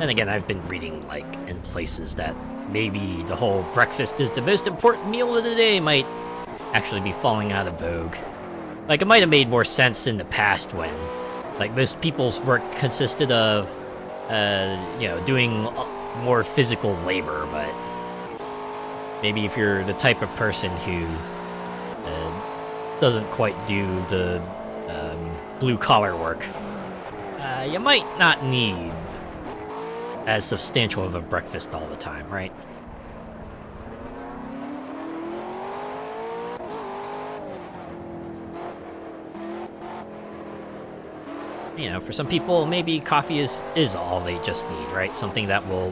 S1: And again, I've been reading, like, in places that maybe the whole breakfast is the most important meal of the day might actually be falling out of vogue. Like, it might have made more sense in the past when, like, most people's work consisted of, you know, doing more physical labor, but maybe if you're the type of person who doesn't quite do the blue-collar work, you might not need as substantial of a breakfast all the time, right? You know, for some people, maybe coffee is all they just need, right? Something that will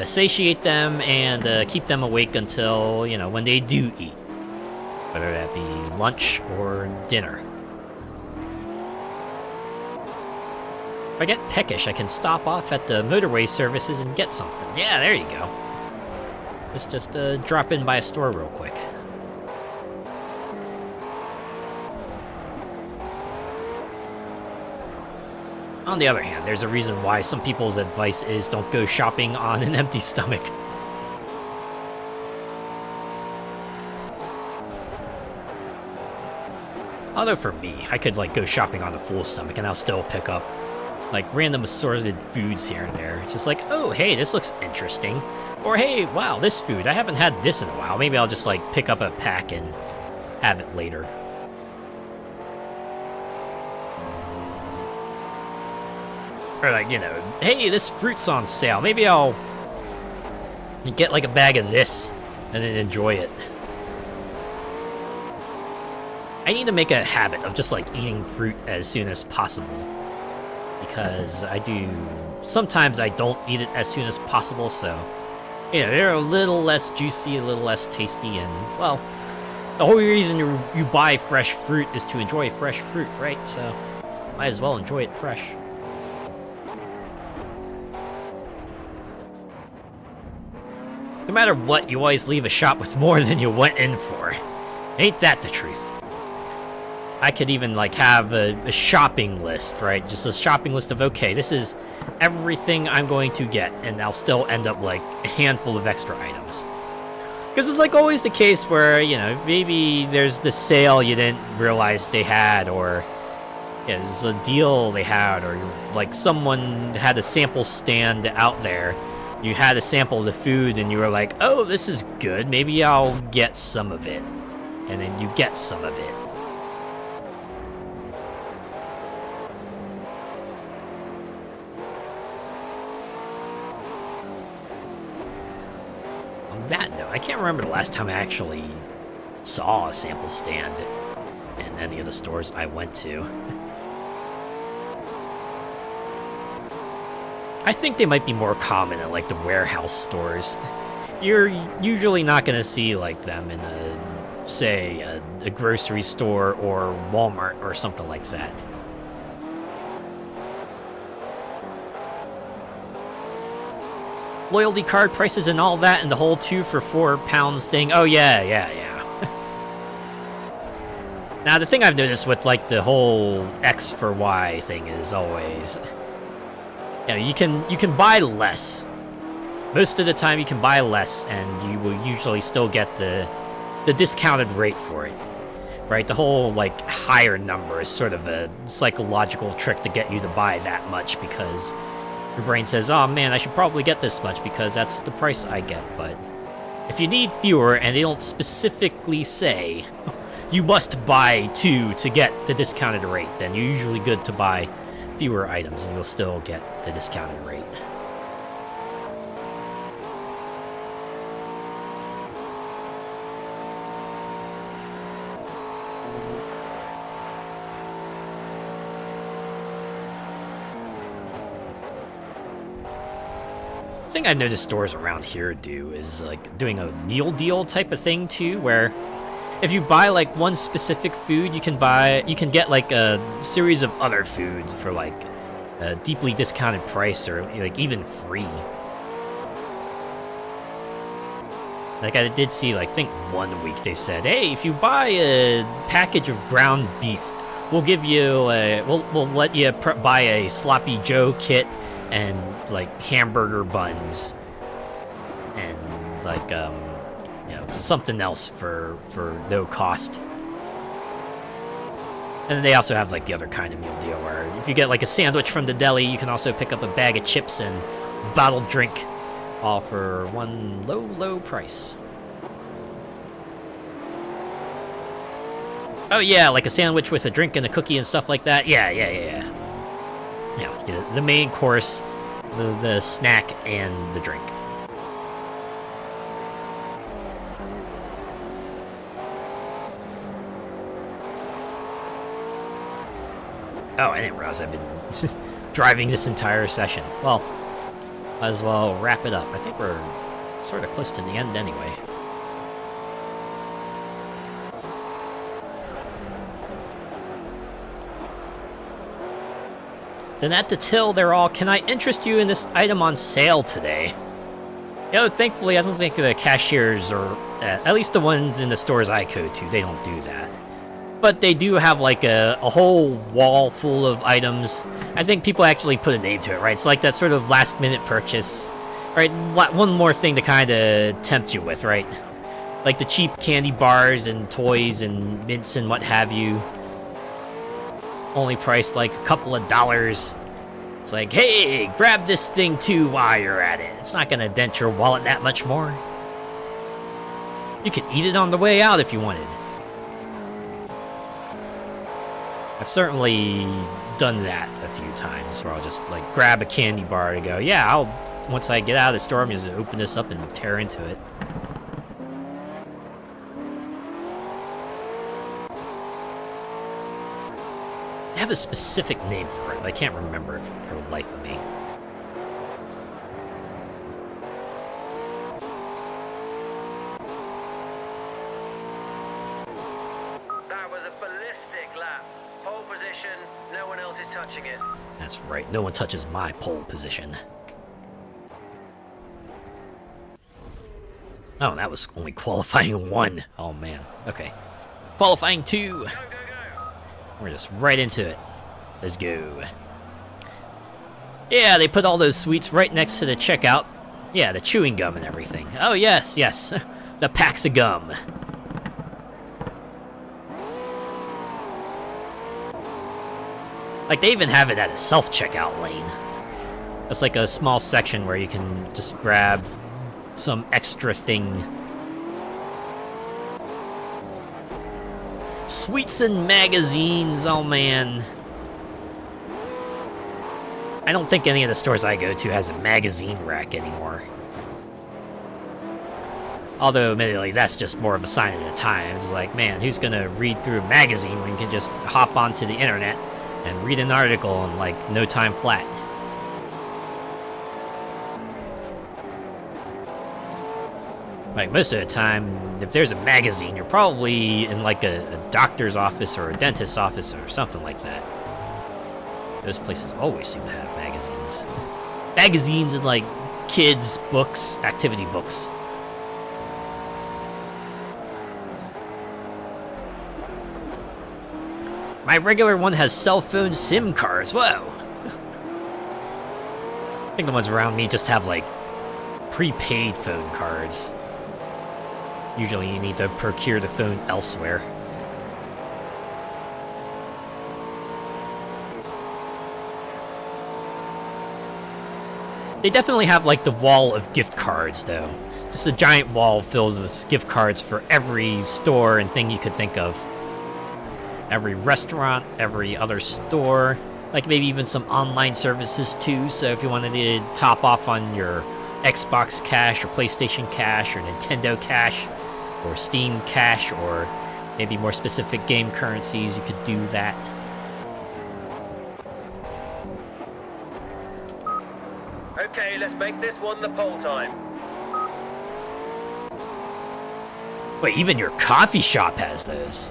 S1: satiate them and keep them awake until, you know, when they do eat. whether that be lunch or dinner. If I get peckish, I can stop off at the motorway services and get something. Yeah, there you go. Let's just drop in by a store real quick. On the other hand, there's a reason why some people's advice is don't go shopping on an empty stomach. Although for me, I could like go shopping on a full stomach and I'll still pick up like random assorted foods here and there. It's just like, oh, hey, this looks interesting. Or hey, wow, this food, I haven't had this in a while. Maybe I'll just like pick up a pack and have it later. Or like, you know, hey, this fruit's on sale. Maybe I'll get like a bag of this and then enjoy it. I need to make a habit of just like eating fruit as soon as possible. Because sometimes I don't eat it as soon as possible, so, you know, they're a little less juicy, a little less tasty, and, well, the whole reason you buy fresh fruit is to enjoy fresh fruit, right? So, might as well enjoy it fresh. No matter what, you always leave a shop with more than you went in for. Ain't that the truth? I could even, like, have a shopping list, right? Just a shopping list of, okay, this is everything I'm going to get, and I'll still end up, like, a handful of extra items. Because it's, like, always the case where, you know, maybe there's the sale you didn't realize they had, or, yeah, there's a deal they had, or, like, someone had a sample stand out there. You had a sample of the food, and you were like, oh, this is good, maybe I'll get some of it. And then you get some of it. That note, I can't remember the last time I actually saw a sample stand in any of the stores I went to. I think they might be more common at like the warehouse stores. You're usually not going to see like them in a grocery store or Walmart or something like that. Loyalty card prices and all that, and the whole 2 for £4 thing. Oh, yeah. Now, the thing I've noticed with, like, the whole X for Y thing is always, you know, you can buy less. Most of the time, you can buy less, and you will usually still get the discounted rate for it, right? The whole, like, higher number is sort of a psychological trick to get you to buy that much, because your brain says, oh man, I should probably get this much because that's the price I get. But if you need fewer and they don't specifically say you must buy 2 to get the discounted rate, then you're usually good to buy fewer items and you'll still get the discounted rate. The thing I've noticed stores around here do is like doing a meal deal type of thing too, where if you buy like one specific food, you can get like a series of other foods for like a deeply discounted price or like even free. Like I did see, like, I think one week they said, hey, if you buy a package of ground beef, we'll give you we'll let you buy a Sloppy Joe kit and like hamburger buns and like you know, something else for no cost. And then they also have like the other kind of meal deal where if you get like a sandwich from the deli, you can also pick up a bag of chips and bottled drink, all for one low price. Oh yeah, like a sandwich with a drink and a cookie and stuff like that. Yeah. Yeah, the main course, the snack, and the drink. Oh, I didn't realize I've been driving this entire session. Well, might as well wrap it up. I think we're sort of close to the end anyway. Then at the till, they're all, "Can I interest you in this item on sale today?" You know, thankfully, I don't think the cashiers, or at least the ones in the stores I go to, they don't do that. But they do have like a whole wall full of items. I think people actually put a name to it, right? It's like that sort of last-minute purchase, right? One more thing to kind of tempt you with, right? Like the cheap candy bars and toys and mints and what have you. Only priced like a couple of dollars. It's like, hey, grab this thing too while you're at it. It's not gonna dent your wallet that much more. You could eat it on the way out if you wanted. I've certainly done that a few times, where I'll just like grab a candy bar and go, yeah, once I get out of the store, I'm just gonna open this up and tear into it. I have a specific name for it, but I can't remember it for the life of me.
S2: That was a ballistic lap. Pole position, no one else is touching it.
S1: That's right, no one touches my pole position. Oh, that was only qualifying 1. Oh man, okay. Qualifying 2.
S2: Go, go, go.
S1: We're just right into it. Let's go. Yeah, they put all those sweets right next to the checkout. Yeah, the chewing gum and everything. Oh, yes, yes. The packs of gum. Like, they even have it at a self-checkout lane. It's like a small section where you can just grab some extra thing. Sweets and magazines, oh man. I don't think any of the stores I go to has a magazine rack anymore. Although, admittedly, that's just more of a sign of the times. It's like, man, who's gonna read through a magazine when you can just hop onto the internet and read an article in, like, no time flat? Like, most of the time, if there's a magazine, you're probably in, like, a doctor's office or a dentist's office or something like that. Those places always seem to have magazines. Magazines and, like, kids' books, activity books. My regular one has cell phone SIM cards. Whoa! I think the ones around me just have, like, prepaid phone cards. Usually you need to procure the phone elsewhere. They definitely have, like, the wall of gift cards, though. Just a giant wall filled with gift cards for every store and thing you could think of. Every restaurant, every other store. Like, maybe even some online services, too. So if you wanted to top off on your Xbox cash, or PlayStation cash, or Nintendo cash, or Steam cash, or maybe more specific game currencies, you could do that.
S2: Okay, let's make this one the pole time.
S1: Wait, even your coffee shop has those.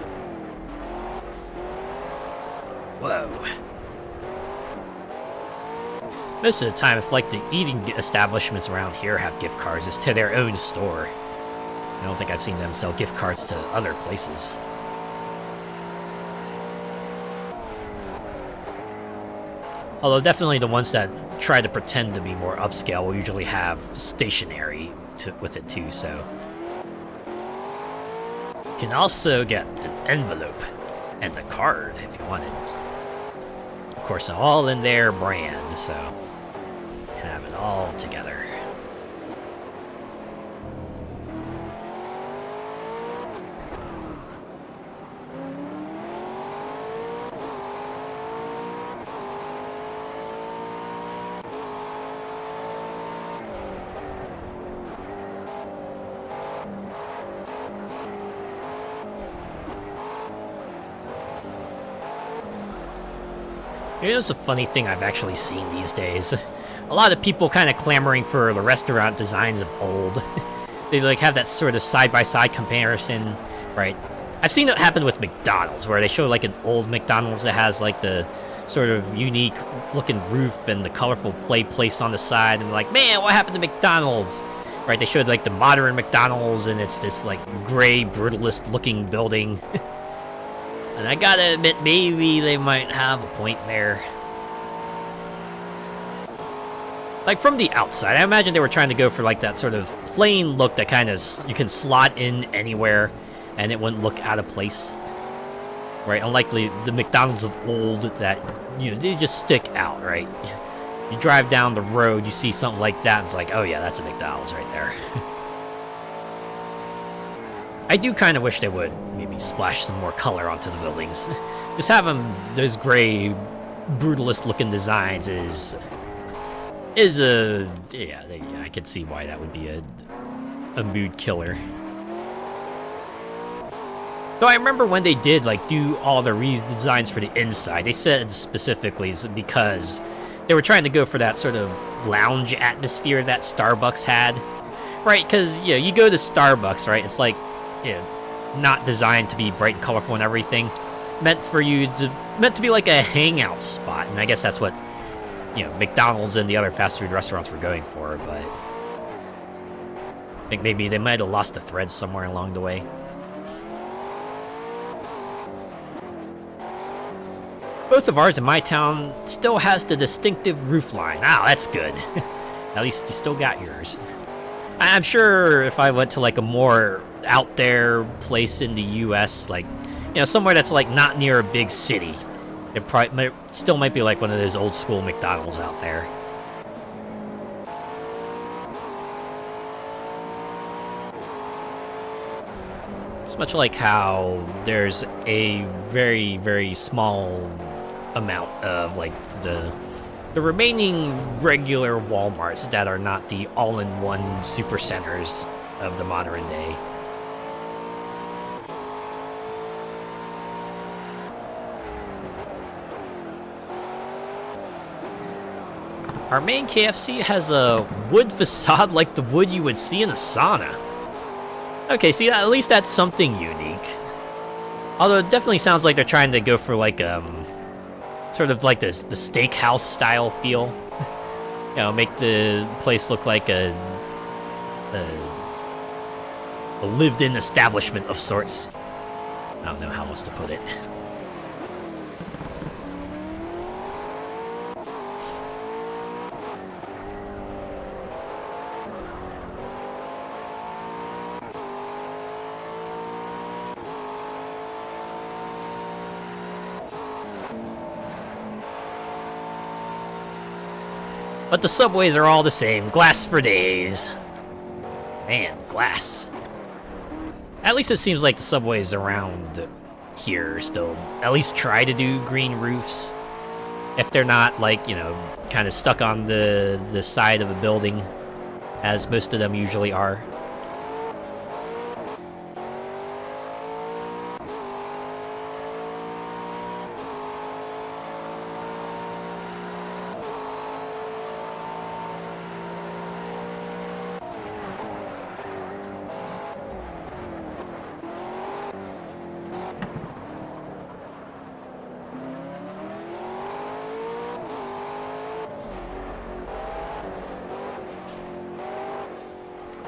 S1: Whoa. Most of the time, if, like, the eating establishments around here have gift cards, it's to their own store. I don't think I've seen them sell gift cards to other places. Although definitely the ones that try to pretend to be more upscale will usually have stationery with it too, so. You can also get an envelope and a card if you wanted. Of course, all in their brand, so you can have it all together. Here's a funny thing I've actually seen these days. A lot of people kind of clamoring for the restaurant designs of old. They like have that sort of side-by-side comparison, right? I've seen it happen with McDonald's, where they show like an old McDonald's that has like the sort of unique looking roof and the colorful play placed on the side, and like, man, what happened to McDonald's? Right, they showed like the modern McDonald's, and it's this like gray, brutalist looking building. And I gotta admit, maybe they might have a point there. Like, from the outside, I imagine they were trying to go for like that sort of plain look that kind of you can slot in anywhere and it wouldn't look out of place. Right, unlike the McDonald's of old that, you know, they just stick out, right? You drive down the road, you see something like that, and it's like, oh yeah, that's a McDonald's right there. I do kind of wish they would maybe splash some more color onto the buildings. Just have them, those gray, brutalist-looking designs is a, yeah, I could see why that would be a mood killer. Though I remember when they did like do all the redesigns for the inside, they said specifically it's because they were trying to go for that sort of lounge atmosphere that Starbucks had, right? Because you go to Starbucks, right? It's like, not designed to be bright and colorful and everything, meant to be like a hangout spot, and I guess that's what McDonald's and the other fast food restaurants were going for. But I think maybe they might have lost the thread somewhere along the way. Both of ours in my town still has the distinctive roof line. Ah, that's good. At least you still got yours. I'm sure if I went to like a more out there place in the U.S., like, somewhere that's like not near a big city, it probably still might be like one of those old school McDonald's out there. It's much like how there's a very, very small amount of like the remaining regular Walmarts that are not the all-in-one super centers of the modern day. Our main KFC has a wood facade like the wood you would see in a sauna. Okay, see, at least that's something unique. Although it definitely sounds like they're trying to go for like sort of like the steakhouse style feel. Make the place look like a lived-in establishment of sorts. I don't know how else to put it. But the subways are all the same. Glass for days. Man, glass. At least it seems like the subways around here still at least try to do green roofs. If they're not, like, kind of stuck on the side of a building, as most of them usually are.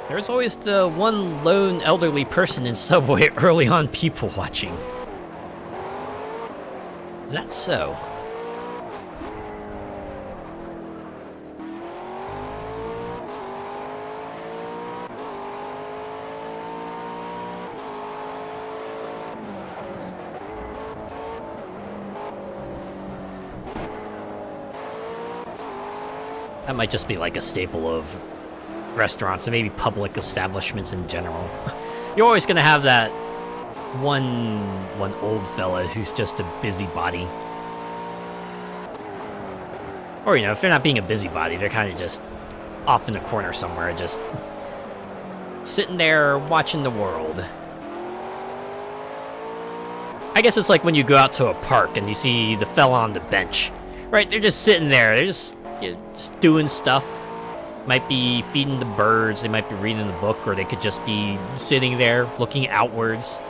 S1: There's always the one lone elderly person in Subway early on people watching. Is that so? That might just be like a staple of restaurants and maybe public establishments in general. You're always gonna have that one old fella who's just a busybody. Or, if they're not being a busybody, they're kind of just off in the corner somewhere, just sitting there watching the world. I guess it's like when you go out to a park and you see the fella on the bench, right? They're just sitting there, they're just doing stuff. Might be feeding the birds, they might be reading the book, or they could just be sitting there looking outwards.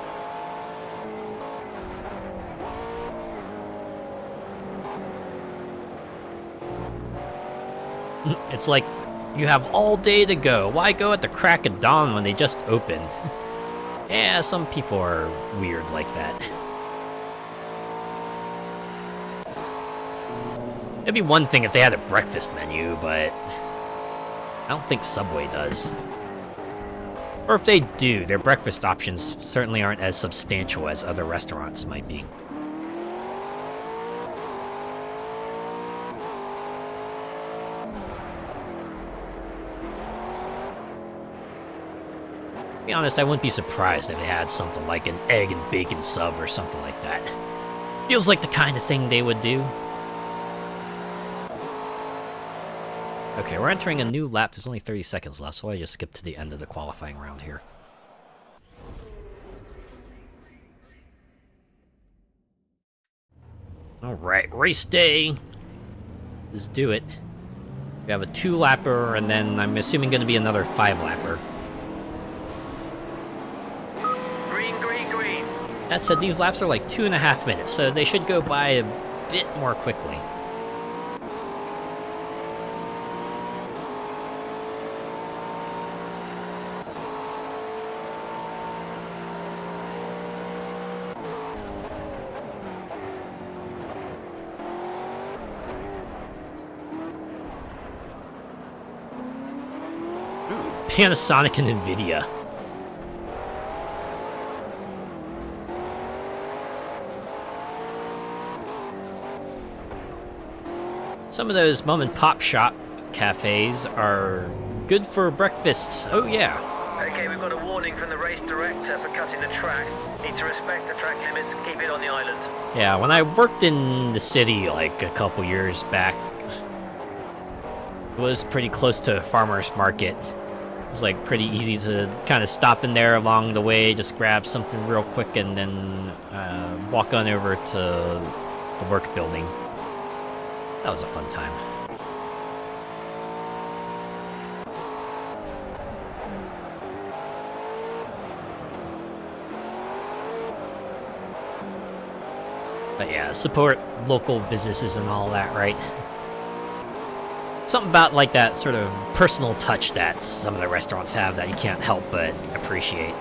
S1: It's like you have all day to go. Why go at the crack of dawn when they just opened? Yeah, some people are weird like that. It'd be one thing if they had a breakfast menu, but I don't think Subway does. Or if they do, their breakfast options certainly aren't as substantial as other restaurants might be. To be honest, I wouldn't be surprised if they had something like an egg and bacon sub or something like that. Feels like the kind of thing they would do. Okay, we're entering a new lap. There's only 30 seconds left, so I just skipped to the end of the qualifying round here. Alright, race day! Let's do it. We have a 2-lapper, and then I'm assuming going to be another 5-lapper.
S2: Green, green, green.
S1: That said, these laps are like 2.5 minutes, so they should go by a bit more quickly. Panasonic and Nvidia. Some of those mom-and-pop shop cafes are good for breakfasts. Oh yeah.
S2: Okay, we've got a warning from the race director for cutting the track. Need to respect the track limits, keep it on the island.
S1: Yeah, when I worked in the city like a couple years back, it was pretty close to a farmer's market. It was like pretty easy to kind of stop in there along the way, just grab something real quick, and then walk on over to the work building. That was a fun time. But yeah, support local businesses and all that, right? Something about like that sort of personal touch that some of the restaurants have that you can't help but appreciate.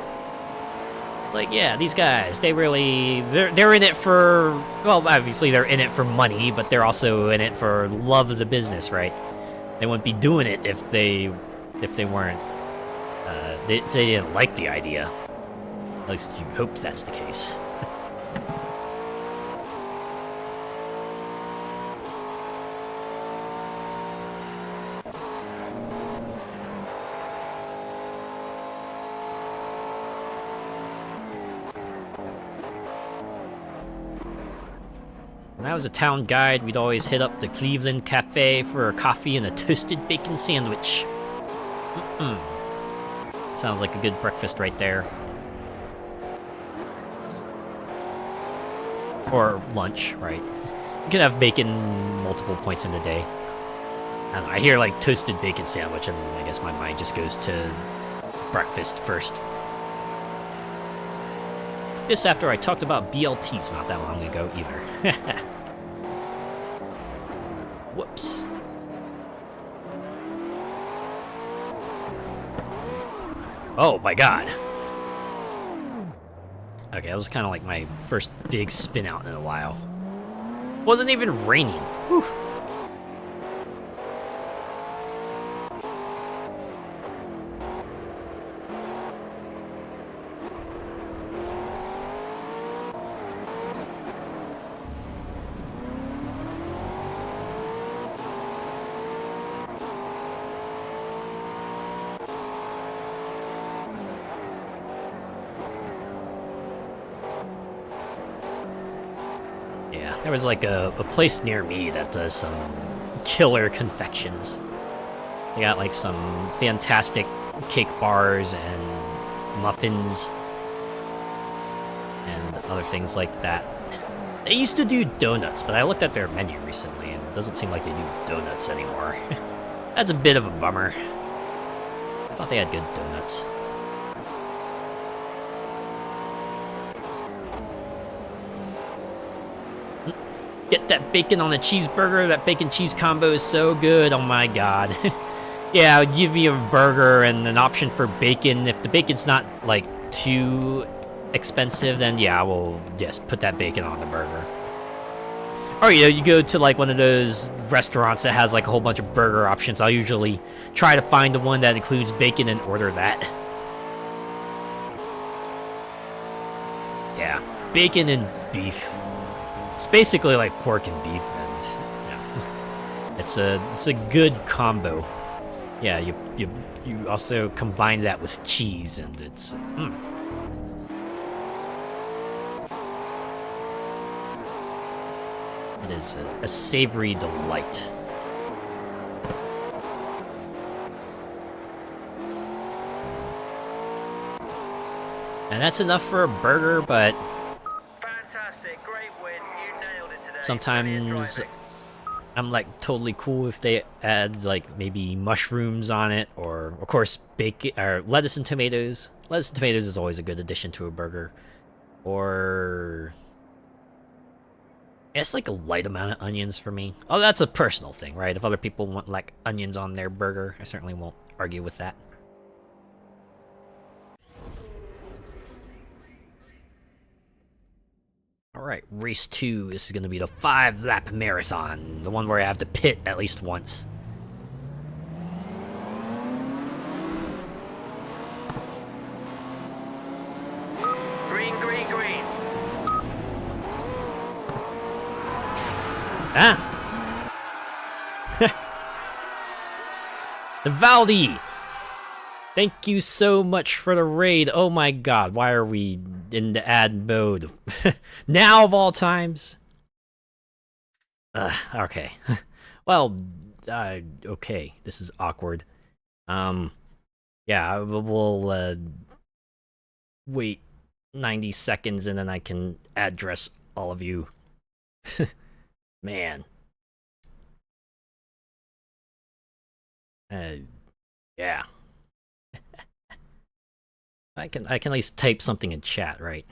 S1: It's like, yeah, these guys, they're in it for, well, obviously they're in it for money, but they're also in it for love of the business, right? They wouldn't be doing it if they weren't, if they didn't like the idea. At least you hope that's the case. When I was a town guide, we'd always hit up the Cleveland Cafe for a coffee and a toasted bacon sandwich. Sounds like a good breakfast right there. Or lunch, right? You can have bacon multiple points in the day. I don't know, I hear like toasted bacon sandwich, and I guess my mind just goes to breakfast first. This after I talked about BLTs not that long ago either. Whoops. Oh my god. Okay, that was kind of like my first big spin out in a while. Wasn't even raining. Whew. There was like a place near me that does some killer confections. They got like some fantastic cake bars and muffins and other things like that. They used to do donuts, but I looked at their menu recently and it doesn't seem like they do donuts anymore. That's a bit of a bummer. I thought they had good donuts. Get that bacon on a cheeseburger. That bacon cheese combo is so good. Oh my god. Yeah, give me a burger and an option for bacon. If the bacon's not like too expensive, then yeah, I will just put that bacon on the burger. Or you go to like one of those restaurants that has like a whole bunch of burger options. I'll usually try to find the one that includes bacon and order that. Yeah, bacon and beef. It's basically like pork and beef, and yeah, it's a good combo. Yeah, you also combine that with cheese, and it's It is a savory delight. And that's enough for a burger, but
S2: Fantastic, great win. You nailed it today.
S1: sometimes I'm like totally cool if they add like maybe mushrooms on it, or of course bacon or lettuce and tomatoes. Lettuce and tomatoes is always a good addition to a burger. Or it's like a light amount of onions for me. Oh, that's a personal thing, right? If other people want like onions on their burger, I certainly won't argue with that. Alright, race 2. This is going to be the 5-lap marathon. The one where I have to pit at least once.
S2: Green, green, green.
S1: Ah! The Valdi! Thank you so much for the raid. Oh my god, why are we in the ad mode? Now of all times? Okay. Well, okay. This is awkward. Yeah, we'll wait 90 seconds and then I can address all of you. Man. Yeah. I can at least type something in chat, right?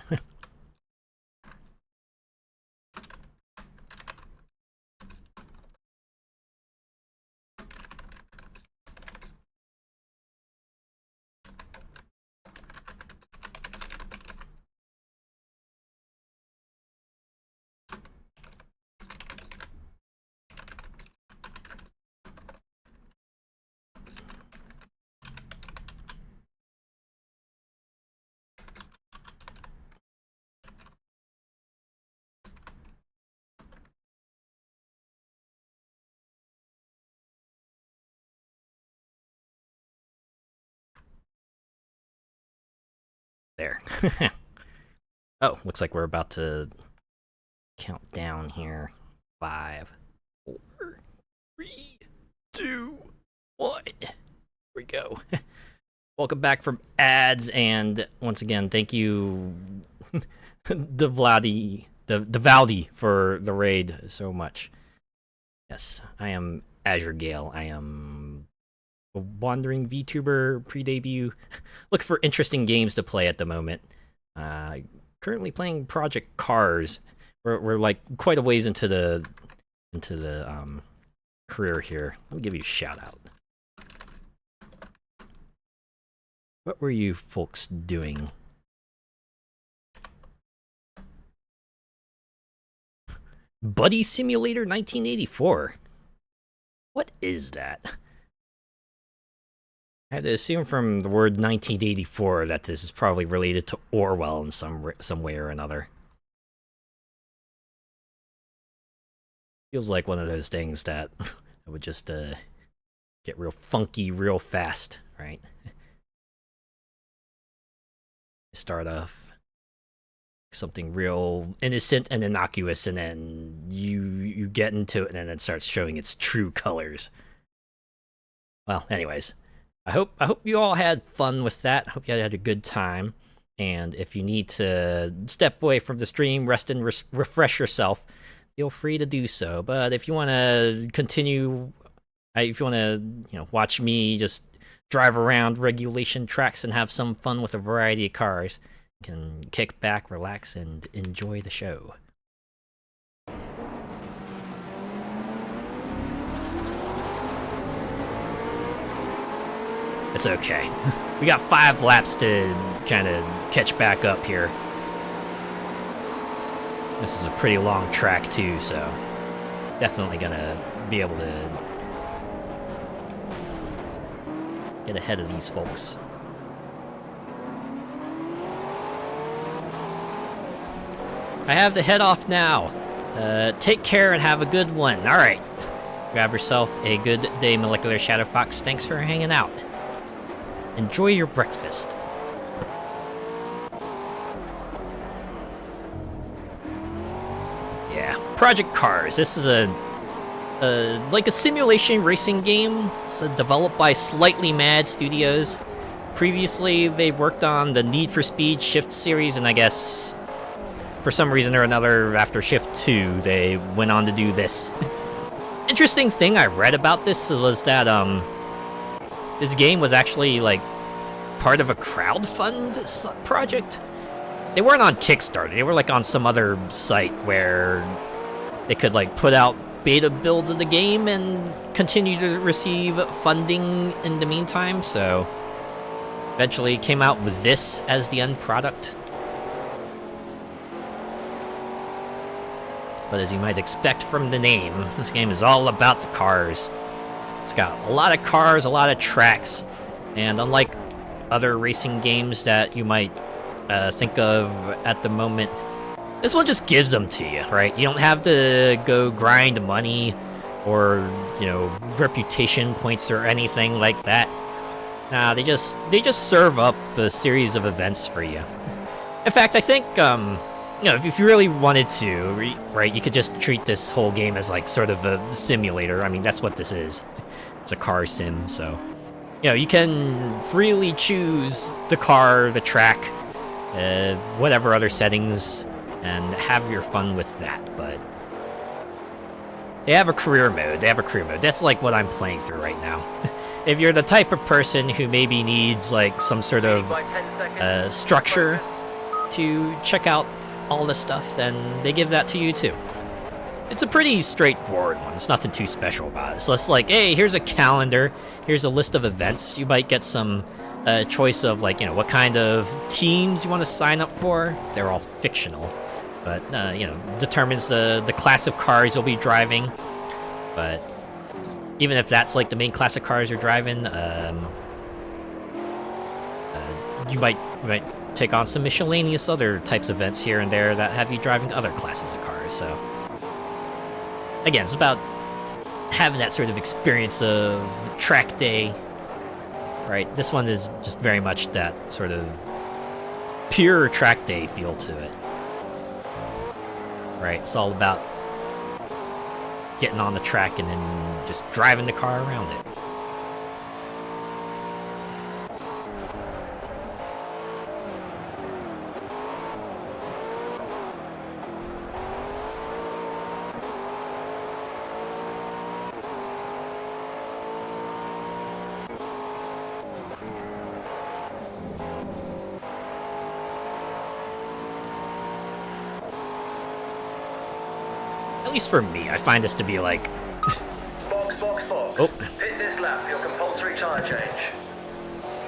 S1: There. Oh, looks like we're about to count down here. 5, 4, 3, 2, 1. Here we go. Welcome back from ads, and once again, thank you, the Valdi, for the raid so much. Yes, I am Azure Gale. I am a wandering VTuber pre-debut. Look for interesting games to play at the moment. Currently playing Project Cars. We're like quite a ways into the career here. Let me give you a shout out. What were you folks doing? Buddy Simulator 1984. What is that? I had to assume from the word 1984 that this is probably related to Orwell in some way or another. Feels like one of those things that would just get real funky real fast, right? Start off something real innocent and innocuous, and then you get into it, and then it starts showing its true colors. Well, anyways, I hope you all had fun with that. I hope you had a good time. And if you need to step away from the stream, rest and refresh yourself, feel free to do so. But if you want to continue, if you want to, watch me just drive around regulation tracks and have some fun with a variety of cars, you can kick back, relax, and enjoy the show. It's okay. We got 5 laps to kind of catch back up here. This is a pretty long track too, so definitely gonna be able to get ahead of these folks. I have to head off now. Take care and have a good one. All right. Grab yourself a good day, Molecular Shadow Fox. Thanks for hanging out. Enjoy your breakfast. Yeah, Project Cars. This is like a simulation racing game. It's developed by Slightly Mad Studios. Previously, they worked on the Need for Speed Shift series, and I guess for some reason or another, after Shift 2, they went on to do this. Interesting thing I read about this was that this game was actually like part of a crowdfund project. They weren't on Kickstarter. They were like on some other site where they could like put out beta builds of the game and continue to receive funding in the meantime. So eventually came out with this as the end product. But as you might expect from the name, this game is all about the cars. It's got a lot of cars, a lot of tracks, and unlike other racing games that you might think of at the moment, this one just gives them to you, right? You don't have to go grind money or, you know, reputation points or anything like that. Nah, they just serve up a series of events for you. In fact, I think, you know, if you really wanted to, right, you could just treat this whole game as like sort of a simulator. I mean, that's what this is. It's a car sim, so, you know, you can freely choose the car, the track, whatever other settings, and have your fun with that. But they have a career mode. That's like what I'm playing through right now. If you're the type of person who maybe needs like some sort of structure to check out all this stuff, then they give that to you too. It's a pretty straightforward one. It's nothing too special about it. So it's like, hey, here's a calendar. Here's a list of events. You might get some choice of like, you know, what kind of teams you want to sign up for. They're all fictional, but you know, determines the class of cars you'll be driving. But even if that's like the main class of cars you're driving, you might take on some miscellaneous other types of events here and there that have you driving other classes of cars. So again, it's about having that sort of experience of track day, right? This one is just very much that sort of pure track day feel to it, right? It's all about getting on the track and then just driving the car around it. At least for me, I find this to be like...
S2: Box.
S1: Oh.
S2: Hit this lap, your compulsory tire change.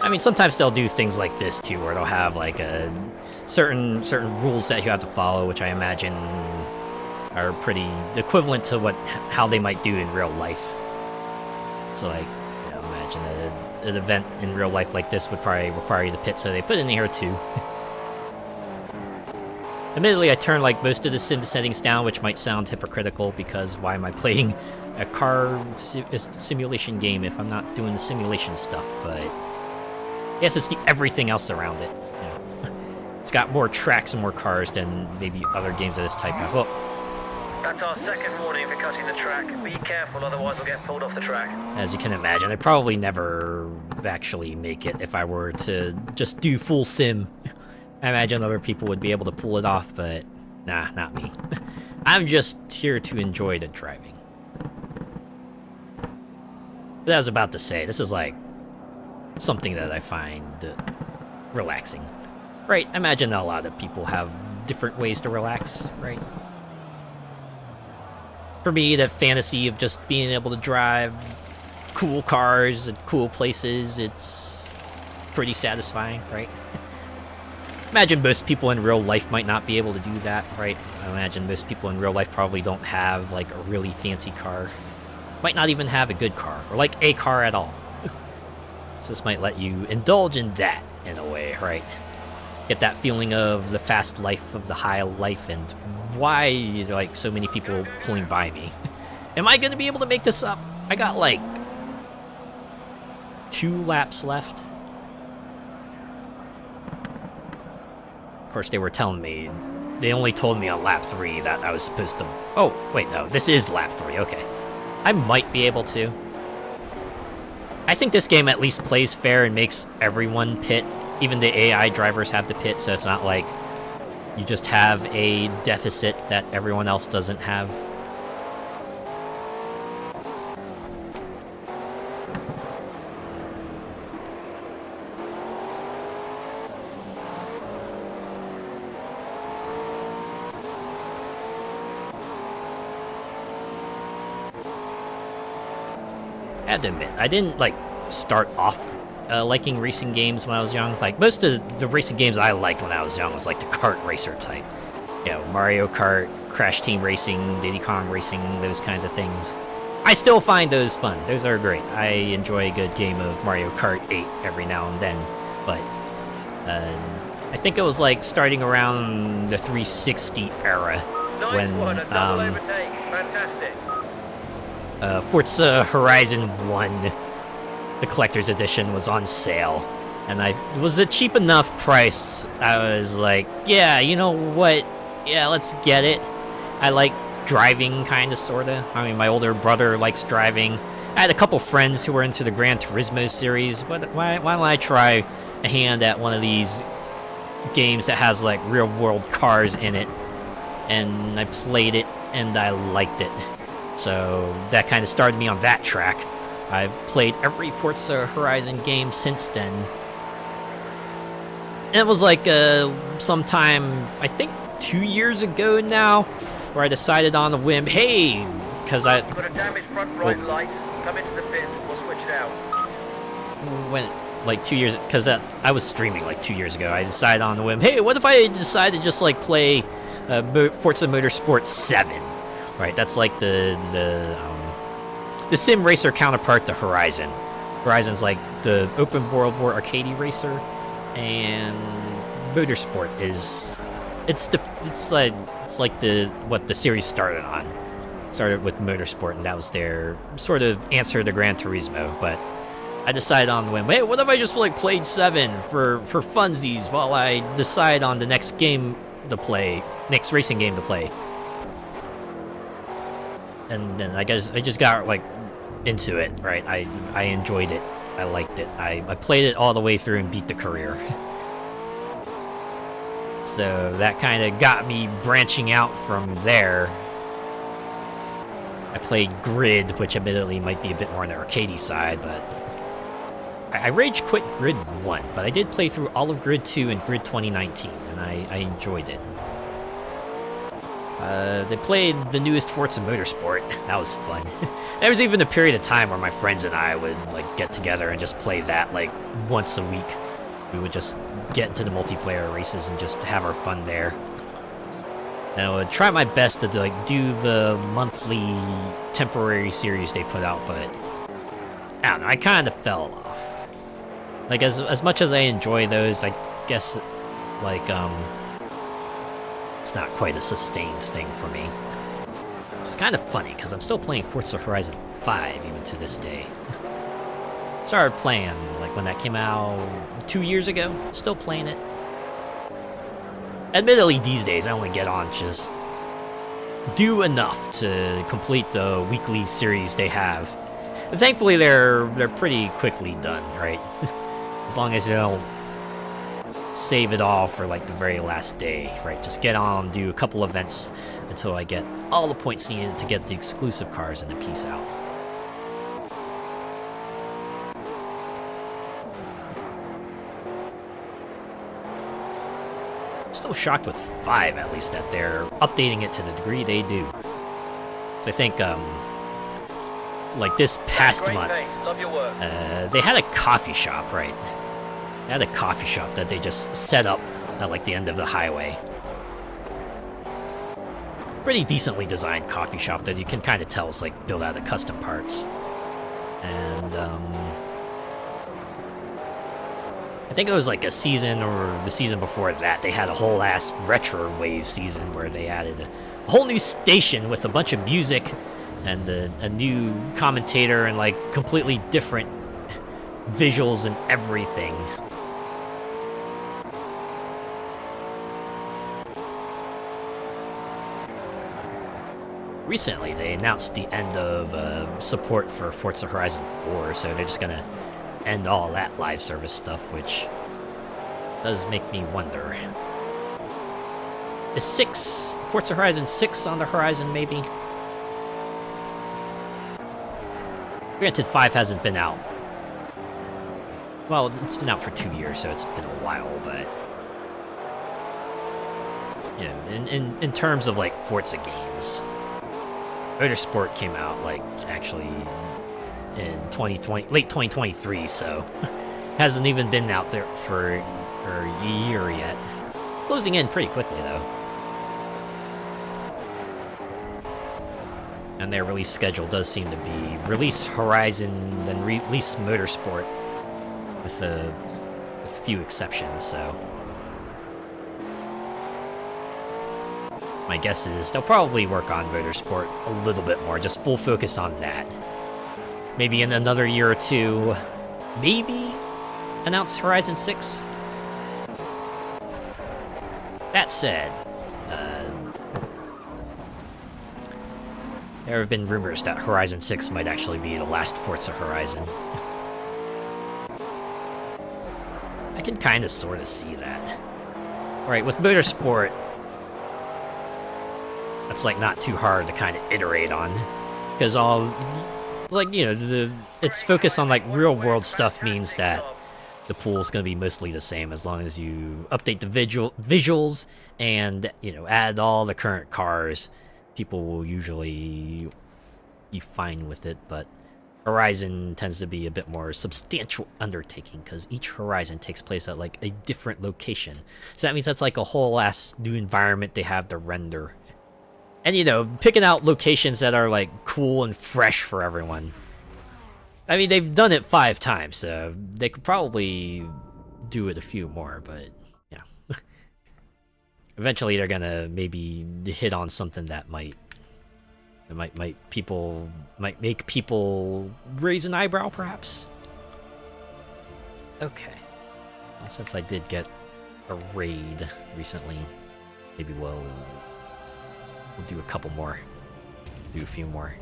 S1: I mean, sometimes they'll do things like this too, where they'll have like a certain rules that you have to follow, which I imagine are pretty equivalent to how they might do in real life. So like, you know, imagine an event in real life like this would probably require you to pit, so they put it in here too. Admittedly, I turned like most of the sim settings down, which might sound hypocritical because why am I playing a car simulation game if I'm not doing the simulation stuff? But yes, it's the everything else around it. You know, it's got more tracks and more cars than maybe other games of this type have. Oh.
S2: That's our second warning for cutting the track. Be careful, otherwise we'll get pulled off the track.
S1: As you can imagine, I'd probably never actually make it if I were to just do full sim. I imagine other people would be able to pull it off, but nah, not me. I'm just here to enjoy the driving. But I was about to say, this is like something that I find relaxing. Right, I imagine a lot of people have different ways to relax, right? For me, the fantasy of just being able to drive cool cars and cool places, it's pretty satisfying, right? Imagine most people in real life might not be able to do that, right? I imagine most people in real life probably don't have like a really fancy car. Might not even have a good car, or like a car at all. So this might let you indulge in that in a way, right? Get that feeling of the fast life, of the high life, and why is like so many people pulling by me. Am I gonna be able to make this up? I got like 2 laps left. Of course, they were telling me, they only told me on lap 3 that I was supposed to... Oh, wait, no, this is lap 3, okay. I might be able to. I think this game at least plays fair and makes everyone pit. Even the AI drivers have to pit, so it's not like you just have a deficit that everyone else doesn't have. I have to admit, I didn't like start off liking racing games when I was young. Like most of the racing games I liked when I was young was like the kart racer type. You know, Mario Kart, Crash Team Racing, Diddy Kong Racing, those kinds of things. I still find those fun. Those are great. I enjoy a good game of Mario Kart 8 every now and then. But I think it was like starting around the 360 era
S2: Nice
S1: when
S2: one, a double overtake. Fantastic.
S1: Forza Horizon 1, the collector's edition, was on sale, and it was a cheap enough price. I was like, yeah, you know what? Yeah, let's get it. I like driving, kinda, sorta. I mean, my older brother likes driving. I had a couple friends who were into the Gran Turismo series, but why don't I try a hand at one of these games that has, like, real-world cars in it? And I played it, and I liked it. So that kind of started me on that track. I've played every Forza Horizon game since then. And it was like sometime, I think 2 years ago now, where I decided on a whim, hey, because I...
S2: You've got a damaged front right light. Come into the pits, we'll switch it out.
S1: When, like 2 years, because I was streaming like 2 years ago, I decided on a whim, hey, what if I decide to just like play Forza Motorsport 7? Right, that's like the sim racer counterpart to Horizon. Horizon's like the open world war arcadey racer, and Motorsport is it's like what the series started on. Started with Motorsport, and that was their sort of answer to Gran Turismo. But I decided on the whim, hey, what if I just like played 7 for funsies while I decide on the next game to play, next racing game to play. And then I just got like into it, right? I enjoyed it. I liked it. I played it all the way through and beat the career. So that kind of got me branching out from there. I played Grid, which admittedly might be a bit more on the arcadey side, but I rage quit Grid 1, but I did play through all of Grid 2 and Grid 2019, and I enjoyed it. They played the newest Forza Motorsport. That was fun. There was even a period of time where my friends and I would like get together and just play that like once a week. We would just get into the multiplayer races and just have our fun there. And I would try my best to like do the monthly temporary series they put out, but I don't know, I kind of fell off. Like as much as I enjoy those, I guess like it's not quite a sustained thing for me. It's kind of funny, because I'm still playing Forza Horizon 5 even to this day. Started playing, like, when that came out 2 years ago. Still playing it. Admittedly, these days, I only get on to just do enough to complete the weekly series they have. And thankfully, they're pretty quickly done, right? As long as you don't save it all for like the very last day, right? Just get on, do a couple events until I get all the points needed to get the exclusive cars and then peace out. Still shocked with 5, at least, that they're updating it to the degree they do. So I think like this past
S2: Great
S1: month,
S2: pace. Love your work.
S1: they had a coffee shop, right? They had a coffee shop that they just set up at like the end of the highway. Pretty decently designed coffee shop that you can kind of tell is like built out of custom parts. And I think it was like a season or the season before that, they had a whole ass retro wave season where they added a whole new station with a bunch of music and a new commentator and like completely different visuals and everything. Recently, they announced the end of support for Forza Horizon 4, so they're just gonna end all that live service stuff, which does make me wonder. Is Forza Horizon 6 on the horizon, maybe? Granted, 5 hasn't been out. Well, it's been out for 2 years, so it's been a while, but... Yeah, in terms of, like, Forza games, Motorsport came out, like, actually in 2020, late 2023, so hasn't even been out there for a year yet. Closing in pretty quickly, though. And their release schedule does seem to be release Horizon, then release Motorsport, with few exceptions, so... My guess is they'll probably work on Motorsport a little bit more, just full focus on that. Maybe in another year or two, maybe announce Horizon 6? That said, there have been rumors that Horizon 6 might actually be the last Forza Horizon. I can kind of sort of see that. Alright, with Motorsport, that's like not too hard to kind of iterate on, because all, like, you know, its focus on like real world stuff means that the pool's going to be mostly the same as long as you update the visuals and, you know, add all the current cars. People will usually be fine with it, but Horizon tends to be a bit more substantial undertaking because each Horizon takes place at like a different location. So that means that's like a whole ass new environment they have to render. And, you know, picking out locations that are, like, cool and fresh for everyone. I mean, they've done it 5 times, so they could probably do it a few more, but, yeah. Eventually, they're gonna maybe hit on something that might make people raise an eyebrow, perhaps? Okay. Well, since I did get a raid recently, maybe we'll do a couple more. Do a few more.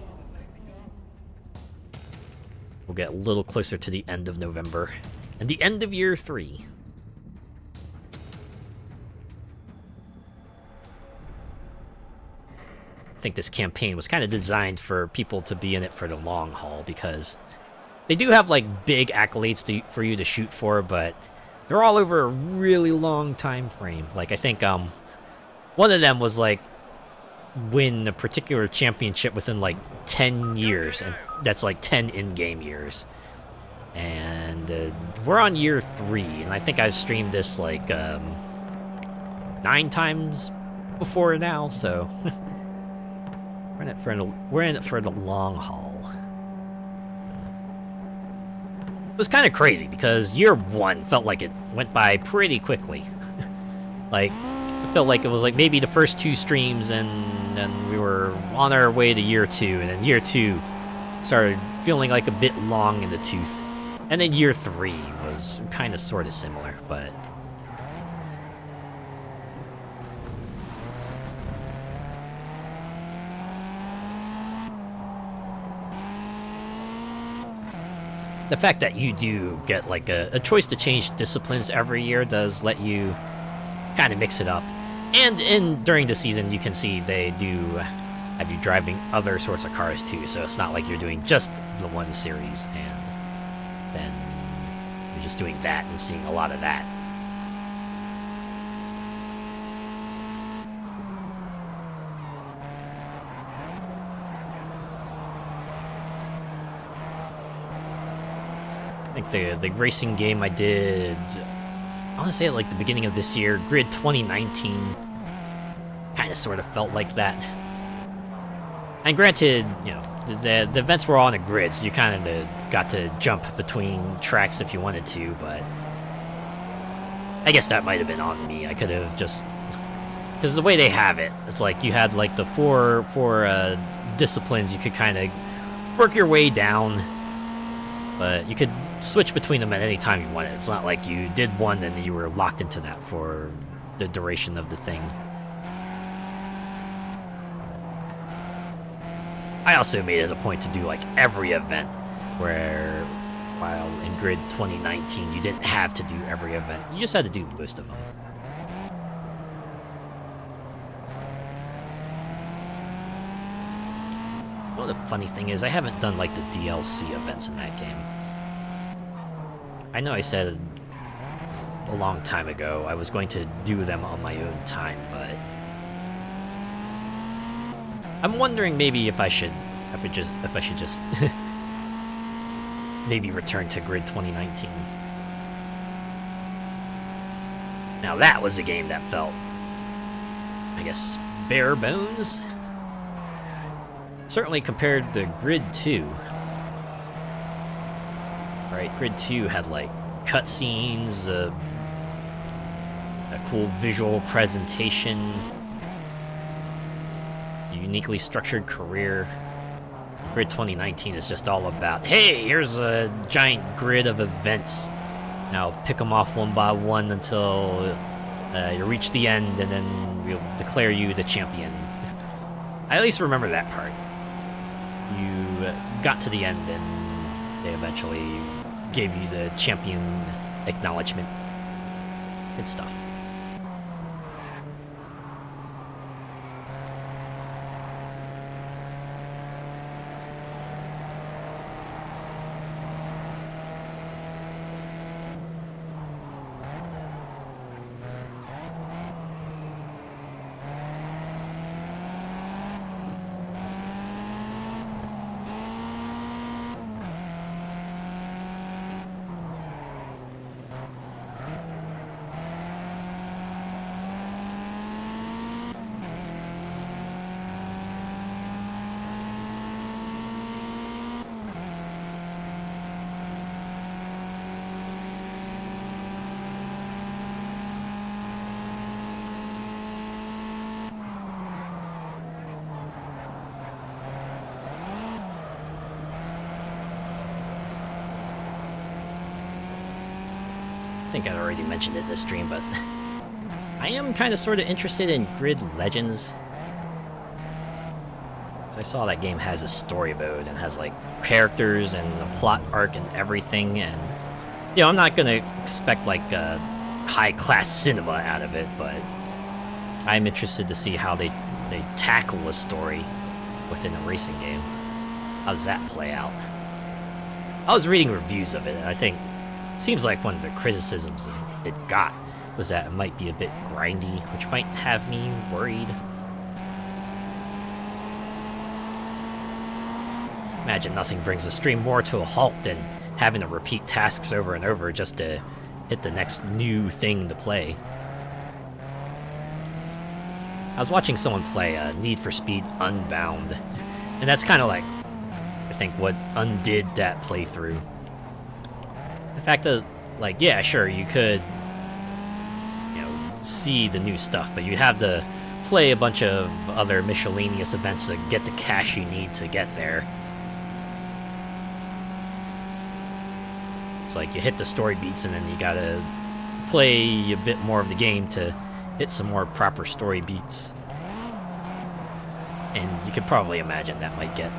S1: We'll get a little closer to the end of November. And the end of year 3. I think this campaign was kind of designed for people to be in it for the long haul, because they do have, like, big accolades for you to shoot for, but they're all over a really long time frame. Like, I think, one of them was, like, win a particular championship within like 10 years, and that's like 10 in-game years. And we're on year 3, and I think I've streamed this like 9 times before now, so we're in it for the long haul. It was kind of crazy because year 1 felt like it went by pretty quickly. Like, it felt like it was like maybe the first 2 streams, and then we were on our way to year 2, and then year 2 started feeling like a bit long in the tooth. And then year 3 was kind of sort of similar, but... The fact that you do get like a choice to change disciplines every year does let you kind of mix it up. And during the season, you can see they do have you driving other sorts of cars too, so it's not like you're doing just the one series and then you're just doing that and seeing a lot of that. like the racing game I did, I want to say at like the beginning of this year, Grid 2019, kind of sort of felt like that. And granted, you know, the events were all on a grid, so you kind of got to jump between tracks if you wanted to, but I guess that might have been on me. I could have just, because the way they have it, it's like you had like the four disciplines you could kind of work your way down, but you could switch between them at any time you wanted. It's not like you did one and you were locked into that for the duration of the thing. I also made it a point to do like every event, where while in Grid 2019 you didn't have to do every event. You just had to do most of them. Well, the funny thing is I haven't done like the DLC events in that game. I know I said a long time ago I was going to do them on my own time, but I'm wondering maybe if I should just maybe return to Grid 2019. Now that was a game that felt, I guess, bare bones. Certainly compared to Grid 2. Right, Grid 2 had like cutscenes, a cool visual presentation, uniquely structured career. Grid 2019 is just all about, hey, here's a giant grid of events. Now pick them off one by one until you reach the end, and then we'll declare you the champion. I at least remember that part. You got to the end, and they eventually gave you the champion acknowledgement. Good stuff. I think I'd already mentioned it this stream, but I am kind of sort of interested in Grid Legends. So I saw that game has a story mode and has like characters and a plot arc and everything, and you know, I'm not gonna expect like a high-class cinema out of it, but I'm interested to see how they tackle a story within a racing game. How does that play out? I was reading reviews of it, and I think seems like one of the criticisms it got was that it might be a bit grindy, which might have me worried. Imagine nothing brings a stream more to a halt than having to repeat tasks over and over just to hit the next new thing to play. I was watching someone play Need for Speed Unbound, and that's kind of like, I think, what undid that playthrough. The fact that, like, yeah, sure, you could, you know, see the new stuff, but you have to play a bunch of other miscellaneous events to get the cash you need to get there. It's like you hit the story beats and then you gotta play a bit more of the game to hit some more proper story beats. And you could probably imagine that might get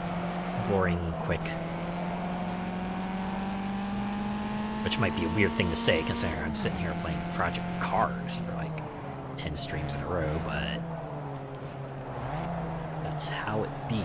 S1: boring quick. Which might be a weird thing to say, considering I'm sitting here playing Project Cars for like 10 streams in a row, but that's how it be.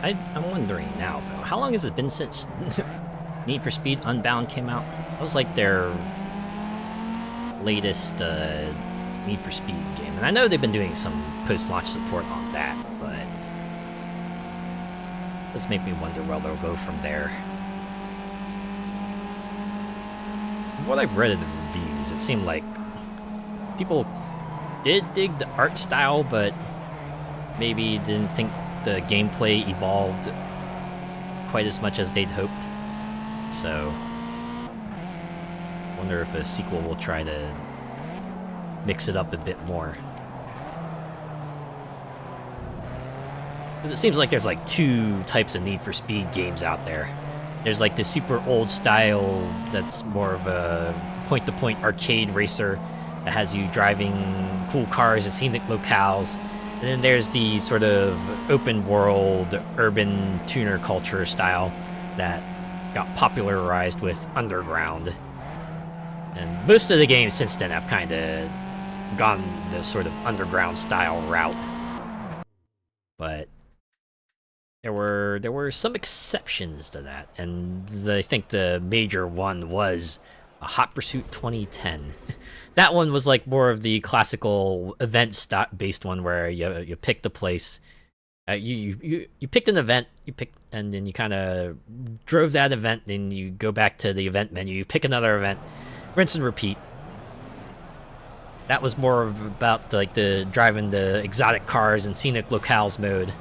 S1: I'm wondering now, though, how long has it been since Need for Speed Unbound came out? That was like their latest Need for Speed game. And I know they've been doing some post-launch support on that, but it does make me wonder where they'll go from there. From what I've read of the reviews, it seemed like people did dig the art style, but maybe didn't think the gameplay evolved quite as much as they'd hoped. So, wonder if a sequel will try to mix it up a bit more. Because it seems like there's like two types of Need for Speed games out there. There's like the super old style that's more of a point-to-point arcade racer that has you driving cool cars at scenic locales. And then there's the sort of open world, urban tuner culture style that got popularized with Underground. And most of the games since then have kind of gone the sort of Underground style route. But there were some exceptions to that, and I think the major one was a Hot Pursuit 2010. That one was like more of the classical event-based one where you picked a place, you picked an event, and then you kind of drove that event, then you go back to the event menu, you pick another event, rinse and repeat. That was more of about like the driving the exotic cars and scenic locales mode.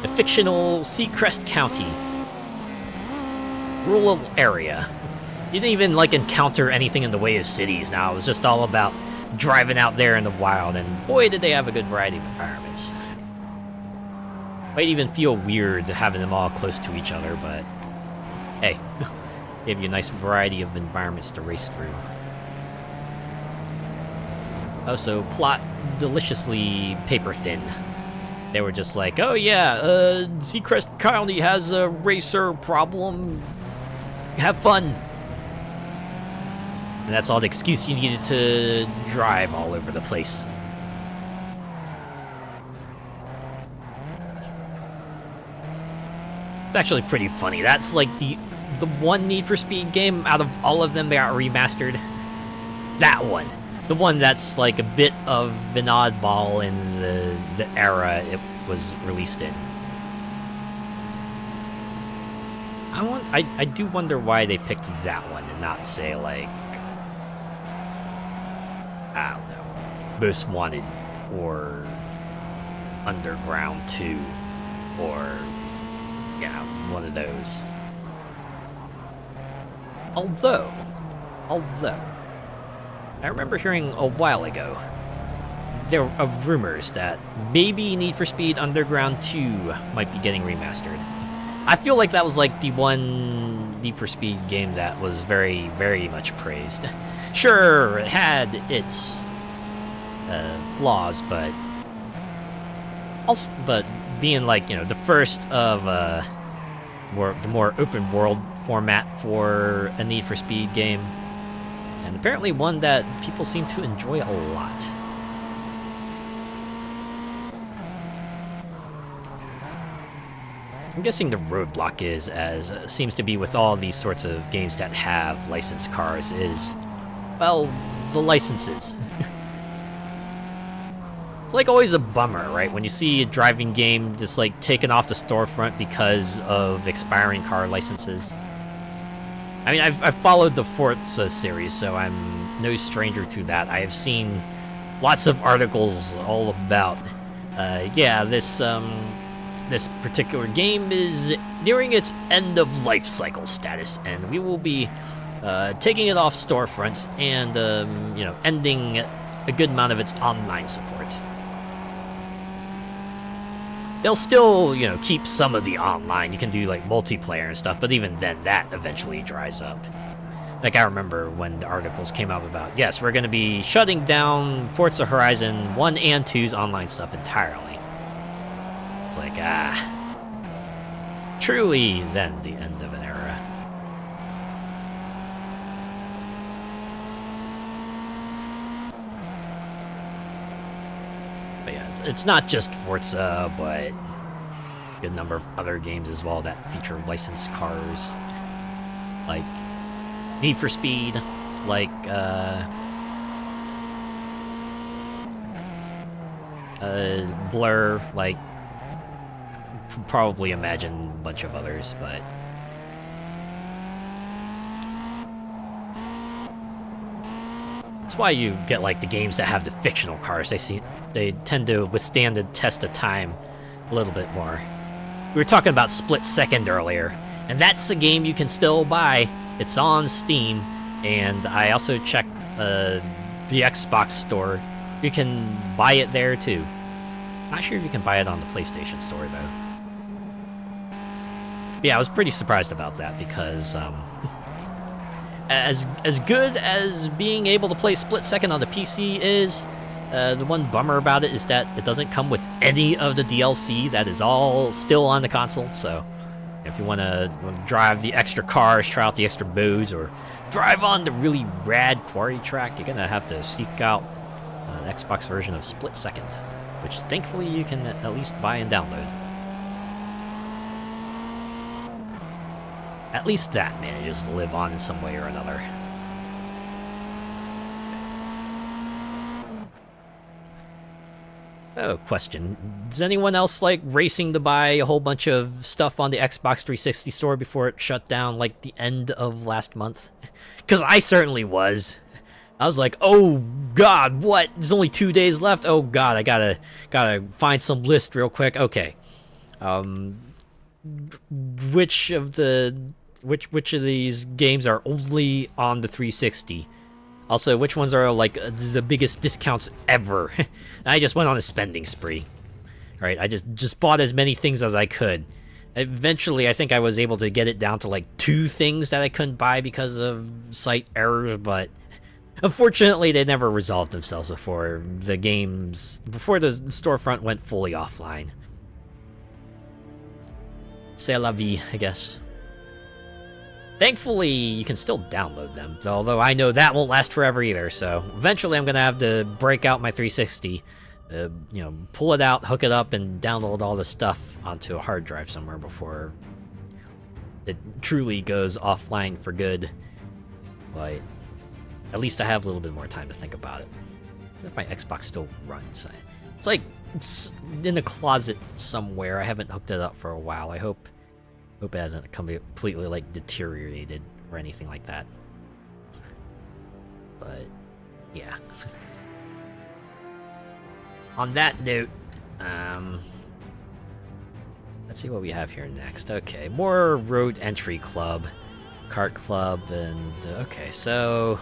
S1: The fictional Seacrest County rural area. You didn't even like encounter anything in the way of cities now. It was just all about driving out there in the wild, and boy did they have a good variety of environments. Might even feel weird having them all close to each other, but hey, gave you a nice variety of environments to race through. Also, plot deliciously paper thin. They were just like, oh yeah, Seacrest County has a racer problem. Have fun. And that's all the excuse you needed to drive all over the place. It's actually pretty funny. That's like the one Need for Speed game out of all of them that got remastered. That one. The one that's like a bit of an oddball in the era it was released in. I do wonder why they picked that one and not say like, I don't know, Most Wanted or Underground 2 or yeah, one of those. Although I remember hearing a while ago there are rumors that maybe Need for Speed Underground 2 might be getting remastered. I feel like that was like the one Need for Speed game that was very, very much praised. Sure, it had its flaws, but being like, you know, the first of the more open world format for a Need for Speed game, and apparently one that people seem to enjoy a lot. I'm guessing the roadblock is, as seems to be with all these sorts of games that have licensed cars, is, well, the licenses. It's like always a bummer, right? When you see a driving game just like taken off the storefront because of expiring car licenses. I mean, I've followed the Forza series, so I'm no stranger to that. I have seen lots of articles all about, yeah, this particular game is nearing its end of life cycle status, and we will be taking it off storefronts and you know, ending a good amount of its online support. They'll still, you know, keep some of the online. You can do like multiplayer and stuff, but even then, that eventually dries up. Like I remember when the articles came out about, yes, we're going to be shutting down Forza Horizon 1 and 2's online stuff entirely. It's like, truly then the end of an era. But yeah, it's not just Forza, but a number of other games as well that feature licensed cars, like Need for Speed, like Blur, like probably imagine a bunch of others, but that's why you get like the games that have the fictional cars. They tend to withstand the test of time a little bit more. We were talking about Split Second earlier, and that's a game you can still buy. It's on Steam, and I also checked the Xbox store. You can buy it there too. Not sure if you can buy it on the PlayStation store though. Yeah, I was pretty surprised about that because as good as being able to play Split Second on the PC is, the one bummer about it is that it doesn't come with any of the DLC. That is all still on the console. So if you want to drive the extra cars, try out the extra modes, or drive on the really rad quarry track, you're gonna have to seek out an Xbox version of Split Second, which thankfully you can at least buy and download. At least that manages to live on in some way or another. Oh, question. Does anyone else like racing to buy a whole bunch of stuff on the Xbox 360 store before it shut down like the end of last month? Because I certainly was. I was like, oh god, what? There's only 2 days left? Oh god, I gotta find some list real quick. Okay. Which of these games are only on the 360? Also, which ones are like the biggest discounts ever? I just went on a spending spree. Right, I just bought as many things as I could. Eventually, I think I was able to get it down to like 2 things that I couldn't buy because of site errors, but unfortunately, they never resolved themselves before the storefront went fully offline. C'est la vie, I guess. Thankfully, you can still download them, although I know that won't last forever either, so eventually I'm going to have to break out my 360, pull it out, hook it up, and download all the stuff onto a hard drive somewhere before it truly goes offline for good. But at least I have a little bit more time to think about it. If my Xbox still runs. It's like in the closet somewhere. I haven't hooked it up for a while. I hope it hasn't completely like deteriorated or anything like that. But yeah. On that note, let's see what we have here next. Okay, more Road Entry Club, Kart Club, and okay, so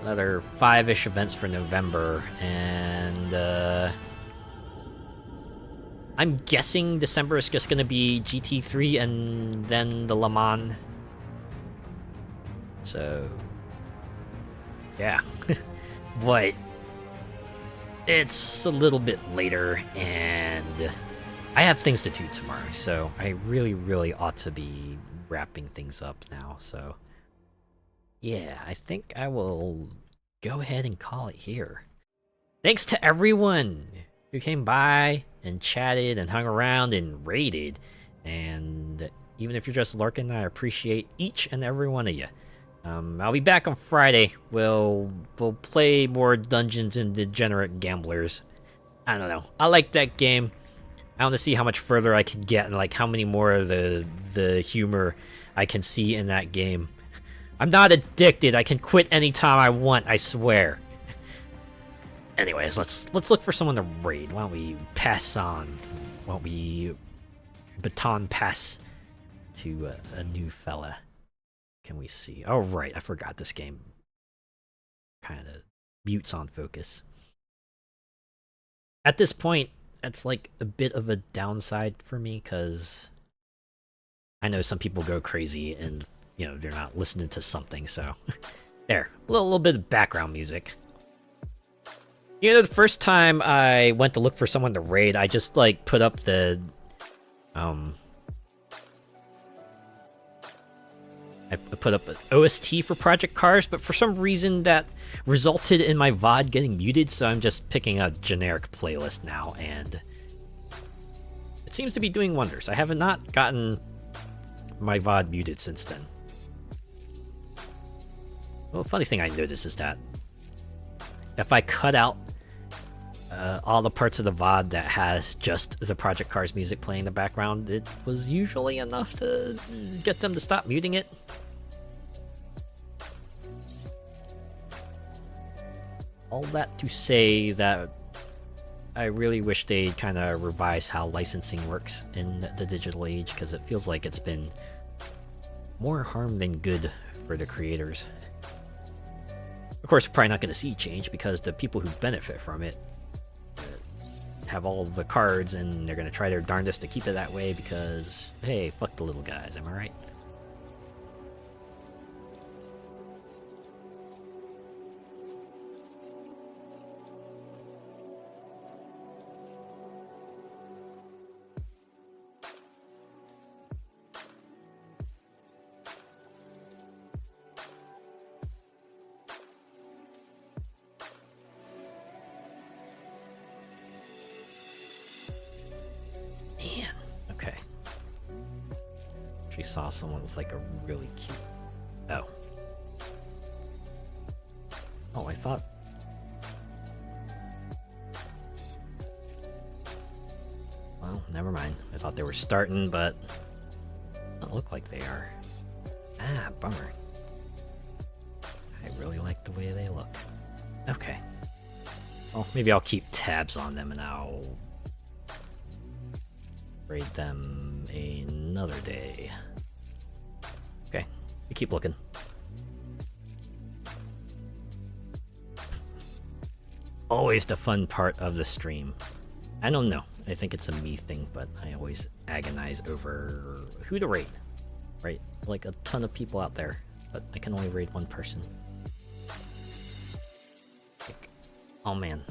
S1: another 5-ish events for November, and I'm guessing December is just gonna be GT3 and then the Le Mans. So yeah. But it's a little bit later, and I have things to do tomorrow, so I really ought to be wrapping things up now. So yeah, I think I will go ahead and call it here. Thanks to everyone who came by and chatted and hung around and raided, and even if you're just lurking, I appreciate each and every one of you. I'll be back on Friday. We'll play more Dungeons and Degenerate Gamblers. I don't know. I like that game. I want to see how much further I can get and like how many more of the humor I can see in that game. I'm not addicted. I can quit anytime I want, I swear. Anyways, let's look for someone to raid. Why don't we pass on? Why don't we baton pass to a new fella? Can we see? Oh, right. I forgot this game kind of mutes on focus. At this point, that's like a bit of a downside for me, because I know some people go crazy and, they're not listening to something, so there. A little bit of background music. The first time I went to look for someone to raid, I just, like, put up the, I put up an OST for Project Cars, but for some reason that resulted in my VOD getting muted, so I'm just picking a generic playlist now, and it seems to be doing wonders. I have not gotten my VOD muted since then. Well, funny thing I noticed is that if I cut out all the parts of the VOD that has just the Project Cars music playing in the background, it was usually enough to get them to stop muting it. All that to say that I really wish they kind of revise how licensing works in the digital age, because it feels like it's been more harm than good for the creators. Of course, we're probably not going to see change because the people who benefit from it have all the cards, and they're going to try their darndest to keep it that way because, hey, fuck the little guys, am I right? Man, okay. She saw someone with like a really cute. Oh. Oh, I thought. Well, never mind. I thought they were starting, but don't look like they are. Ah, bummer. I really like the way they look. Okay. Well, maybe I'll keep tabs on them and I'll raid them another day. Okay, we keep looking. Always the fun part of the stream. I don't know. I think it's a me thing, but I always agonize over who to raid. Right? Like a ton of people out there, but I can only raid one person. Like, oh man.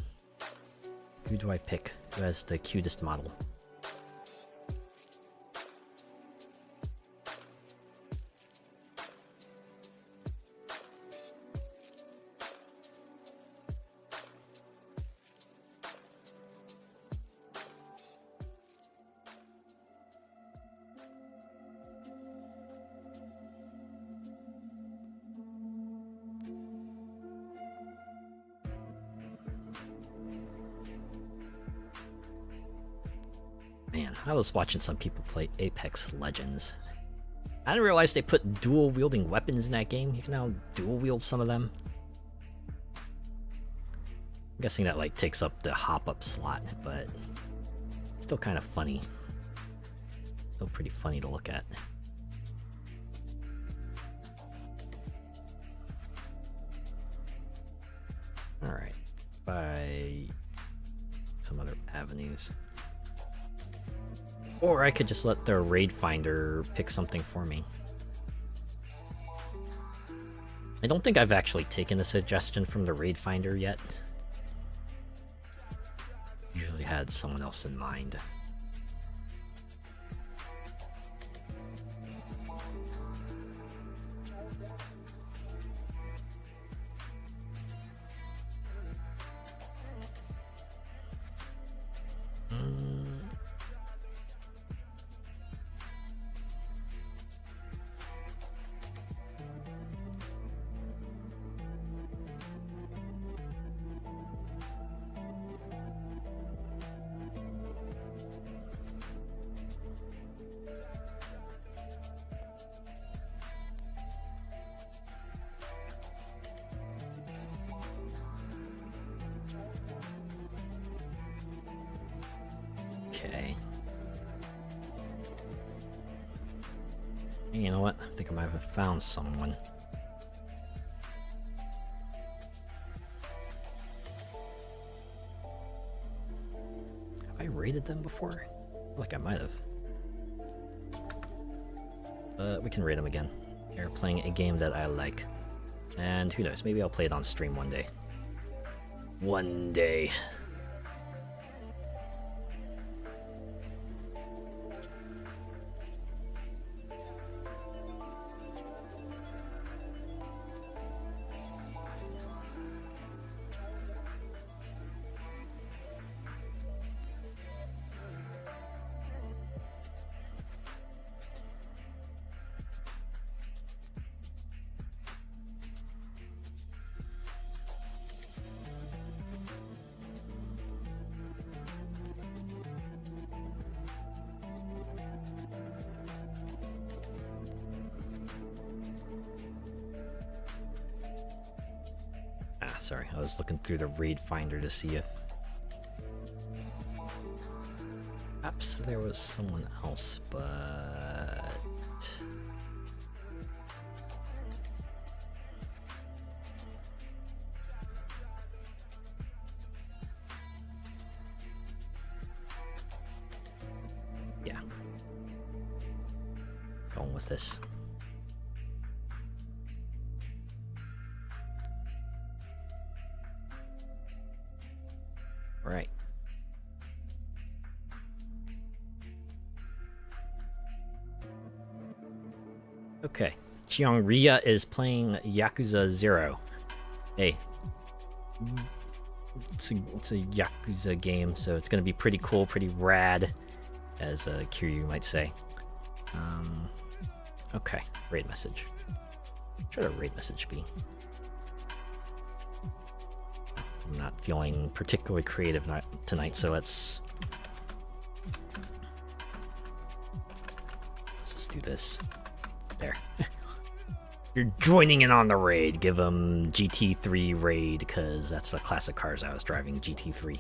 S1: Who do I pick? Who has the cutest model? Man, I was watching some people play Apex Legends. I didn't realize they put dual wielding weapons in that game. You can now dual wield some of them. I'm guessing that like takes up the hop up slot, but still kind of funny. Still pretty funny to look at. Alright, by some other avenues. Or I could just let the raid finder pick something for me. I don't think I've actually taken a suggestion from the raid finder yet. Usually had someone else in mind. Okay. You know what? I think I might have found someone. Have I raided them before? I feel like I might have. But we can raid them again. They're playing a game that I like. And who knows, maybe I'll play it on stream one day. One day. Sorry, I was looking through the raid finder to see if perhaps there was someone else, but yeah, going with this. Right. Okay. Chiangria is playing Yakuza 0. Hey. It's a Yakuza game, so it's gonna be pretty cool, pretty rad, as Kiryu might say. Okay. Raid message. What should a raid message be? I'm not feeling particularly creative tonight, so let's just do this. There. You're joining in on the raid. Give them GT3 raid, because that's the classic cars I was driving, GT3.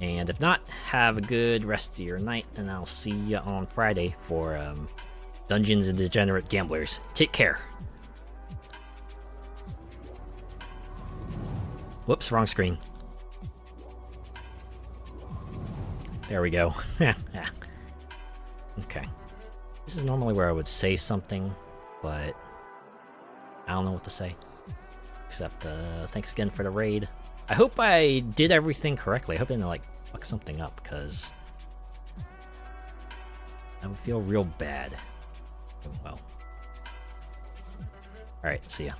S1: And if not, have a good rest of your night, and I'll see you on Friday for Dungeons and Degenerate Gamblers. Take care. Whoops, wrong screen. There we go. Okay. This is normally where I would say something, but I don't know what to say. Except, thanks again for the raid. I hope I did everything correctly. I hope I didn't, like, fuck something up, because I would feel real bad. Oh, well. Alright, see ya.